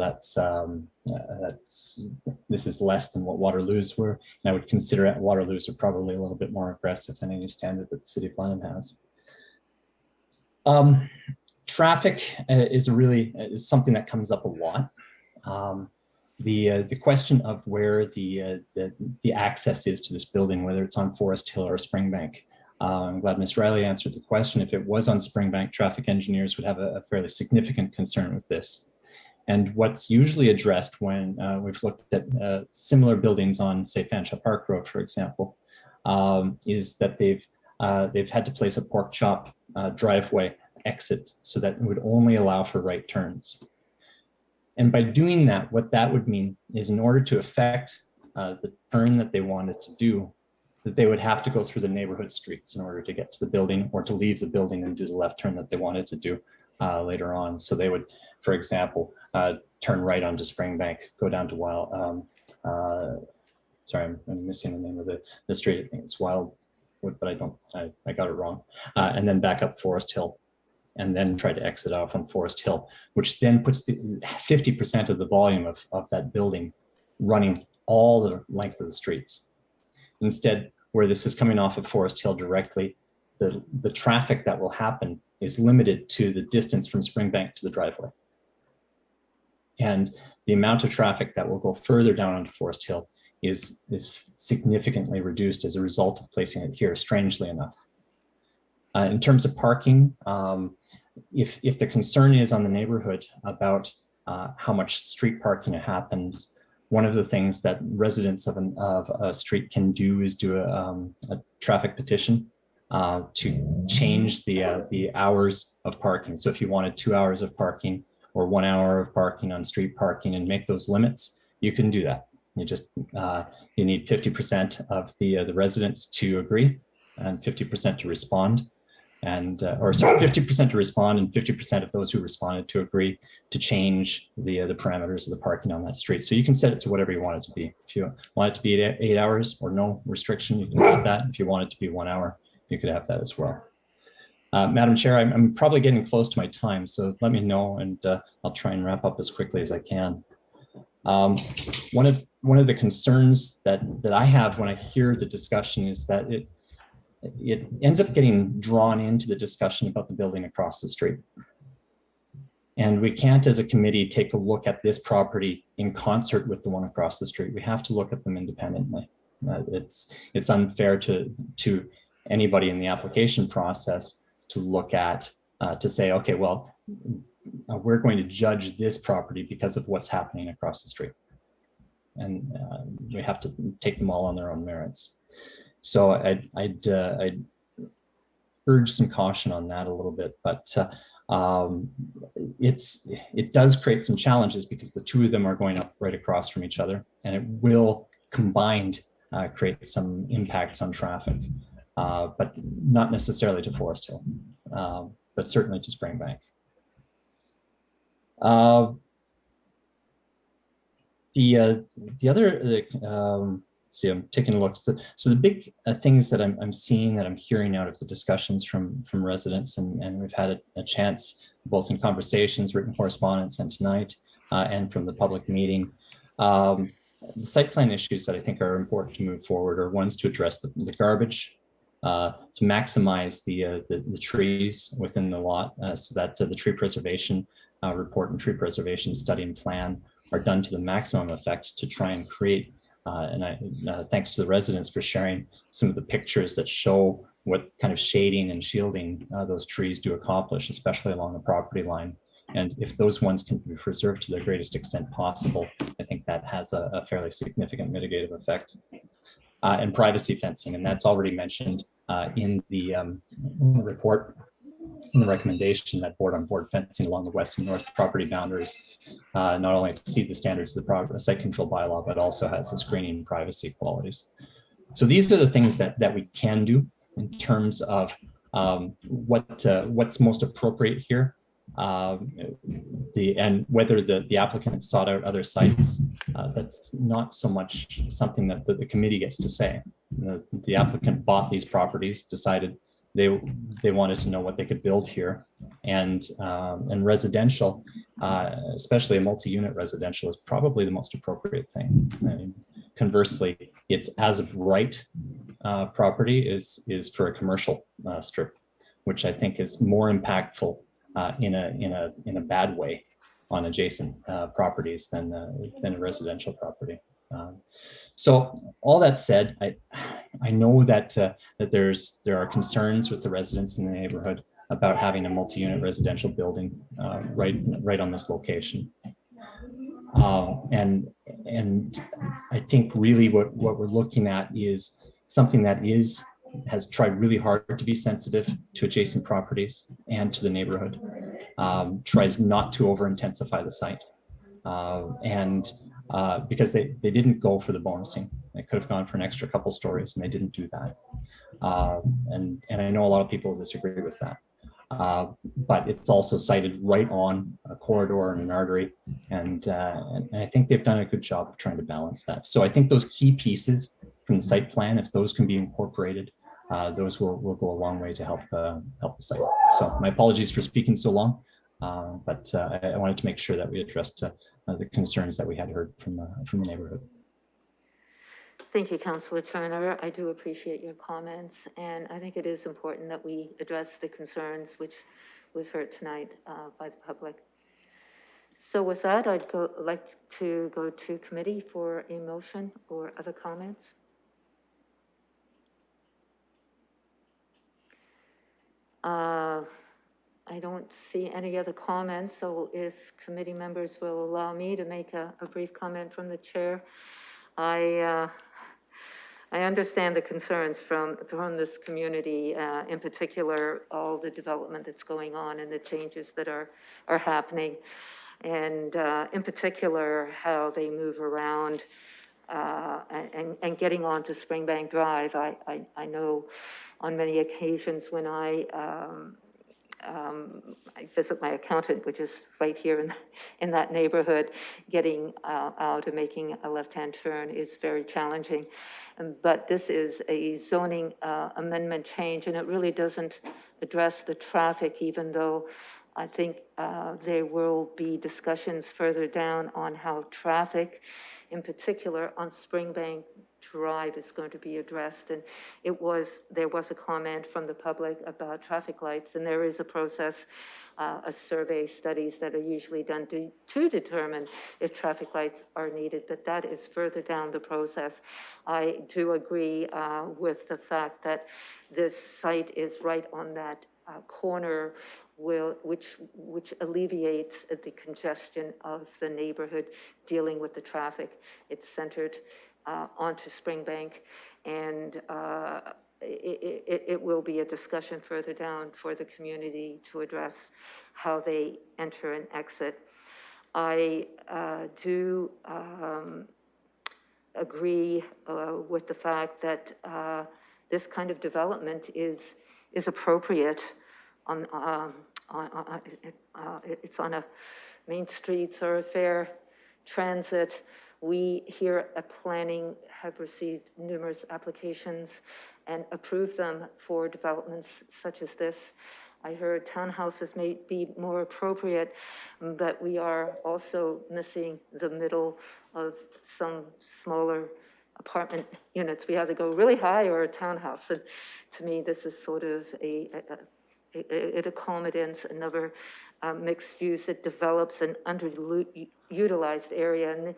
this is less than what Waterloo's were. And I would consider Waterloo's are probably a little bit more aggressive than any standard that the City of London has. Traffic is something that comes up a lot. The question of where the access is to this building, whether it's on Forest Hill or Springbank. I'm glad Ms. Riley answered the question. If it was on Springbank, traffic engineers would have a fairly significant concern with this. And what's usually addressed when we've looked at similar buildings on, say, Fanshawe Park Road, for example, is that they've had to place a pork chop driveway exit so that it would only allow for right turns. And by doing that, what that would mean is in order to affect the turn that they wanted to do, that they would have to go through the neighborhood streets in order to get to the building or to leave the building and do the left turn that they wanted to do later on. So they would, for example, turn right onto Springbank, go down to sorry, I'm missing the name of the street. I think it's Wildwood, but I got it wrong. And then back up Forest Hill, and then try to exit off on Forest Hill, which then puts the 50% of the volume of that building running all the length of the streets. Instead, where this is coming off of Forest Hill directly, the traffic that will happen is limited to the distance from Springbank to the driveway. And the amount of traffic that will go further down onto Forest Hill is significantly reduced as a result of placing it here, strangely enough. In terms of parking, if the concern is on the neighborhood about how much street parking happens, one of the things that residents of a street can do is do a traffic petition to change the hours of parking. So if you wanted 2 hours of parking or 1 hour of parking on street parking and make those limits, you can do that. You just you need 50% of the residents to agree and 50% to respond. And or sorry, 50% to respond and 50% of those who responded to agree to change the parameters of the parking on that street. So you can set it to whatever you want it to be. If you want it to be 8 hours or no restriction, you can have that. If you want it to be 1 hour, you could have that as well. Madam Chair, I'm probably getting close to my time, so let me know, and I'll try and wrap up as quickly as I can. One of the concerns that I have when I hear the discussion is that it ends up getting drawn into the discussion about the building across the street. And we can't, as a committee, take a look at this property in concert with the one across the street. We have to look at them independently. It's unfair to anybody in the application process to look at, to say, okay, well, we're going to judge this property because of what's happening across the street. And we have to take them all on their own merits. So I'd urge some caution on that a little bit, but it does create some challenges because the two of them are going up right across from each other, and it will combined create some impacts on traffic, but not necessarily to Forest Hill, but certainly to Springbank. The other, see, I'm taking a look. So the big things that I'm seeing, that I'm hearing out of the discussions from residents, and we've had a chance both in conversations, written correspondence, and tonight, and from the public meeting. The site plan issues that I think are important to move forward are ones to address the garbage, to maximize the trees within the lot, so that the tree preservation report and tree preservation study and plan are done to the maximum effect to try and create, and thanks to the residents for sharing some of the pictures that show what kind of shading and shielding those trees do accomplish, especially along the property line. And if those ones can be preserved to their greatest extent possible, I think that has a fairly significant mitigative effect. And privacy fencing, and that's already mentioned in the report, in the recommendation, that board-on-board fencing along the west and north property boundaries not only exceed the standards of the site control bylaw, but also has the screening and privacy qualities. So these are the things that we can do in terms of what's most appropriate here. And whether the applicant sought out other sites, that's not so much something that the committee gets to say. The applicant bought these properties, decided they wanted to know what they could build here, and residential, especially a multi-unit residential, is probably the most appropriate thing. I mean, conversely, it's as of right property is for a commercial strip, which I think is more impactful in a bad way on adjacent properties than a residential property. So all that said, I know that that there are concerns with the residents in the neighborhood about having a multi-unit residential building right on this location. And I think really what we're looking at is something that has tried really hard to be sensitive to adjacent properties and to the neighborhood, tries not to over-intensify the site. Because they didn't go for the bonusing. They could have gone for an extra couple stories, and they didn't do that. And I know a lot of people disagree with that. But it's also sited right on a corridor and an artery. And I think they've done a good job of trying to balance that. So I think those key pieces from the site plan, if those can be incorporated, those will go a long way to help the site. So my apologies for speaking so long, but I wanted to make sure that we addressed the concerns that we had heard from the neighborhood. Thank you, Councillor Turner. I do appreciate your comments, and I think it is important that we address the concerns which we've heard tonight by the public. So with that, I'd like to go to committee for a motion or other comments. I don't see any other comments, so if committee members will allow me to make a brief comment from the chair. I understand the concerns from this community, in particular, all the development that's going on and the changes that are happening, and in particular, how they move around and getting onto Springbank Drive. I know on many occasions when I visit my accountant, which is right here in that neighborhood, getting out and making a left-hand turn is very challenging. But this is a zoning amendment change, and it really doesn't address the traffic, even though I think there will be discussions further down on how traffic, in particular on Springbank Drive, is going to be addressed. And there was a comment from the public about traffic lights, and there is a process, a survey studies that are usually done to determine if traffic lights are needed, but that is further down the process. I do agree with the fact that this site is right on that corner, which alleviates the congestion of the neighborhood dealing with the traffic. It's centered onto Springbank, and it will be a discussion further down for the community to address how they enter and exit. I do agree with the fact that this kind of development is appropriate. It's on a main street thoroughfare, transit. We here at planning have received numerous applications and approved them for developments such as this. I heard townhouses may be more appropriate, but we are also missing the middle of some smaller apartment units. We either go really high or a townhouse. And to me, this is sort of it accommodates another mixed use. It develops an underutilized area.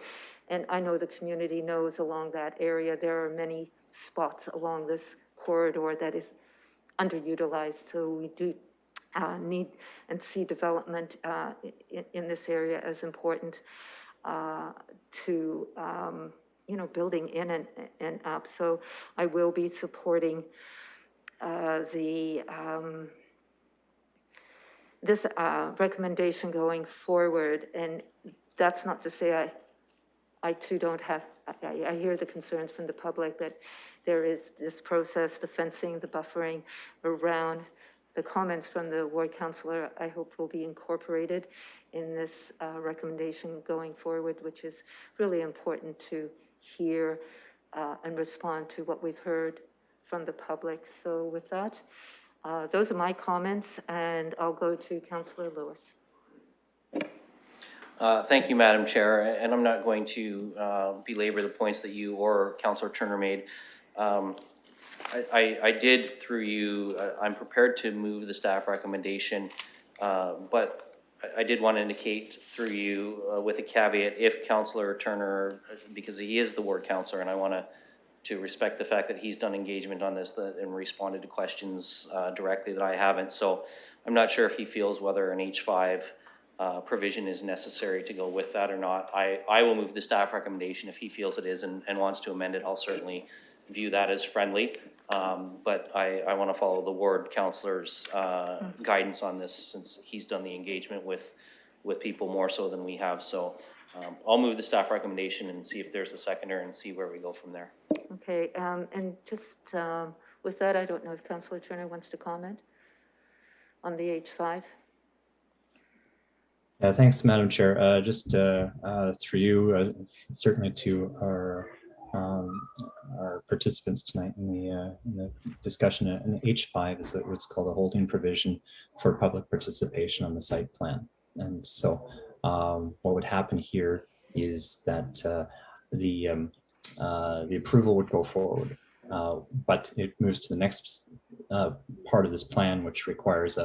And I know the community knows along that area, there are many spots along this corridor that is underutilized. So we do need and see development in this area as important to building in and up. So I will be supporting this recommendation going forward. And that's not to say I too don't have I hear the concerns from the public, but there is this process, the fencing, the buffering around. The comments from the ward councillor, I hope will be incorporated in this recommendation going forward, which is really important to hear and respond to what we've heard from the public. So with that, those are my comments, and I'll go to Councillor Lewis. Thank you, Madam Chair, and I'm not going to belabor the points that you or Councillor Turner made. I did through you, I'm prepared to move the staff recommendation, but I did want to indicate through you with a caveat, if Councillor Turner, because he is the ward councillor, and I want to respect the fact that he's done engagement on this and responded to questions directly that I haven't. So I'm not sure if he feels whether an H5 provision is necessary to go with that or not. I will move the staff recommendation if he feels it is and wants to amend it. I'll certainly view that as friendly. But I want to follow the ward councillor's guidance on this, since he's done the engagement with people more so than we have. So I'll move the staff recommendation and see if there's a seconder and see where we go from there. Okay, and just with that, I don't know if Councillor Turner wants to comment on the H5. Thanks, Madam Chair. Just through you, certainly to our participants tonight in the discussion. And the H5 is what's called a holding provision for public participation on the site plan. And so what would happen here is that the approval would go forward, but it moves to the next part of this plan, which requires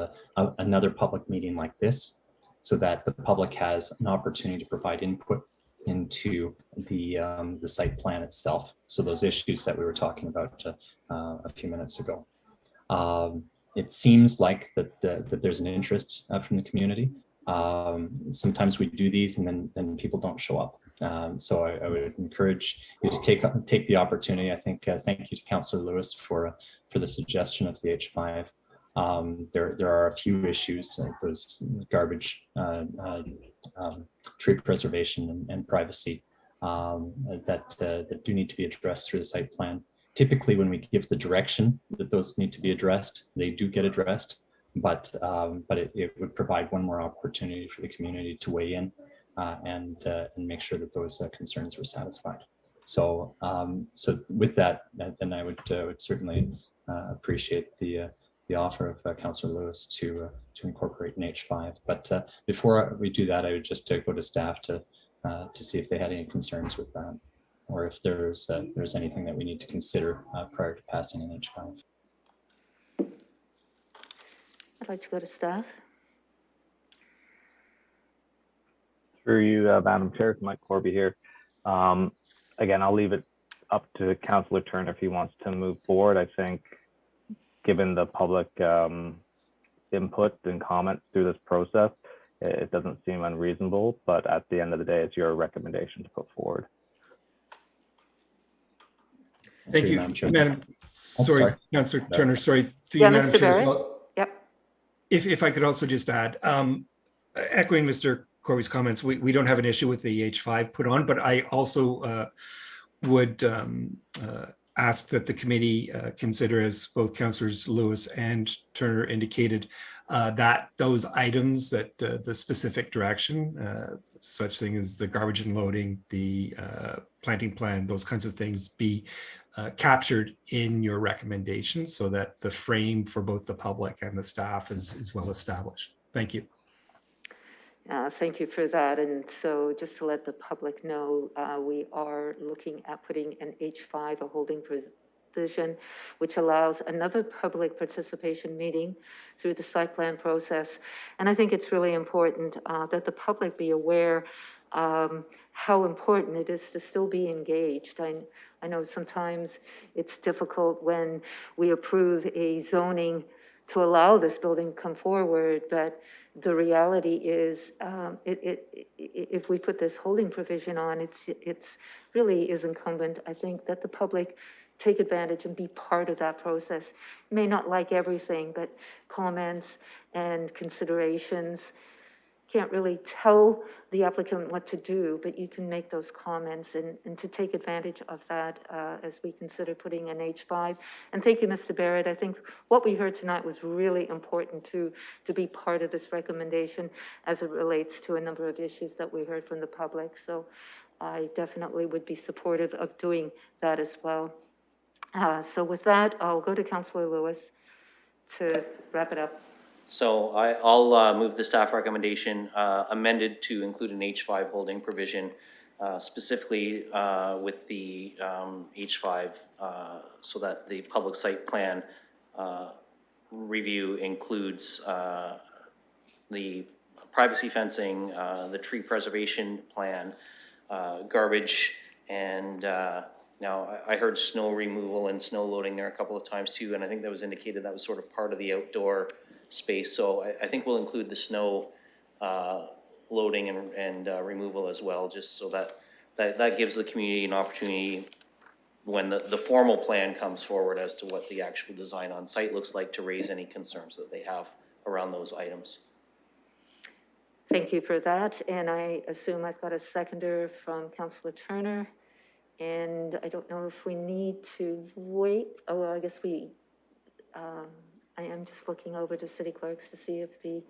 another public meeting like this, so that the public has an opportunity to provide input into the site plan itself. So those issues that we were talking about a few minutes ago. It seems like that there's an interest from the community. Sometimes we do these and then people don't show up. So I would encourage you to take the opportunity. I think thank you to Councillor Lewis for the suggestion of the H5. There are a few issues, like those garbage, tree preservation and privacy that do need to be addressed through the site plan. Typically, when we give the direction that those need to be addressed, they do get addressed, but it would provide one more opportunity for the community to weigh in and make sure that those concerns were satisfied. So with that, then I would certainly appreciate the offer of Councillor Lewis to incorporate an H5. But before we do that, I would just go to staff to see if they had any concerns with that, or if there's anything that we need to consider prior to passing an H5. I'd like to go to staff. Through you, Madam Chair, Mike Corby here. Again, I'll leave it up to Councillor Turner if he wants to move forward. I think, given the public input and comments through this process, it doesn't seem unreasonable, but at the end of the day, it's your recommendation to put forward. Thank you, Madam. Sorry, Councillor Turner, sorry. Yeah, Madam Mr. Chair, Barrett? well, Yep. if I could also just add, echoing Mr. Corby's comments, we don't have an issue with the H5 put on, but I also would ask that the committee consider, as both Councillors Lewis and Turner indicated, that those items that the specific direction, such thing as the garbage and loading, the planting plan, those kinds of things be captured in your recommendations so that the frame for both the public and the staff is well established. Thank you. Thank you for that. And so just to let the public know, we are looking at putting an H5, a holding provision, which allows another public participation meeting through the site plan process. And I think it's really important that the public be aware how important it is to still be engaged. I know sometimes it's difficult when we approve a zoning to allow this building to come forward, but the reality is if we put this holding provision on, it's really is incumbent, I think, that the public take advantage and be part of that process. May not like everything, but comments and considerations can't really tell the applicant what to do, but you can make those comments and to take advantage of that as we consider putting an H5. And thank you, Mr. Barrett. I think what we heard tonight was really important to be part of this recommendation as it relates to a number of issues that we heard from the public. So I definitely would be supportive of doing that as well. So with that, I'll go to Councillor Lewis to wrap it up. So I'll move the staff recommendation amended to include an H5 holding provision, specifically with the H5 so that the public site plan review includes the privacy fencing, the tree preservation plan, garbage, and now I heard snow removal and snow loading there a couple of times too, and I think that was indicated that was sort of part of the outdoor space. So I think we'll include the snow loading and removal as well, just so that gives the community an opportunity when the formal plan comes forward as to what the actual design on site looks like to raise any concerns that they have around those items. Thank you for that. And I assume I've got a seconder from Councillor Turner. And I don't know if we need to wait. Oh, well, I guess I am just looking over to city clerks to see if the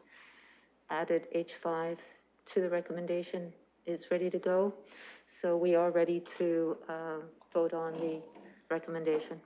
added H5 to the recommendation is ready to go. So we are ready to vote on the recommendation.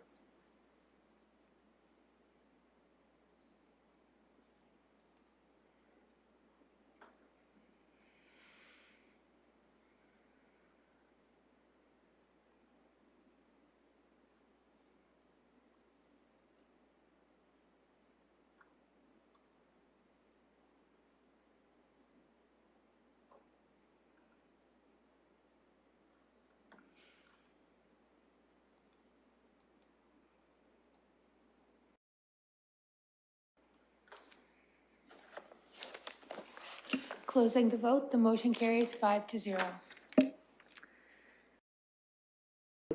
Closing the vote, the motion carries 5-0.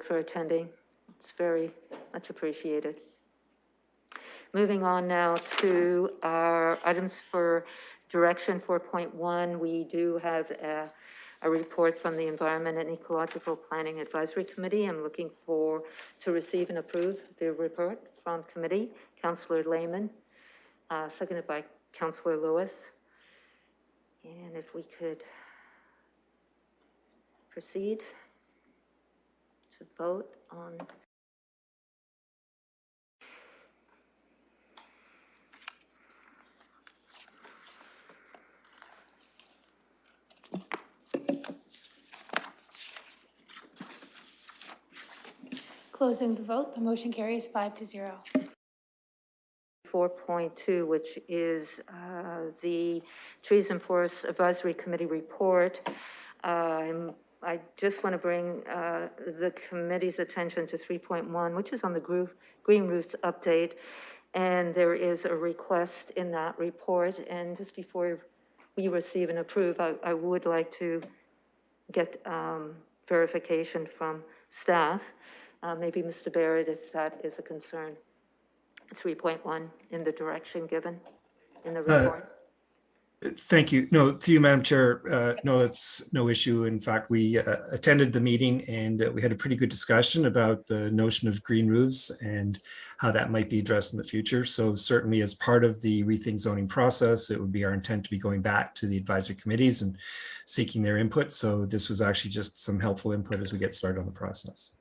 For attending. It's very much appreciated. Moving on now to our items for direction 4.1. We do have a report from the Environment and Ecological Planning Advisory Committee. I'm looking to receive and approve the report from committee. Councillor Lehman, seconded by Councillor Lewis. And if we could proceed to vote on Closing the vote, the motion carries 5-0. 4.2, which is the Trees and Forests Advisory Committee report. I just want to bring the committee's attention to 3.1, which is on the green roofs update. And there is a request in that report. And just before we receive and approve, I would like to get verification from staff. Maybe Mr. Barrett, if that is a concern. 3.1 in the direction given in the report. Thank you. No, through you, Madam Chair. No, that's no issue. In fact, we attended the meeting and we had a pretty good discussion about the notion of green roofs and how that might be addressed in the future. So certainly as part of the rethink zoning process, it would be our intent to be going back to the advisory committees and seeking their input. So this was actually just some helpful input as we get started on the process.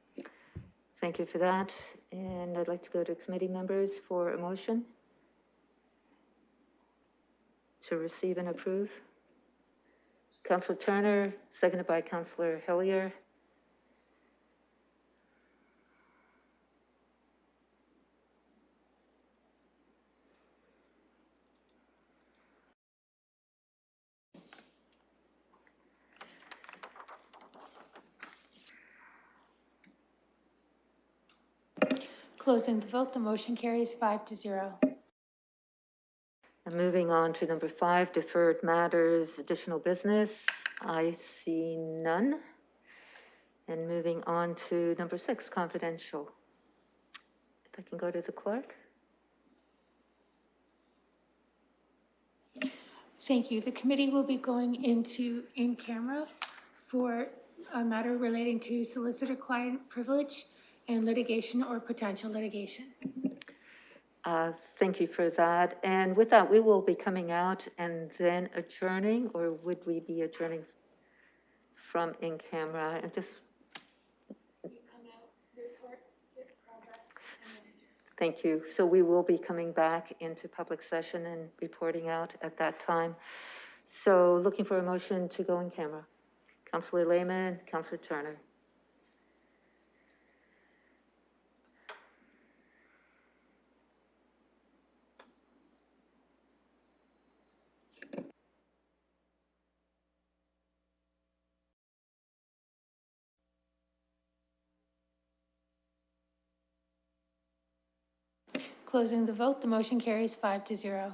Thank you for that. And I'd like to go to committee members for a motion to receive and approve. Councillor Turner, seconded by Councillor Hillier. Closing the vote, the motion carries 5-0. And moving on to number 5, deferred matters, additional business. I see none. And moving on to number 6, confidential. If I can go to the clerk. Thank you. The committee will be going into in camera for a matter relating to solicitor-client privilege and litigation or potential litigation. Thank you for that. And with that, we will be coming out and then adjourning, or would we be adjourning from in camera? And just thank you. So we will be coming back into public session and reporting out at that time. So looking for a motion to go in camera. Councillor Lehman, Councillor Turner. Closing the vote, the motion carries 5-0.